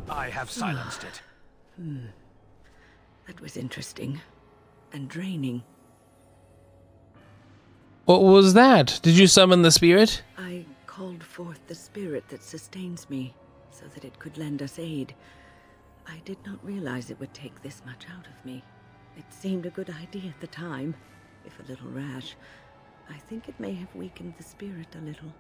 I have silenced it. That was interesting. And draining. What was that? Did you summon the spirit? I called forth the spirit that sustains me, so that it could lend us aid. I did not realize it would take this much out of me. It seemed a good idea at the time, if a little rash. I think it may have weakened the spirit a little.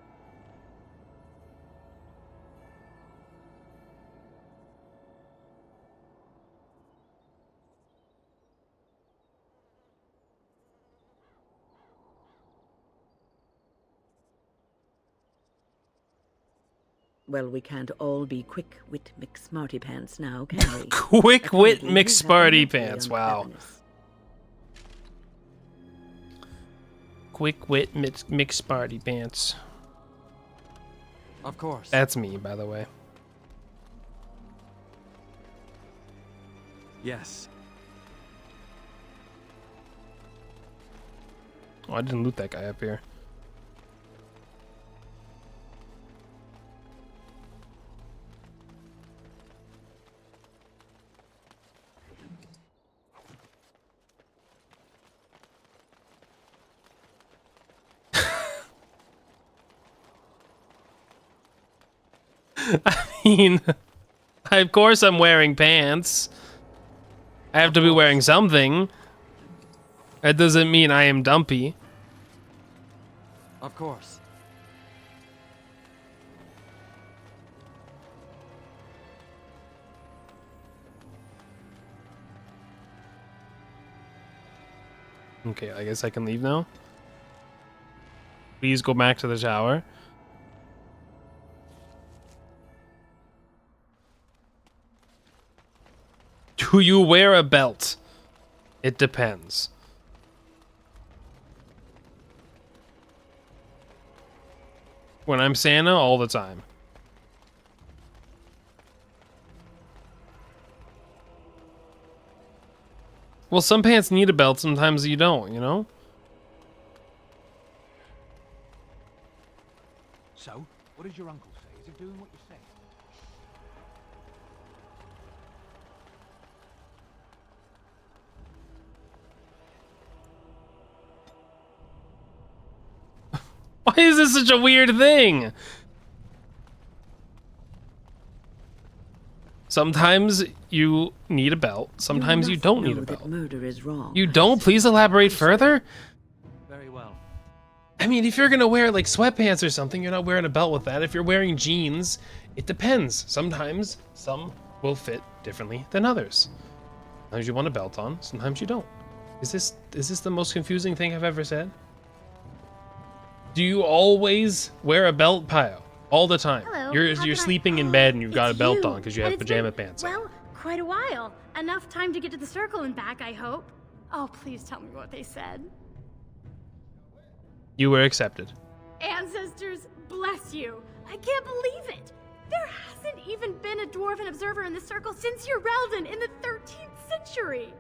Well, we can't all be quick-wit McSmarty-Pants now, can we? Quick-wit McSmarty-Pants, wow. Quick-wit McSmarty-Pants. Of course. That's me, by the way. Yes. Oh, I didn't loot that guy up here. I mean, of course I'm wearing pants. I have to be wearing something. That doesn't mean I am dumpy. Of course. Okay, I guess I can leave now. Please go back to the tower. Do you wear a belt? It depends. When I'm Santa, all the time. Well, some pants need a belt, sometimes you don't, you know? So, what does your uncle say? Is it doing what you say? Why is this such a weird thing? Sometimes you need a belt. Sometimes you don't need a belt. Murder is wrong. You don't? Please elaborate further. Very well. I mean, if you're gonna wear like sweatpants or something, you're not wearing a belt with that. If you're wearing jeans, it depends. Sometimes some will fit differently than others. Sometimes you want a belt on, sometimes you don't. Is this the most confusing thing I've ever said? Do you always wear a belt, Pio? All the time. Hello, you're sleeping in bed and you've got a belt on because you have pajama pants on. Well, quite a while. Enough time to get to the circle and back, I hope. Oh, please tell me what they said. You were accepted. Ancestors, bless you. I can't believe it. There hasn't even been a dwarven observer in the circle since Urelden in the 13th century.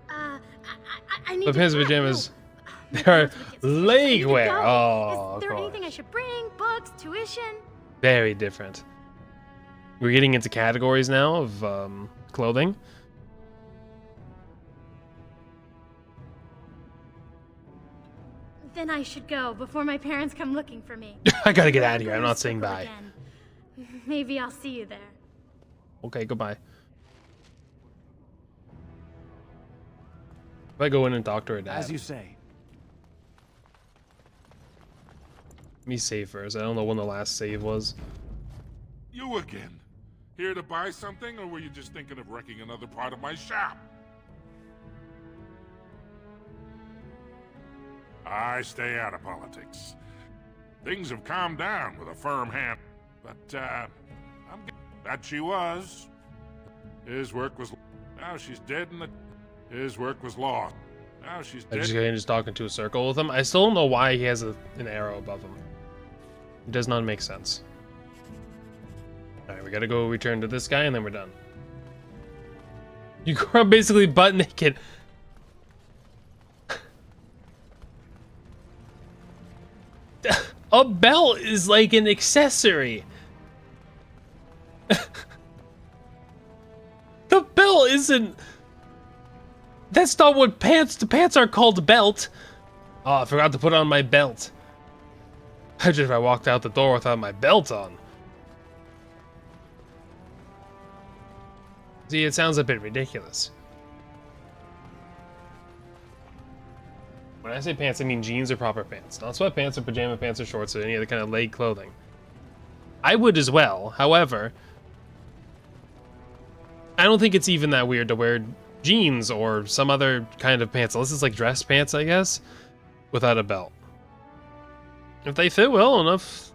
I need But to pants and pajamas, they are leg wear. Oh, Is there of anything I course. should bring? Books, tuition? Very different. We're getting into categories now of clothing. Then I should go before my parents come looking for me. I gotta get out of here. I'm not saying bye. Again. Maybe I'll see you there. Okay, goodbye. If I go in and talk to her dad. As you say. Let me save first. I don't know when the last save was. You again. Here to buy something, or were you just thinking of wrecking another part of my shop? I stay out of politics. Things have calmed down with a firm hand, but, that she was. His work was... Now she's dead and his work was lost. Oh, she's I dead. just talk into a circle with him. I still don't know why he has an arrow above him. It does not make sense. Alright, we gotta go return to this guy and then we're done. You are basically butt naked. A belt is like an accessory. The belt isn't... That's not what pants... The pants are called belt. Oh, I forgot to put on my belt. Imagine if I walked out the door without my belt on. See, it sounds a bit ridiculous. When I say pants, I mean jeans or proper pants. Not sweatpants or pajama pants or shorts or any other kind of leg clothing. I would as well, however... I don't think it's even that weird to wear jeans or some other kind of pants, unless it's like dress pants, I guess, without a belt. If they fit well enough,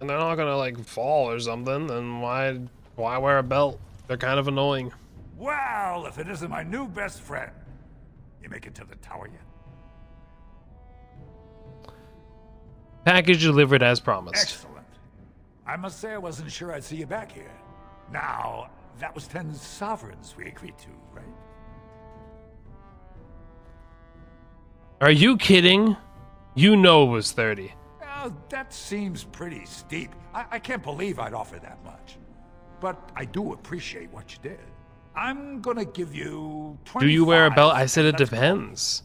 and they're not gonna like fall or something, then why wear a belt? They're kind of annoying. Well, if it isn't my new best friend. You make it to the tower yet? Package delivered as promised. Excellent. I must say I wasn't sure I'd see you back here. Now, that was 10 sovereigns we agreed to, right? Are you kidding? You know it was 30. Well, that seems pretty steep. I can't believe I'd offer that much. But I do appreciate what you did. I'm gonna give you 25. Do you wear a belt? I said it depends.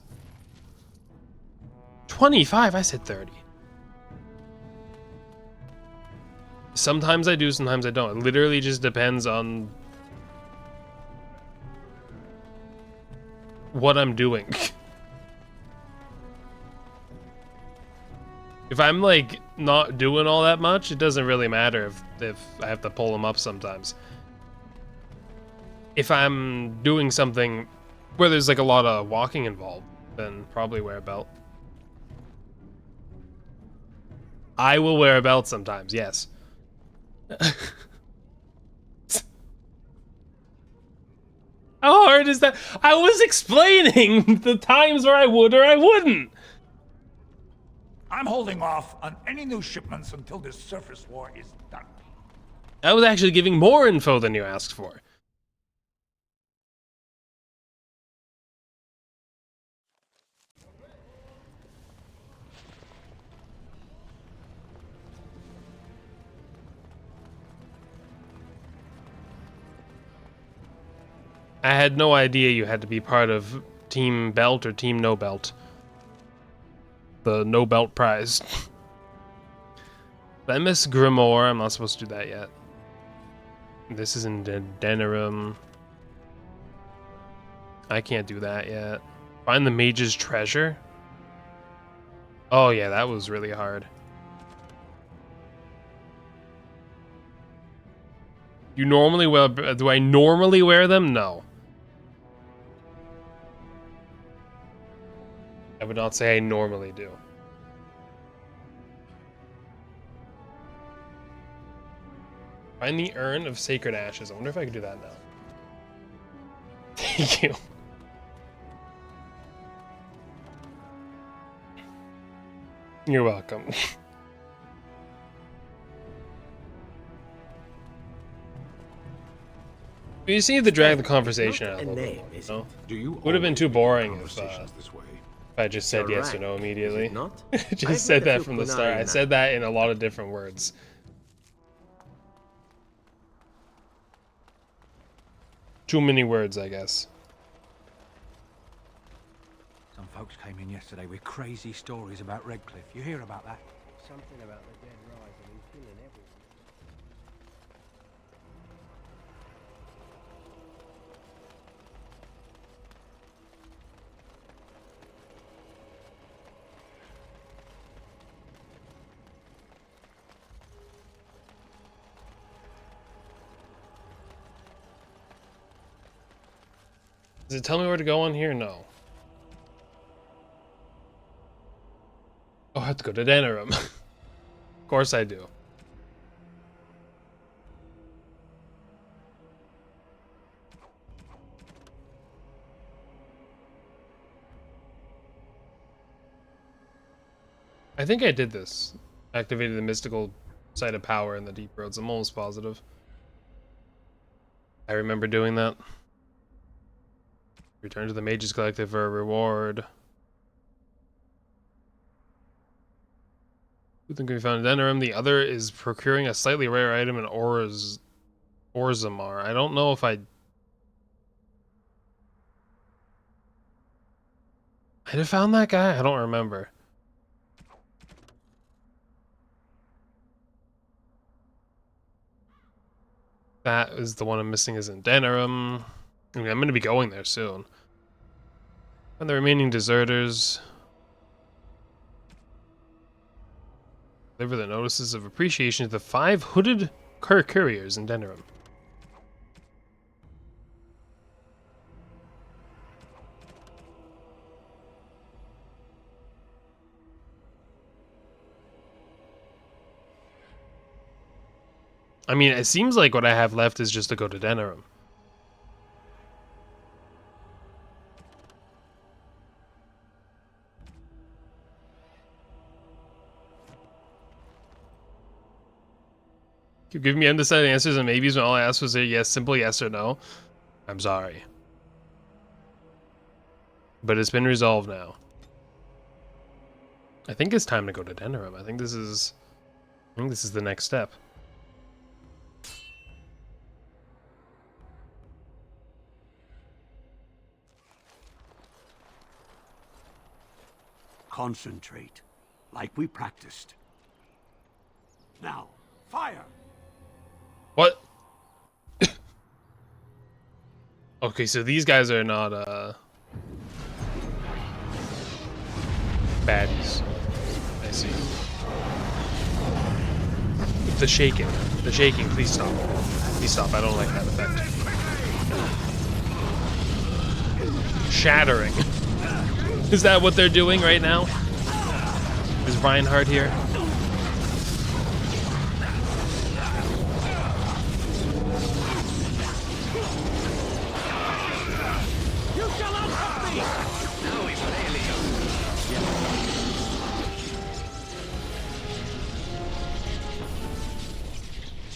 25? I said 30. Sometimes I do, sometimes I don't. It literally just depends on what I'm doing. If I'm like not doing all that much, it doesn't really matter if I have to pull them up sometimes. If I'm doing something where there's like a lot of walking involved, then probably wear a belt. I will wear a belt sometimes, yes. How hard is that? I was explaining the times where I would or I wouldn't. I'm holding off on any new shipments until this surface war is done. I was actually giving more info than you asked for. I had no idea you had to be part of Team Belt or Team No Belt. The No Belt prize. Themis Grimoire, I'm not supposed to do that yet. This is in Denerim. I can't do that yet. Find the Mage's Treasure? Oh yeah, that was really hard. You normally wear... Do I normally wear them? No. I would not say I normally do. Find the Urn of Sacred Ashes. I wonder if I could do that now. Thank you. You're welcome. You seem to drag the conversation out a little bit. No? Would have been too boring if I just said yes or no immediately. Just said that from the start. I said that in a lot of different words. Too many words, I guess. Some folks came in yesterday with crazy stories about Redcliffe. You hear about that? Something about the dead rising and killing everyone. Does it tell me where to go on here? No. Oh, I have to go to Denerim. Of course I do. I think I did this. Activated the mystical site of power in the Deep Roads. I'm almost positive. I remember doing that. Return to the Mages Collective for a reward. One thing can be found in Denerim. The other is procuring a slightly rare item in Orzammar. I don't know if I'd have found that guy. I don't remember. That is the one I'm missing is in Denerim. I mean, I'm going to be going there soon. And the remaining deserters. Deliver the notices of appreciation to the 5 hooded couriers in Denerim. I mean, it seems like what I have left is just to go to Denerim. You give me undecided answers and maybes when all I asked was a yes, simple yes or no. I'm sorry. But it's been resolved now. I think it's time to go to Denerim. I think this is the next step. Concentrate, like we practiced. Now, fire! What? Okay, so these guys are not baddies. I see. The shaking, please stop. Please stop, I don't like that effect. Shattering. Is that what they're doing right now? Is Reinhardt here? You shall not hurt me! Now we really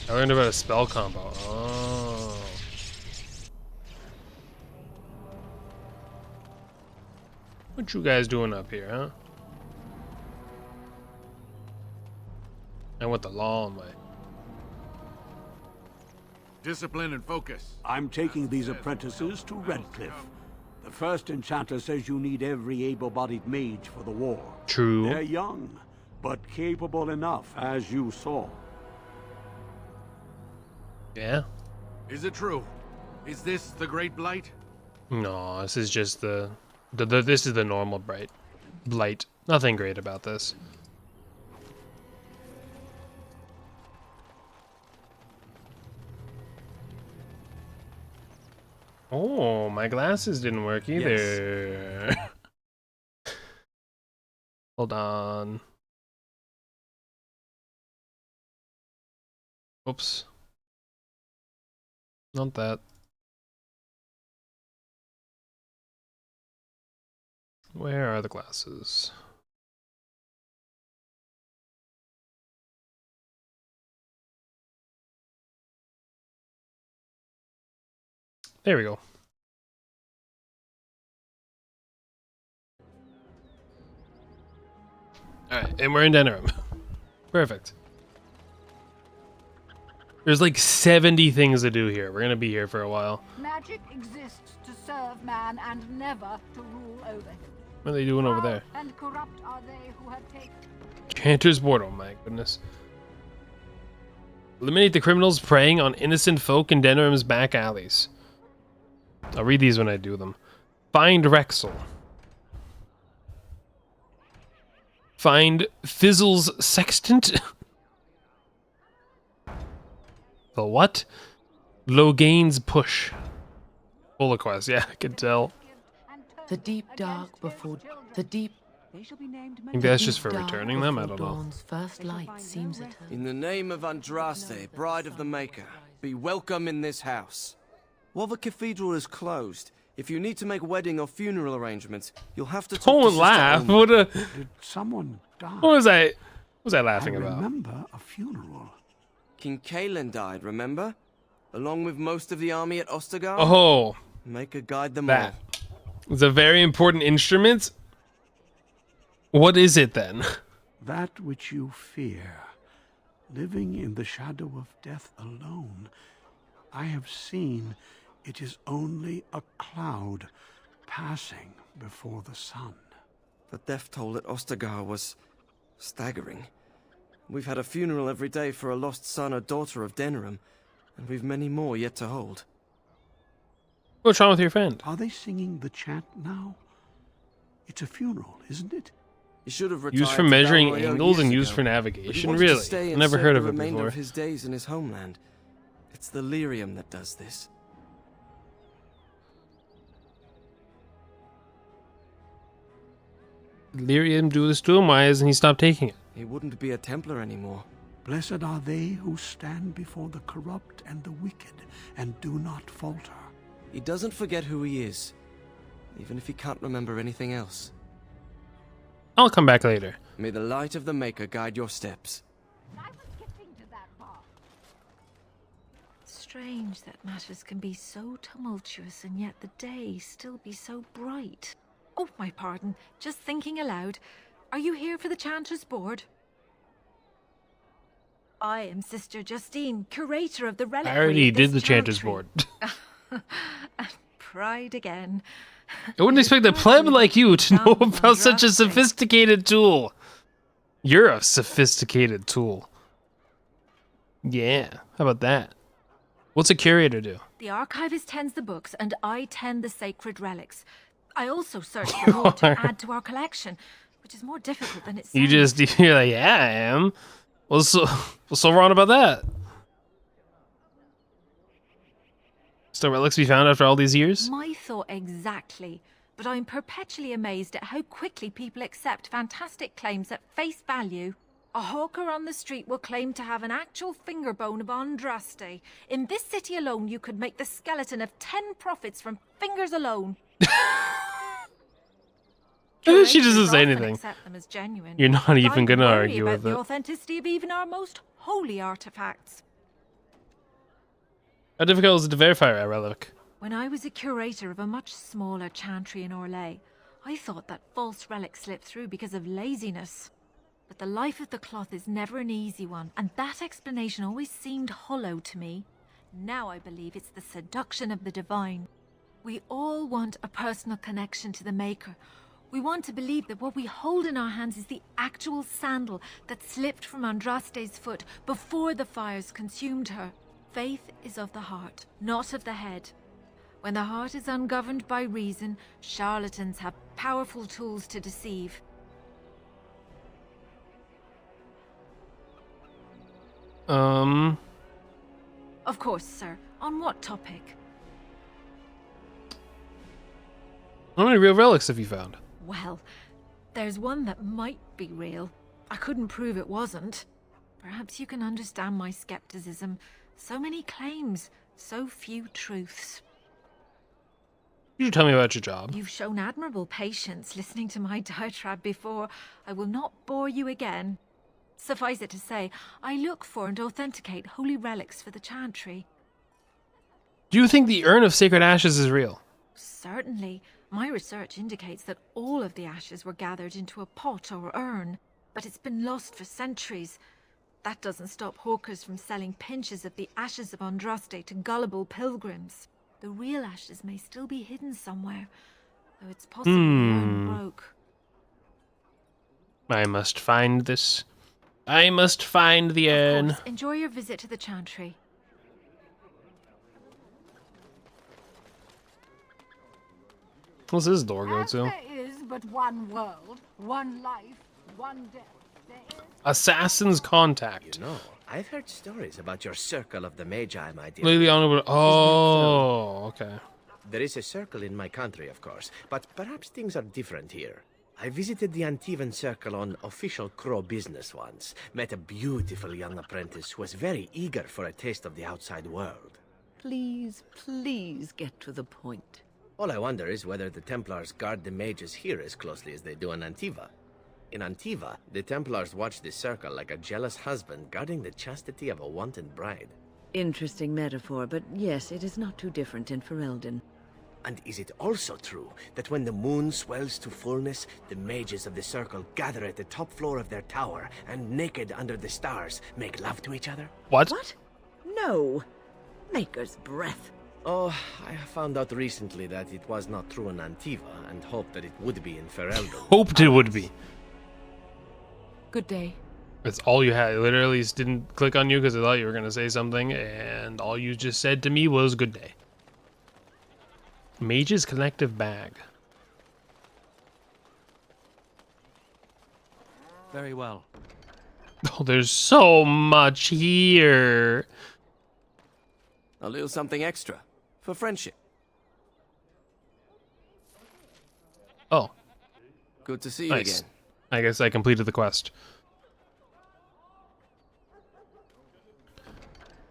I learned about a spell combo. Oh. What you guys doing up here, huh? I went the long way. Discipline and focus. I'm taking these apprentices to Redcliffe. The first enchanter says you need every able-bodied mage for the war. True. They're young, but capable enough, as you saw. Yeah? Is it true? Is this the Great Blight? No, this is just this is the normal blight. Nothing great about this. Oh, my glasses didn't work either. Yes. Hold on. Oops. Not that. Where are the glasses? There we go. Alright, and we're in Denerim. Perfect. There's like 70 things to do here. We're gonna be here for a while. Magic exists to serve man and never to rule over him. What are they doing over there? And corrupt are they who have taken. Chanter's Board, oh my goodness. Eliminate the criminals preying on innocent folk in Denerim's back alleys. I'll read these when I do them. Find Rexel. Find Fizzle's Sextant. The what? Loghain's Push. Full of quests, yeah, I can tell. The deep dark before the deep. I think that's just for returning them, I don't know. Dawn's first light seems eternal. In the name of Andraste, Bride of the Maker, be welcome in this house. While the cathedral is closed, If you need to make wedding or funeral arrangements, you'll have to talk Don't to Sister laugh. Oma. What a... Did someone die? What was I laughing I about? remember a funeral. King Kalen died, remember? Along with most of the army at Ostagar? Oh. Make a guide them That. all. It's a very important instrument. What is it then? That which you fear, living in the shadow of death alone, I have seen it is only a cloud passing before the sun. The death toll at Ostagar was staggering. We've had a funeral every day for a lost son or daughter of Denerim, and we've many more yet to hold. What's wrong with your friend? Are they singing the chant now? It's a funeral, isn't it? He should have retired Used for to measuring Valroyo angles and years used ago, for but he navigation? wanted to Really? stay and Never serve heard the of it remainder before. of his days in his homeland. It's the lyrium that does this. Lyrium do this to him? Why hasn't he stopped taking it? He wouldn't be a Templar anymore. Blessed are they who stand before the corrupt and the wicked and do not falter. He doesn't forget who he is, even if he can't remember anything else. I'll come back later. May the light of the Maker guide your steps. Strange that matters can be so tumultuous and yet the day still be so bright. Oh, my pardon. Just thinking aloud. Are you here for the Chanter's Board? I am Sister Justine, curator of the reliquary. I already of did this the Chanter's chantry. Board. Pride again. I wouldn't expect a pleb like you to know about such a sophisticated tool. You're a sophisticated tool. Yeah, how about that? What's a curator do? The archivist tends the books, and I tend the sacred relics. I also search for more to add to our collection, which is more difficult than it sounds. You're like, yeah, I am. What's so wrong about that? Still relics be found after all these years? My thought exactly. But I'm perpetually amazed at how quickly people accept fantastic claims at face value. A hawker on the street will claim to have an actual finger bone of Andraste. In this city alone, you could make the skeleton of 10 prophets from fingers alone. She doesn't say anything. Accept them as genuine. You're not even gonna worry argue about with the it. authenticity of even our most holy artifacts. How difficult is it to verify a relic? When I was a curator of a much smaller chantry in Orlais, I thought that false relics slipped through because of laziness. But the life of the cloth is never an easy one, and that explanation always seemed hollow to me. Now I believe it's the seduction of the divine. We all want a personal connection to the Maker. We want to believe that what we hold in our hands is the actual sandal that slipped from Andraste's foot before the fires consumed her. Faith is of the heart, not of the head. When the heart is ungoverned by reason, charlatans have powerful tools to deceive. Of course, sir. On what topic? How many real relics have you found? Well, there's one that might be real. I couldn't prove it wasn't. Perhaps you can understand my skepticism. So many claims, so few truths. You should tell me about your job. You've shown admirable patience listening to my diatribe before. I will not bore you again. Suffice it to say, I look for and authenticate holy relics for the chantry. Do you think the Urn of Sacred Ashes is real? Certainly. My research indicates that all of the ashes were gathered into a pot or urn, but it's been lost for centuries. That doesn't stop hawkers from selling pinches of the ashes of Andraste to gullible pilgrims. The real ashes may still be hidden somewhere, though it's possible the urn broke. I must find this. I must find the urn. Of course, enjoy your visit to the chantry. What's this door go As to? there is but one world, one life, one death. Assassin's Contact. You know, I've heard stories about your Circle of the Magi, my dear. Lady Honorable. Oh, okay. There is a circle in my country, of course, but perhaps things are different here. I visited the Antivan Circle on official Crow business once. Met a beautiful young apprentice who was very eager for a taste of the outside world. Please, please get to the point. All I wonder is whether the Templars guard the mages here as closely as they do in Antiva. In Antiva, the Templars watch the circle like a jealous husband guarding the chastity of a wanted bride. Interesting metaphor, but yes, it is not too different in Ferelden. And is it also true that when the moon swells to fullness, the mages of the circle gather at the top floor of their tower and, naked under the stars, make love to each other? What? What? No. Maker's breath. Oh, I found out recently that it was not true in Antiva, and hoped that it would be in Ferelden. Hoped it would be. Good day. That's all you had. I literally just didn't click on you because I thought you were going to say something, and all you just said to me was good day. Mage's Collective Bag. Very well. Oh, there's so much here. A little something extra. For friendship. Oh. Good to see you Nice. again. I guess I completed the quest.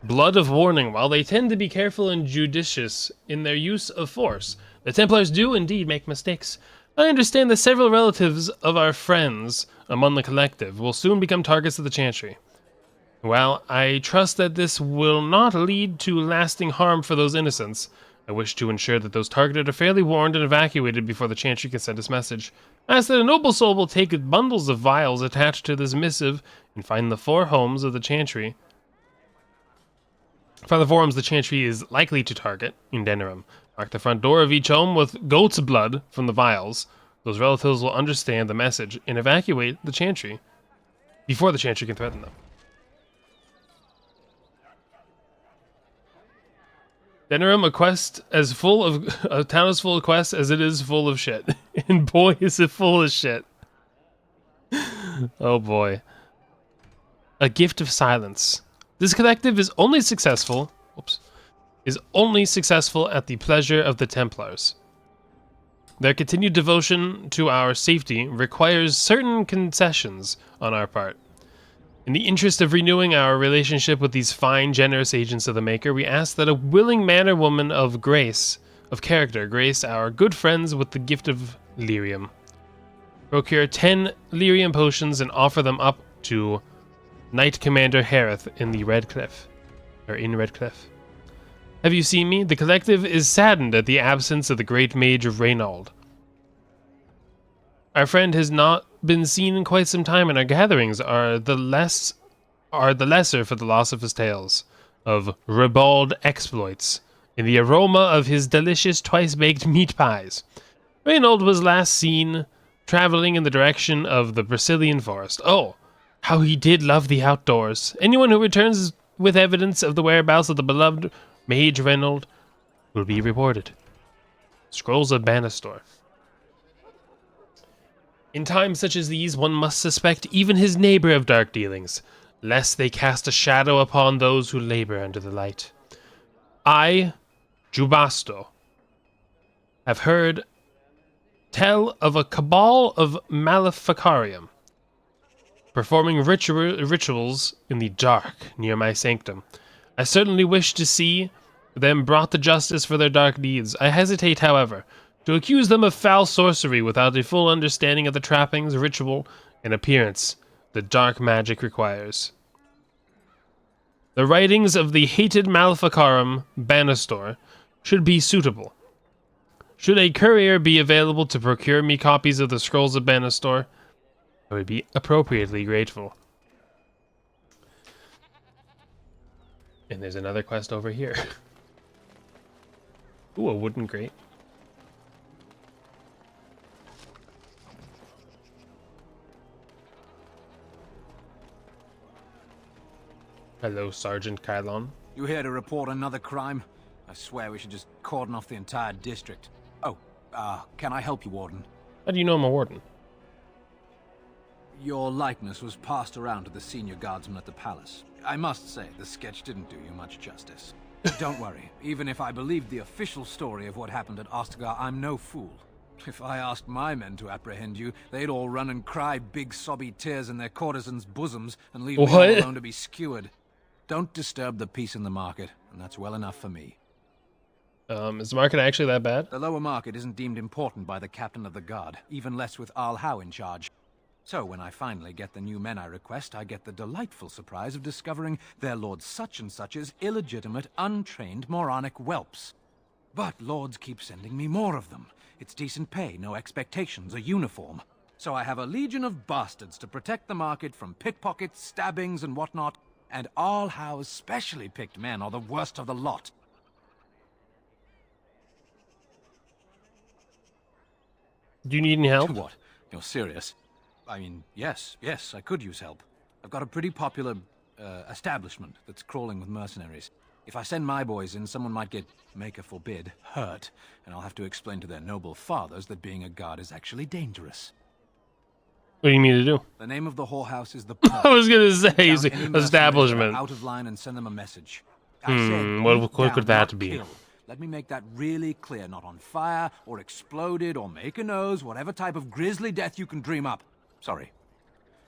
Blood of Warning. While they tend to be careful and judicious in their use of force, the Templars do indeed make mistakes. I understand that several relatives of our friends among the collective will soon become targets of the Chantry. While I trust that this will not lead to lasting harm for those innocents, I wish to ensure that those targeted are fairly warned and evacuated before the Chantry can send its message. I ask that a noble soul will take bundles of vials attached to this missive and find the 4 homes of the Chantry. Find the 4 homes the Chantry is likely to target in Denerim. Mark the front door of each home with goat's blood from the vials. Those relatives will understand the message and evacuate the Chantry before the Chantry can threaten them. Denerim, a town as full of quests as it is full of shit. And boy, is it full of shit. Oh boy. A Gift of Silence. This collective is only successful at the pleasure of the Templars. Their continued devotion to our safety requires certain concessions on our part. In the interest of renewing our relationship with these fine, generous agents of the Maker, we ask that a willing man or woman of character, grace our good friends with the gift of lyrium. Procure 10 lyrium potions and offer them up to Knight Commander Harith in Redcliffe. Have you seen me? The collective is saddened at the absence of the great mage of Reynold. Our friend has not been seen in quite some time, and our gatherings are the lesser for the loss of his tales of ribald exploits in the aroma of his delicious twice-baked meat pies. Reynold was last seen traveling in the direction of the Brazilian forest. Oh, how he did love the outdoors. Anyone who returns with evidence of the whereabouts of the beloved Mage Reynold will be rewarded. Scrolls of Banastor. In times such as these, one must suspect even his neighbor of dark dealings, lest they cast a shadow upon those who labor under the light. I, Jubasto, have heard tell of a cabal of Maleficarium performing rituals in the dark near my sanctum. I certainly wish to see them brought to justice for their dark deeds. I hesitate, however, to accuse them of foul sorcery without a full understanding of the trappings, ritual, and appearance that dark magic requires. The writings of the hated Maleficarum Banastor should be suitable. Should a courier be available to procure me copies of the Scrolls of Banastor, I would be appropriately grateful. And there's another quest over here. Ooh, a wooden crate. Hello, Sergeant Kylon. You here to report another crime? I swear we should just cordon off the entire district. Oh, can I help you, Warden? How do you know I'm a warden? Your likeness was passed around to the senior guardsman at the palace. I must say, the sketch didn't do you much justice. Don't worry, even if I believed the official story of what happened at Ostagar, I'm no fool. If I asked my men to apprehend you, they'd all run and cry big sobby tears in their courtesans' bosoms and leave me all alone to be skewered. Don't disturb the peace in the market, and that's well enough for me. Is the market actually that bad? The lower market isn't deemed important by the captain of the guard, even less with Al Howe in charge. So when I finally get the new men I request, I get the delightful surprise of discovering their Lord Such-and-Such's illegitimate, untrained, moronic whelps. But lords keep sending me more of them. It's decent pay, no expectations, a uniform. So I have a legion of bastards to protect the market from pickpockets, stabbings, and whatnot, and Al Howe's specially picked men are the worst of the lot. Do you need any help? What? You're serious? I mean, yes, I could use help. I've got a pretty popular establishment that's crawling with mercenaries. If I send my boys in, someone might get, maker forbid, hurt, and I'll have to explain to their noble fathers that being a guard is actually dangerous. What do you mean to do? The name of the whorehouse is the I was gonna say establishment. Out of line and send them a message. What could that be? Kill. Let me make that really clear. Not on fire, or exploded, or make a nose, whatever type of grisly death you can dream up. Sorry.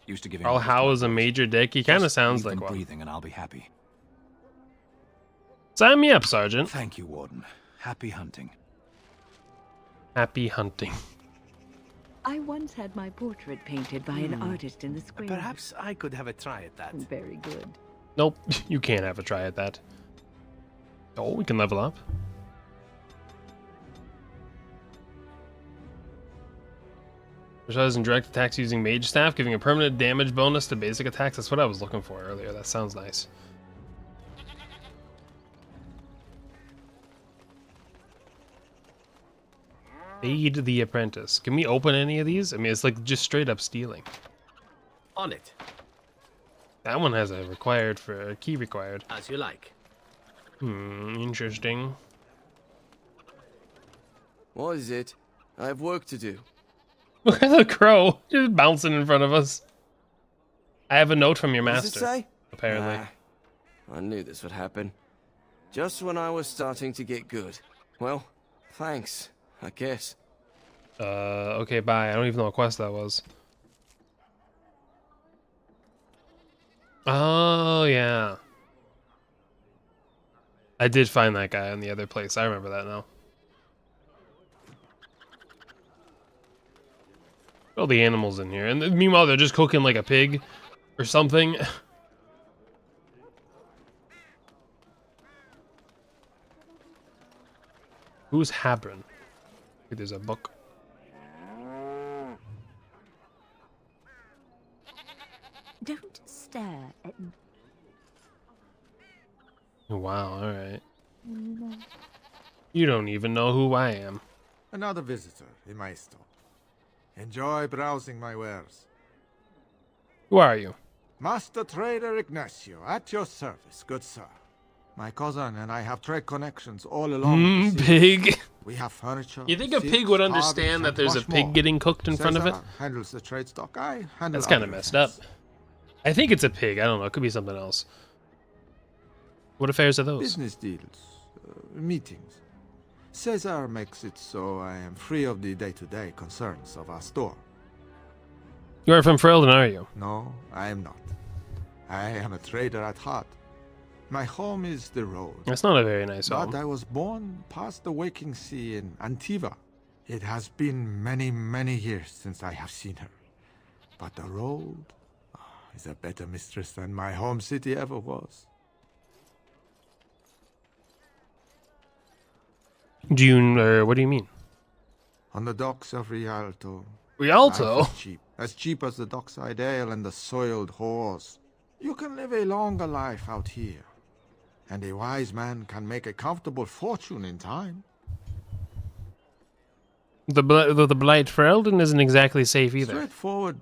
Used to giving. Al Howe is a major dick. He kind of sounds like one. Breathing, and I'll be happy. Sign me up, Sergeant. Thank you, Warden. Happy hunting. Happy hunting. I once had my portrait painted by an artist in the square. Perhaps I could have a try at that. Very good. Nope, you can't have a try at that. Oh, we can level up. Specializes in direct attacks using mage staff, giving a permanent damage bonus to basic attacks. That's what I was looking for earlier. That sounds nice. Aid the apprentice. Can we open any of these? I mean, it's like just straight up stealing. On it. That one has a required for a key required. As you like. Interesting. What is it? I have work to do. Look at the crow just bouncing in front of us. I have a note from your What master. does it say? Apparently. I knew this would happen. Just when I was starting to get good. Well, thanks, I guess. Okay, bye. I don't even know what quest that was. Oh, yeah. I did find that guy in the other place. I remember that now. All the animals in here. And meanwhile, they're just cooking like a pig or something. Who's Habron? There's a book. Don't stare at me. Wow, alright. You don't even know who I am. Another visitor in my store. Enjoy browsing my wares. Who are you? Master Trader Ignacio, at your service, good sir. My cousin and I have trade connections all along. Pig. We have furniture. You think a pig would understand that there's a pig getting cooked in front of it? Handles the trade stock. I handle. That's kind of messed up. I think it's a pig. I don't know. It could be something else. What affairs are those? Business deals, meetings. Caesar makes it so I am free of the day-to-day concerns of our store. You are from Ferelden, are you? No, I am not. I am a trader at heart. My home is the road. That's not a very nice home. But I was born past the waking sea in Antiva. It has been many, many years since I have seen her. But the road is a better mistress than my home city ever was. What do you mean? On the docks of Rialto. Rialto? Life is cheap. As cheap as the dockside ale and the soiled whores. You can live a longer life out here. And a wise man can make a comfortable fortune in time. The Blight Ferelden isn't exactly safe either. Straightforward,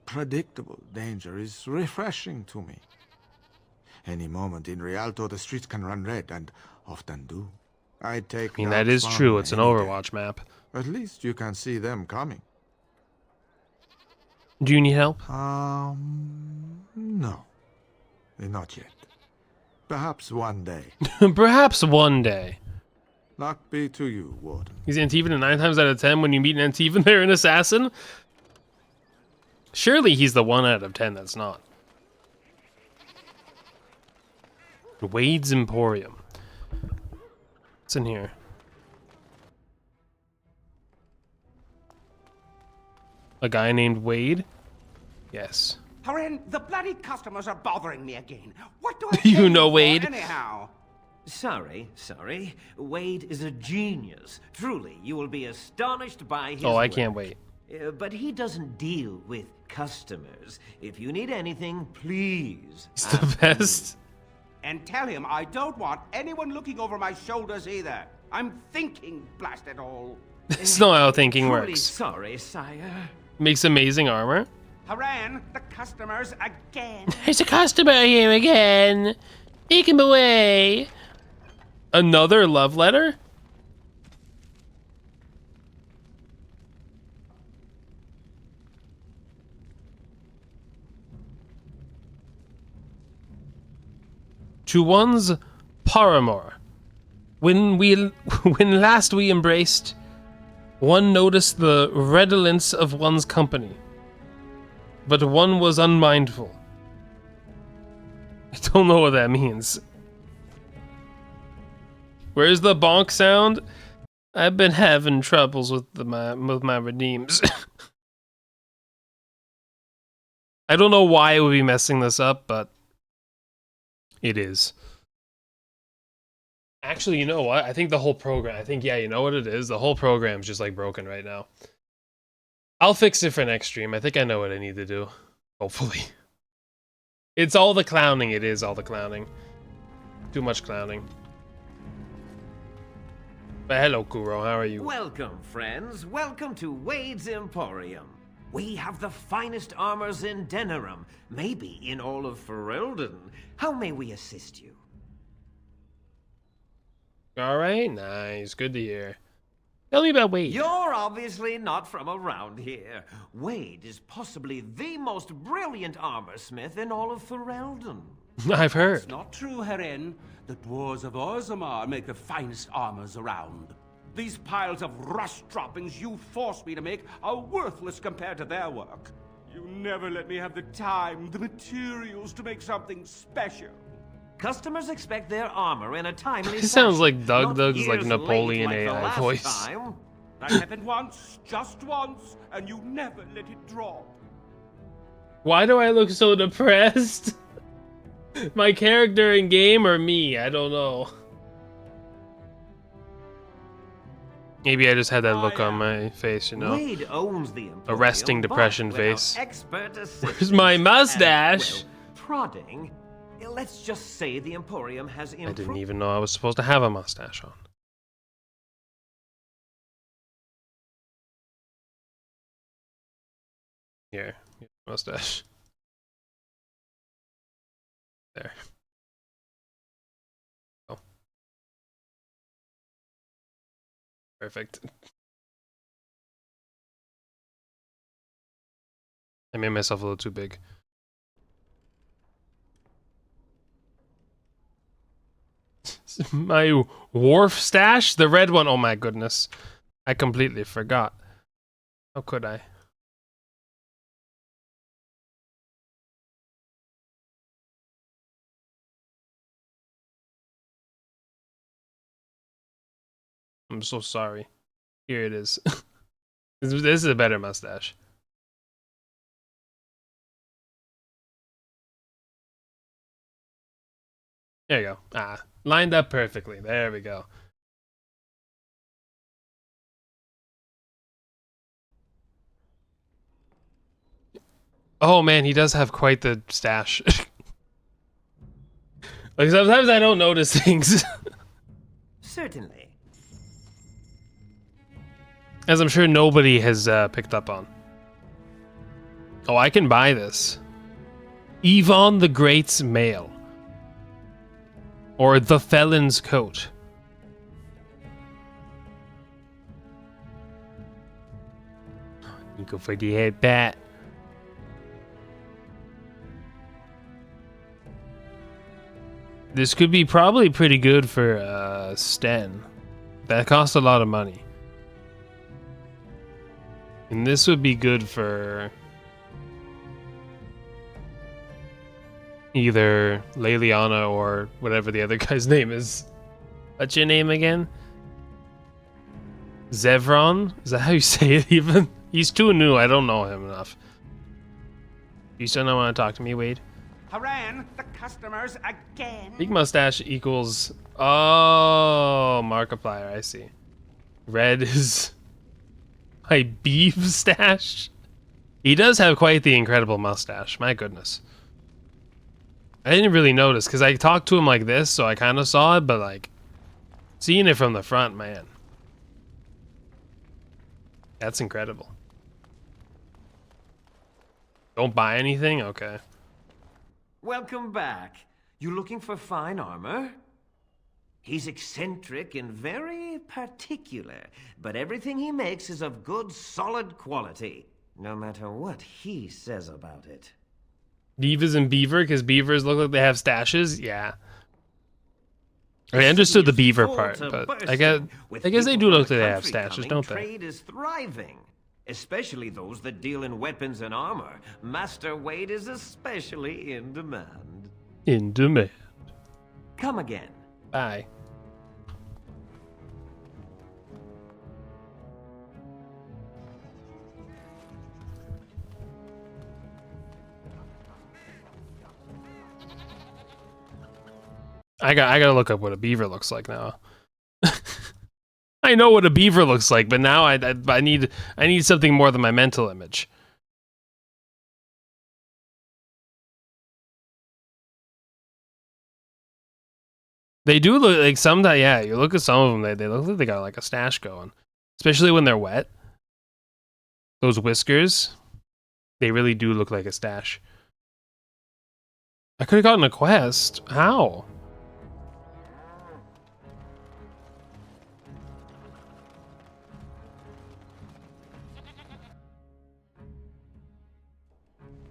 predictable danger is refreshing to me. Any moment in Rialto, the streets can run red, and often do. I mean, that is true. It's an Overwatch map. At least you can see them coming. Do you need help? No. Not yet. Perhaps one day. Perhaps one day. Luck be to you, Warden. He's Antivan, and 9 times out of 10 when you meet an Antivan, they're an assassin? Surely he's the 1 out of 10 that's not. Wade's Emporium. What's in here? A guy named Wade? Yes. Haren, the bloody customers are bothering me again. What do I You know Wade? anyhow? Sorry. Wade is a genius. Truly, you will be astonished by his Oh, I work. can't wait. But he doesn't deal with customers. If you need anything, please. He's the best. And tell him I don't want anyone looking over my shoulders either. I'm thinking, blast it all. That's not how thinking Truly works. sorry, sire. Makes amazing armor. Haren, the customers again. There's a customer here again. Take him away. Another love letter? To one's paramour. When last we embraced, one noticed the redolence of one's company, but one was unmindful. I don't know what that means. Where's the bonk sound? I've been having troubles with my redeems. I don't know why it would be messing this up, but it is. Actually, you know what? I think the whole program, yeah, you know what it is? The whole program's just like broken right now. I'll fix it for next stream. I think I know what I need to do. Hopefully. It's all the clowning. It is all the clowning. Too much clowning. But hello, Kuro. How are you? Welcome, friends. Welcome to Wade's Emporium. We have the finest armors in Denerim, maybe in all of Ferelden. How may we assist you? Alright, nice. Good to hear. Tell me about Wade. You're obviously not from around here. Wade is possibly the most brilliant armorsmith in all of Ferelden. I've heard. It's not true, Haren. The dwarves of Orzammar make the finest armors around. These piles of rust droppings you forced me to make are worthless compared to their work. You never let me have the time, the materials to make something special. Customers expect their armor in a timely It sounds fashion, like Doug's not like years Napoleon late like the AI last voice. time. That happened once, just once, and you never let it drop. Why do I look so depressed? My character in game or me? I don't know. Maybe I just had that look on my face, you know? Wade owns the A resting Emporium, depression but without face. expert Where's assistance my and, mustache? well, prodding. Let's just say the Emporium has I didn't improved. even know I was supposed to have a mustache on. Here, mustache. There. Oh. Perfect. I made myself a little too big. My wharf stash? The red one? Oh my goodness. I completely forgot. How could I? I'm so sorry. Here it is. This is a better mustache. There you go. Ah, lined up perfectly. There we go. Oh man, he does have quite the stash. Like sometimes I don't notice things. Certainly. As I'm sure nobody has picked up on. Oh, I can buy this. Yvonne the Great's mail. Or the Felon's coat. You go for the head bat. This could be probably pretty good for Sten. That costs a lot of money. And this would be good for either Leliana or whatever the other guy's name is. What's your name again? Zevron? Is that how you say it even? He's too new. I don't know him enough. You still don't want to talk to me, Wade? Haran, the customers again. Big mustache equals... Oh, Markiplier, I see. Red is... my beef stash? He does have quite the incredible mustache. My goodness. I didn't really notice, because I talked to him like this, so I kind of saw it, but like... seeing it from the front, man. That's incredible. Don't buy anything? Okay. Welcome back. You looking for fine armor? He's eccentric and very particular, but everything he makes is of good, solid quality, no matter what he says about it. Beavers and beaver, because beavers look like they have stashes? Yeah. I understood the beaver part, but I guess they do look like they have stashes, don't they? Trade is thriving, especially those that deal in weapons and armor. Master Wade is especially in demand. In demand. Come again. Bye. I gotta look up what a beaver looks like now. I know what a beaver looks like, but now I need something more than my mental image. They do look like sometimes. Yeah, you look at some of them. They look like they got like a stash going, especially when they're wet. Those whiskers, they really do look like a stash. I could have gotten a quest. How?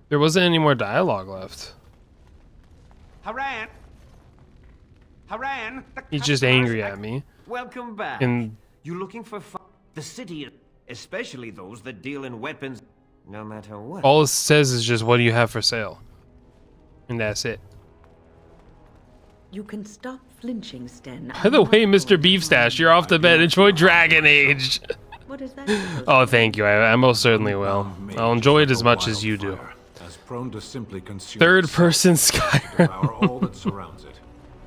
There wasn't any more dialogue left. Haran! Haran! He's just angry at me. Welcome back. And you looking for the city, especially those that deal in weapons, no matter what. all it says is just, what do you have for sale? And that's it. You can stop flinching, Sten. By the way, Mr. Beefstash, you're off the bed. Enjoy Dragon Age. What is that? Oh, thank you. I most certainly will. I'll enjoy it as much as you do. As prone to simply consume Third-person Skyrim. devour all that surrounds it.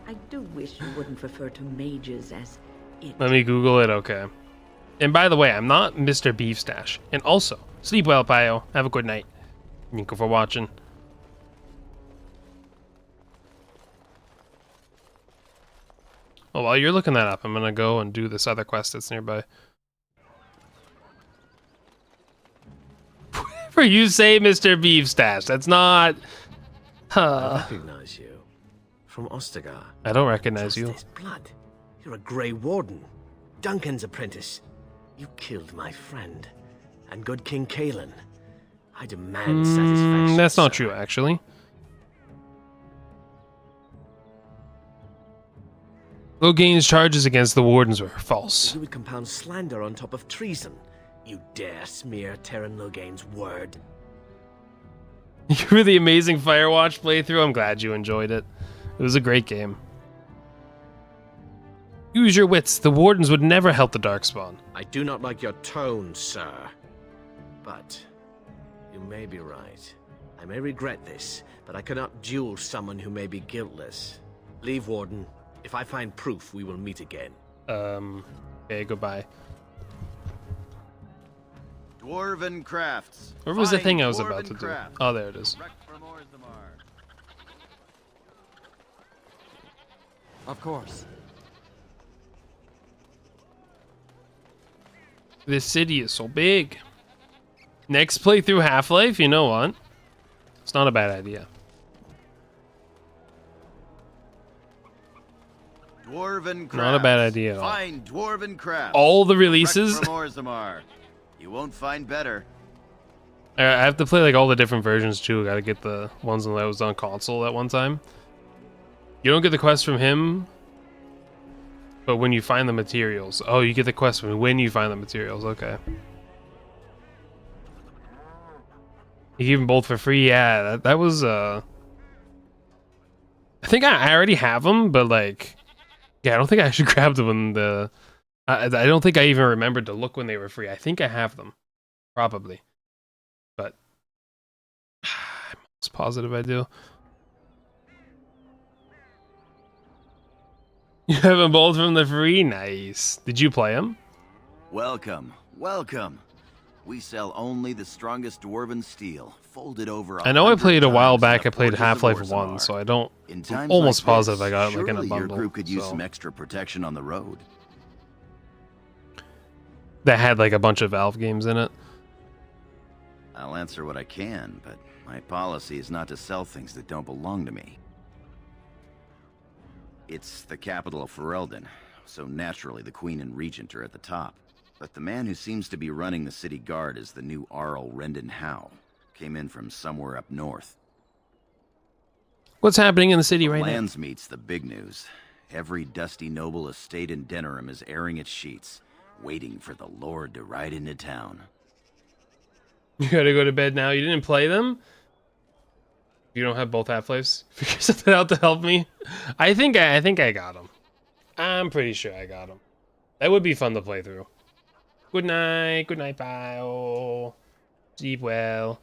I do wish you wouldn't refer to mages as it. Let me Google it. Okay. And by the way, I'm not Mr. Beefstash. And also, sleep well, Pio. Have a good night. Thank you for watching. Oh, while you're looking that up, I'm gonna go and do this other quest that's nearby. Whatever you say, Mr. Beefstash, that's not... I recognize you. From Ostagar. I don't recognize you. Justice Blood. You're a Grey Warden. Duncan's apprentice. You killed my friend. And good King Kalen. I demand satisfaction. That's not true, actually. Logain's charges against the Wardens were false. You would compound slander on top of treason. You dare smear Terran Logain's word. You were the amazing Firewatch playthrough. I'm glad you enjoyed it. It was a great game. Use your wits. The Wardens would never help the Darkspawn. I do not like your tone, sir. But you may be right. I may regret this, but I cannot duel someone who may be guiltless. Leave, Warden. If I find proof, we will meet again. Okay, goodbye. Dwarven crafts. Where was the Fine thing I was dwarven about to do? crafts. Oh, there it is. Of course. This city is so big. Next playthrough Half-Life, you know what? It's not a bad idea. Dwarven crafts. Not a bad idea at all. Fine dwarven crafts. All the releases? Direct from Orzammar. You won't find better. I have to play like all the different versions too. Gotta get the ones that was on console at one time. You don't get the quest from him, but when you find the materials. Oh, you get the quest from when you find the materials. Okay. You give them both for free. Yeah, that was. I think I already have them, but like, yeah, I don't think I actually grabbed them when the. I don't think I even remembered to look when they were free. I think I have them. Probably. But I'm almost positive I do. You have them both from the free? Nice. Did you play them? Welcome, welcome. We sell only the strongest dwarven steel, folded over. I know I played a while back. I played Forges of Half-Life 1, Orzammar. so I don't. In I'm times almost like positive this, I got it like in a surely bundle. your group could use so. some extra protection on the road. That had like a bunch of Valve games in it. I'll answer what I can, but my policy is not to sell things that don't belong to me. It's the capital of Ferelden, so naturally the Queen and Regent are at the top. But the man who seems to be running the city guard is the new Arl Rendon Howe. Came in from somewhere up north. What's happening in the city right now? Landsmeet's the big news. Every dusty noble estate in Denerim is airing its sheets, waiting for the Lord to ride into town. You gotta go to bed now. You didn't play them? You don't have both Half-Lives? Figure something out to help me. I think I got them. I'm pretty sure I got them. That would be fun to play through. Good night, pal. Sleep well.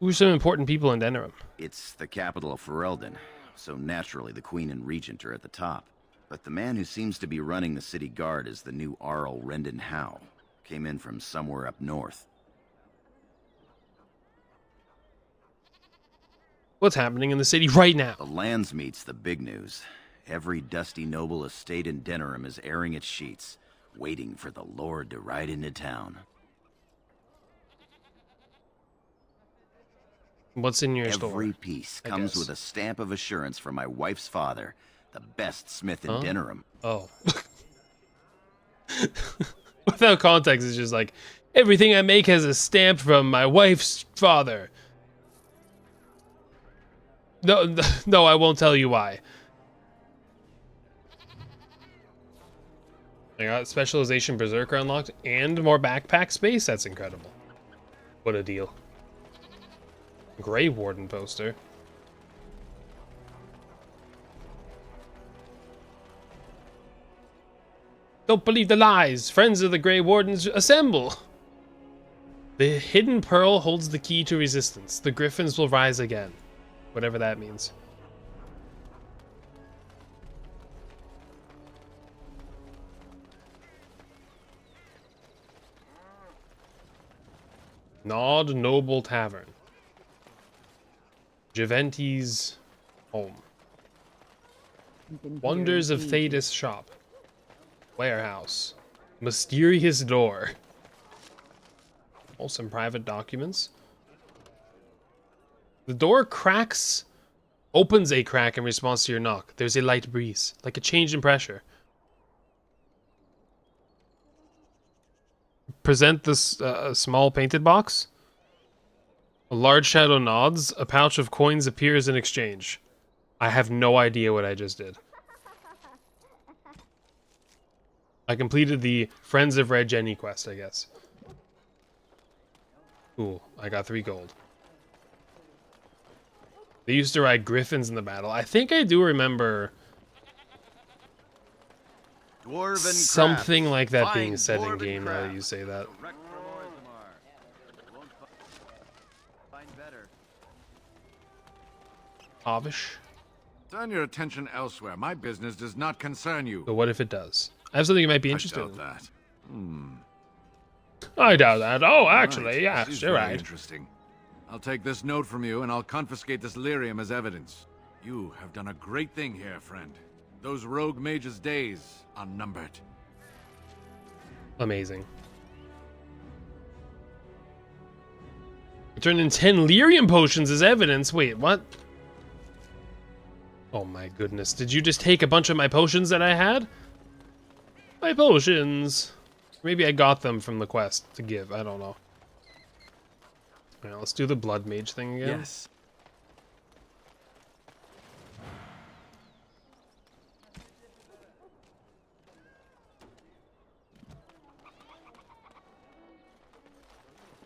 Who's some important people in Denerim? It's the capital of Ferelden, so naturally the Queen and Regent are at the top. But the man who seems to be running the city guard is the new Arl Rendon Howe. Came in from somewhere up north. What's happening in the city right now? The Landsmeet's the big news. Every dusty noble estate in Denerim is airing its sheets, waiting for the Lord to ride into town. What's in your store? Every piece comes with a stamp of assurance from my wife's father, the best smith in Denerim. Oh. Without context, it's just like, everything I make has a stamp from my wife's father. No, I won't tell you why. I got Specialization Berserker unlocked and more backpack space. That's incredible. What a deal. Grey Warden poster. Don't believe the lies. Friends of the Grey Wardens, assemble. The hidden pearl holds the key to resistance. The griffins will rise again. Whatever that means. Nod Noble Tavern. Javenti's home. Wonders of Thedas shop. Warehouse. Mysterious door. Oh, some private documents. The door cracks, opens a crack in response to your knock. There's a light breeze, like a change in pressure. Present this small painted box. A large shadow nods. A pouch of coins appears in exchange. I have no idea what I just did. I completed the Friends of Red Jenny quest, I guess. Cool. I got 3 gold. They used to ride griffins in the battle. I think I do remember something like that being said in game now that you say that. Avish? Turn your attention elsewhere. My business does not concern you. But what if it does? I have something you might be interested I doubt in. that. I doubt that. Oh, actually, Right. yes, This is you're very right. Interesting. I'll take this note from you and I'll confiscate this lyrium as evidence. You have done a great thing here, friend. Those rogue mages' days are numbered. Amazing. Turned in 10 lyrium potions as evidence. Wait, what? Oh my goodness. Did you just take a bunch of my potions that I had? My potions. Maybe I got them from the quest to give. I don't know. Alright, let's do the blood mage thing again. Yes.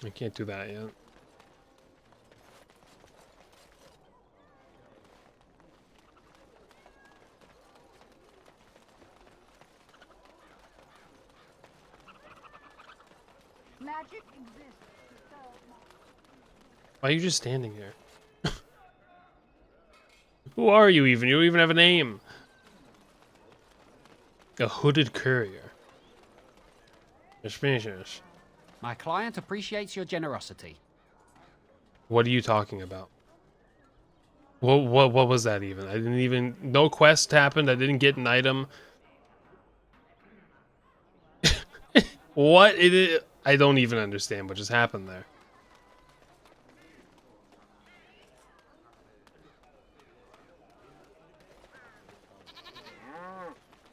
I can't do that yet. magic exists to serve man. Why are you just standing here? Who are you even? You don't even have a name. A hooded courier. Suspicious. My client appreciates your generosity. What are you talking about? What was that even? I didn't even... No quest happened. I didn't get an item. What it is? I don't even understand what just happened there.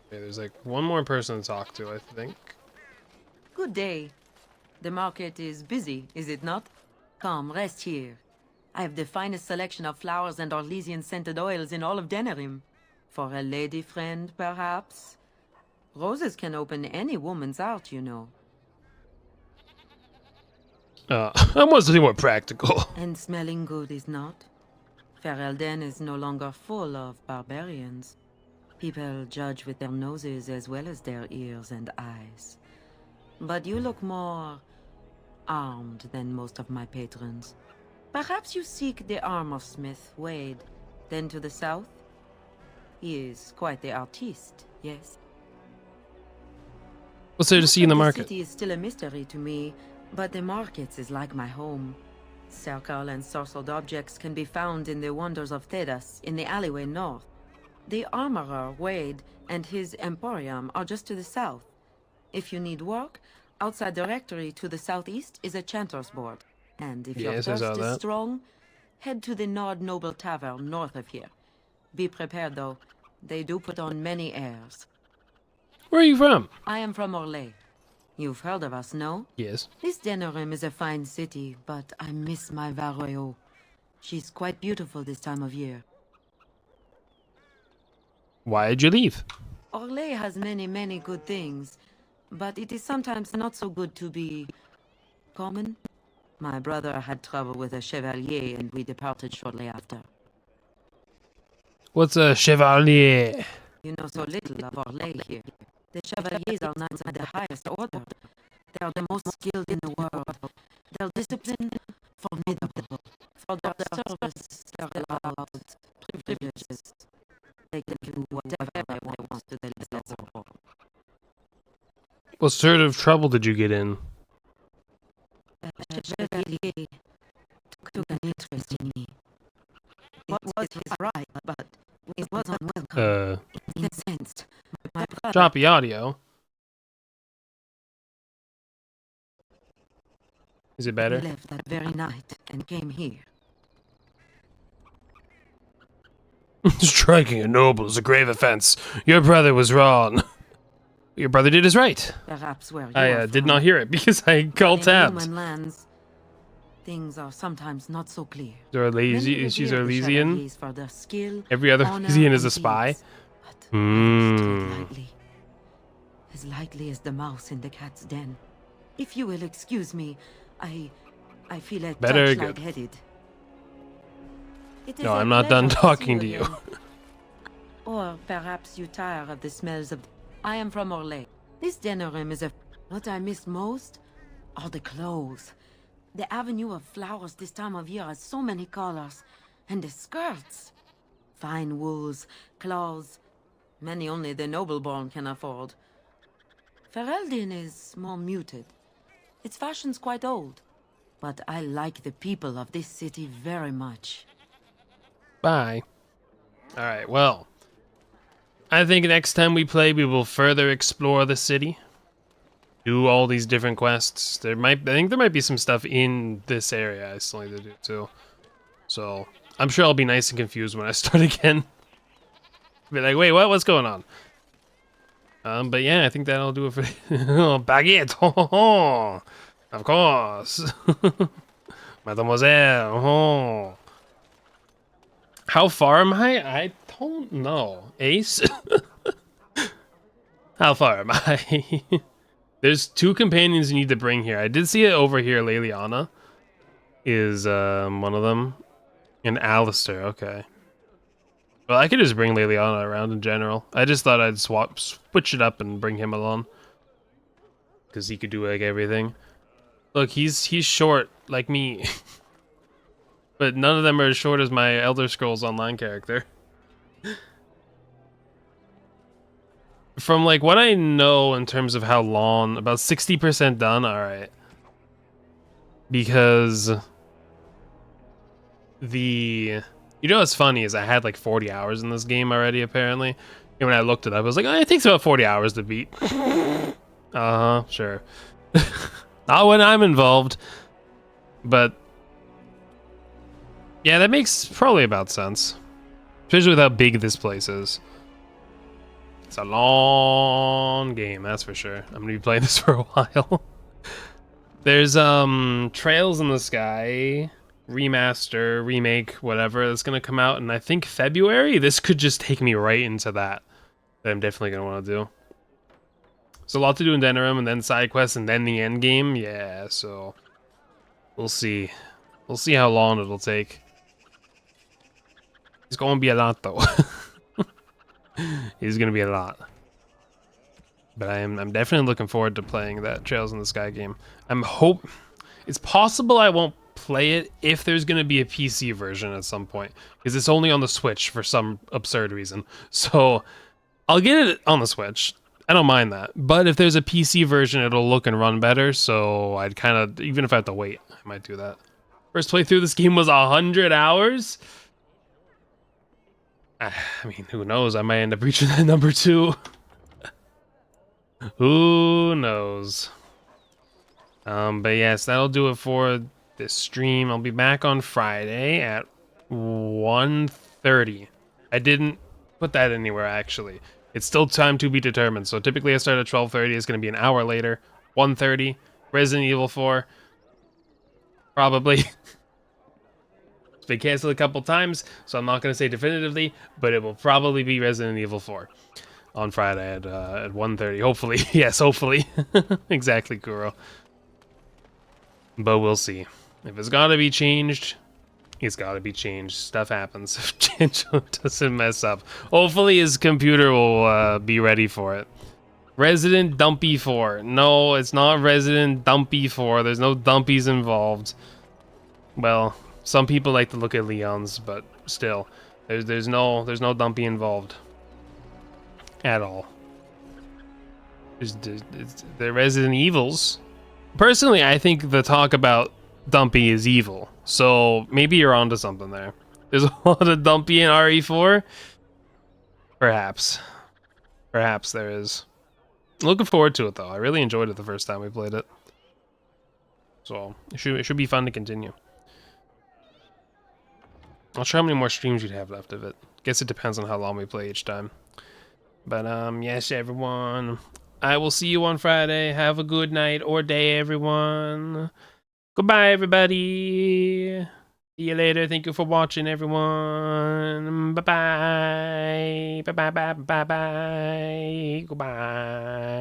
Okay, there's like one more person to talk to, I think. Good day. The market is busy, is it not? Come, rest here. I have the finest selection of flowers and Orlesian scented oils in all of Denerim. For a lady friend, perhaps? Roses can open any woman's heart, you know. I want something more practical. And smelling good, is not? Ferelden is no longer full of barbarians. People judge with their noses as well as their ears and eyes. But you look more armed than most of my patrons. Perhaps you seek the armor smith, Wade. Then to the south? He is quite the artiste, yes? What's there to see in the market? The city is still a mystery to me, but the markets is like my home. Circle and sorcered objects can be found in the wonders of Thedas, in the alleyway north. The armorer, Wade, and his emporium are just to the south. If you need work, outside the rectory to the southeast is a chanter's board. And if your thirst is strong, head to the Nord Noble Tavern north of here. Be prepared, though. They do put on many airs. Where are you from? I am from Orlais. You've heard of us, no? Yes. This Denerim is a fine city, but I miss my Varroyo. She's quite beautiful this time of year. Why did you leave? Orlais has many, many good things, but it is sometimes not so good to be common. My brother had trouble with a chevalier, and we departed shortly after. What's a chevalier? You know so little of Orlais here. The chevaliers are knights of the highest order. They are the most skilled in the world. Their discipline, formidable. For their service, they are allowed privileges. They can do whatever they want to the level. What sort of trouble did you get in? Chevalier took an interest in me. It was his right, but it was unwelcome. Incensed. My brother... Choppy audio. Is it better? He left that very night and came here. Striking a noble is a grave offense. Your brother was wrong. Your brother did his right. Perhaps where you I did not hear it because I called tabs. In lands, things are sometimes not so clear. She's Orlesian. For their skill, every other Orlesian is a spy. As lightly as the mouse in the cat's den. If you will excuse me, I feel a touch lightheaded. No, I'm not done talking to you. Or perhaps you tire of the smells of... I am from Orlais. This Denerim is a... What I miss most are the clothes. The avenue of flowers this time of year has so many colors. And the skirts. Fine wools, cloths. Many only the noble-born can afford. Ferelden is more muted. Its fashion's quite old. But I like the people of this city very much. Bye. Alright, well. I think next time we play, we will further explore the city. Do all these different quests. I think there might be some stuff in this area I still need to do too. So, I'm sure I'll be nice and confused when I start again. Be like, wait, what? What's going on? But yeah, I think that'll do it for baguette. Of course. Mademoiselle. How far am I? I don't know. Ace? How far am I? There's 2 companions you need to bring here. I did see it over here. Leliana is one of them. And Alistair, okay. Well, I could just bring Leliana around in general. I just thought I'd switch it up and bring him along. Because he could do like everything. Look, he's short like me. But none of them are as short as my Elder Scrolls Online character. From like what I know in terms of how long, about 60% done, alright. Because you know what's funny is I had like 40 hours in this game already apparently. And when I looked it up, I was like, oh, it takes about 40 hours to beat. Uh-huh, sure. Not when I'm involved. But yeah, that makes probably about sense. Especially with how big this place is. It's a long game, that's for sure. I'm gonna be playing this for a while. There's Trails in the Sky remaster, remake, whatever that's gonna come out in I think February. This could just take me right into that I'm definitely gonna want to do. There's a lot to do in Denerim, and then side quests, and then the end game. Yeah, so we'll see. We'll see how long it'll take. It's gonna be a lot though. It's gonna be a lot. But I'm definitely looking forward to playing that Trails in the Sky game. It's possible I won't play it if there's gonna be a PC version at some point, because it's only on the Switch for some absurd reason. So I'll get it on the Switch. I don't mind that. But if there's a PC version, it'll look and run better. So I'd kind of, even if I have to wait, I might do that. First playthrough this game was 100 hours. I mean, who knows? I might end up reaching that number too. Who knows? But yes, that'll do it for this stream. I'll be back on Friday at 1:30. I didn't put that anywhere actually. It's still time to be determined. So typically I start at 12:30. It's going to be an hour later. 1:30. Resident Evil 4. Probably. It's been canceled a couple times, so I'm not going to say definitively, but it will probably be Resident Evil 4 on Friday at 1:30. Hopefully. Yes, hopefully. Exactly, Kuro. But we'll see. If it's got to be changed, it's got to be changed. Stuff happens. If Janjo doesn't mess up. Hopefully his computer will be ready for it. Resident Dumpy 4. No, it's not Resident Dumpy 4. There's no dumpies involved. Well, some people like to look at Leon's, but still, there's no dumpy involved at all. They're Resident Evils. Personally, I think the talk about dumpy is evil. So maybe you're onto something there. There's a lot of dumpy in RE4. Perhaps there is. Looking forward to it though. I really enjoyed it the first time we played it. So it should be fun to continue. Not sure how many more streams you'd have left of it. Guess it depends on how long we play each time. But yes, everyone. I will see you on Friday. Have a good night or day, everyone. Goodbye, everybody. See you later. Thank you for watching, everyone. Bye-bye. Bye-bye. Bye-bye. Goodbye.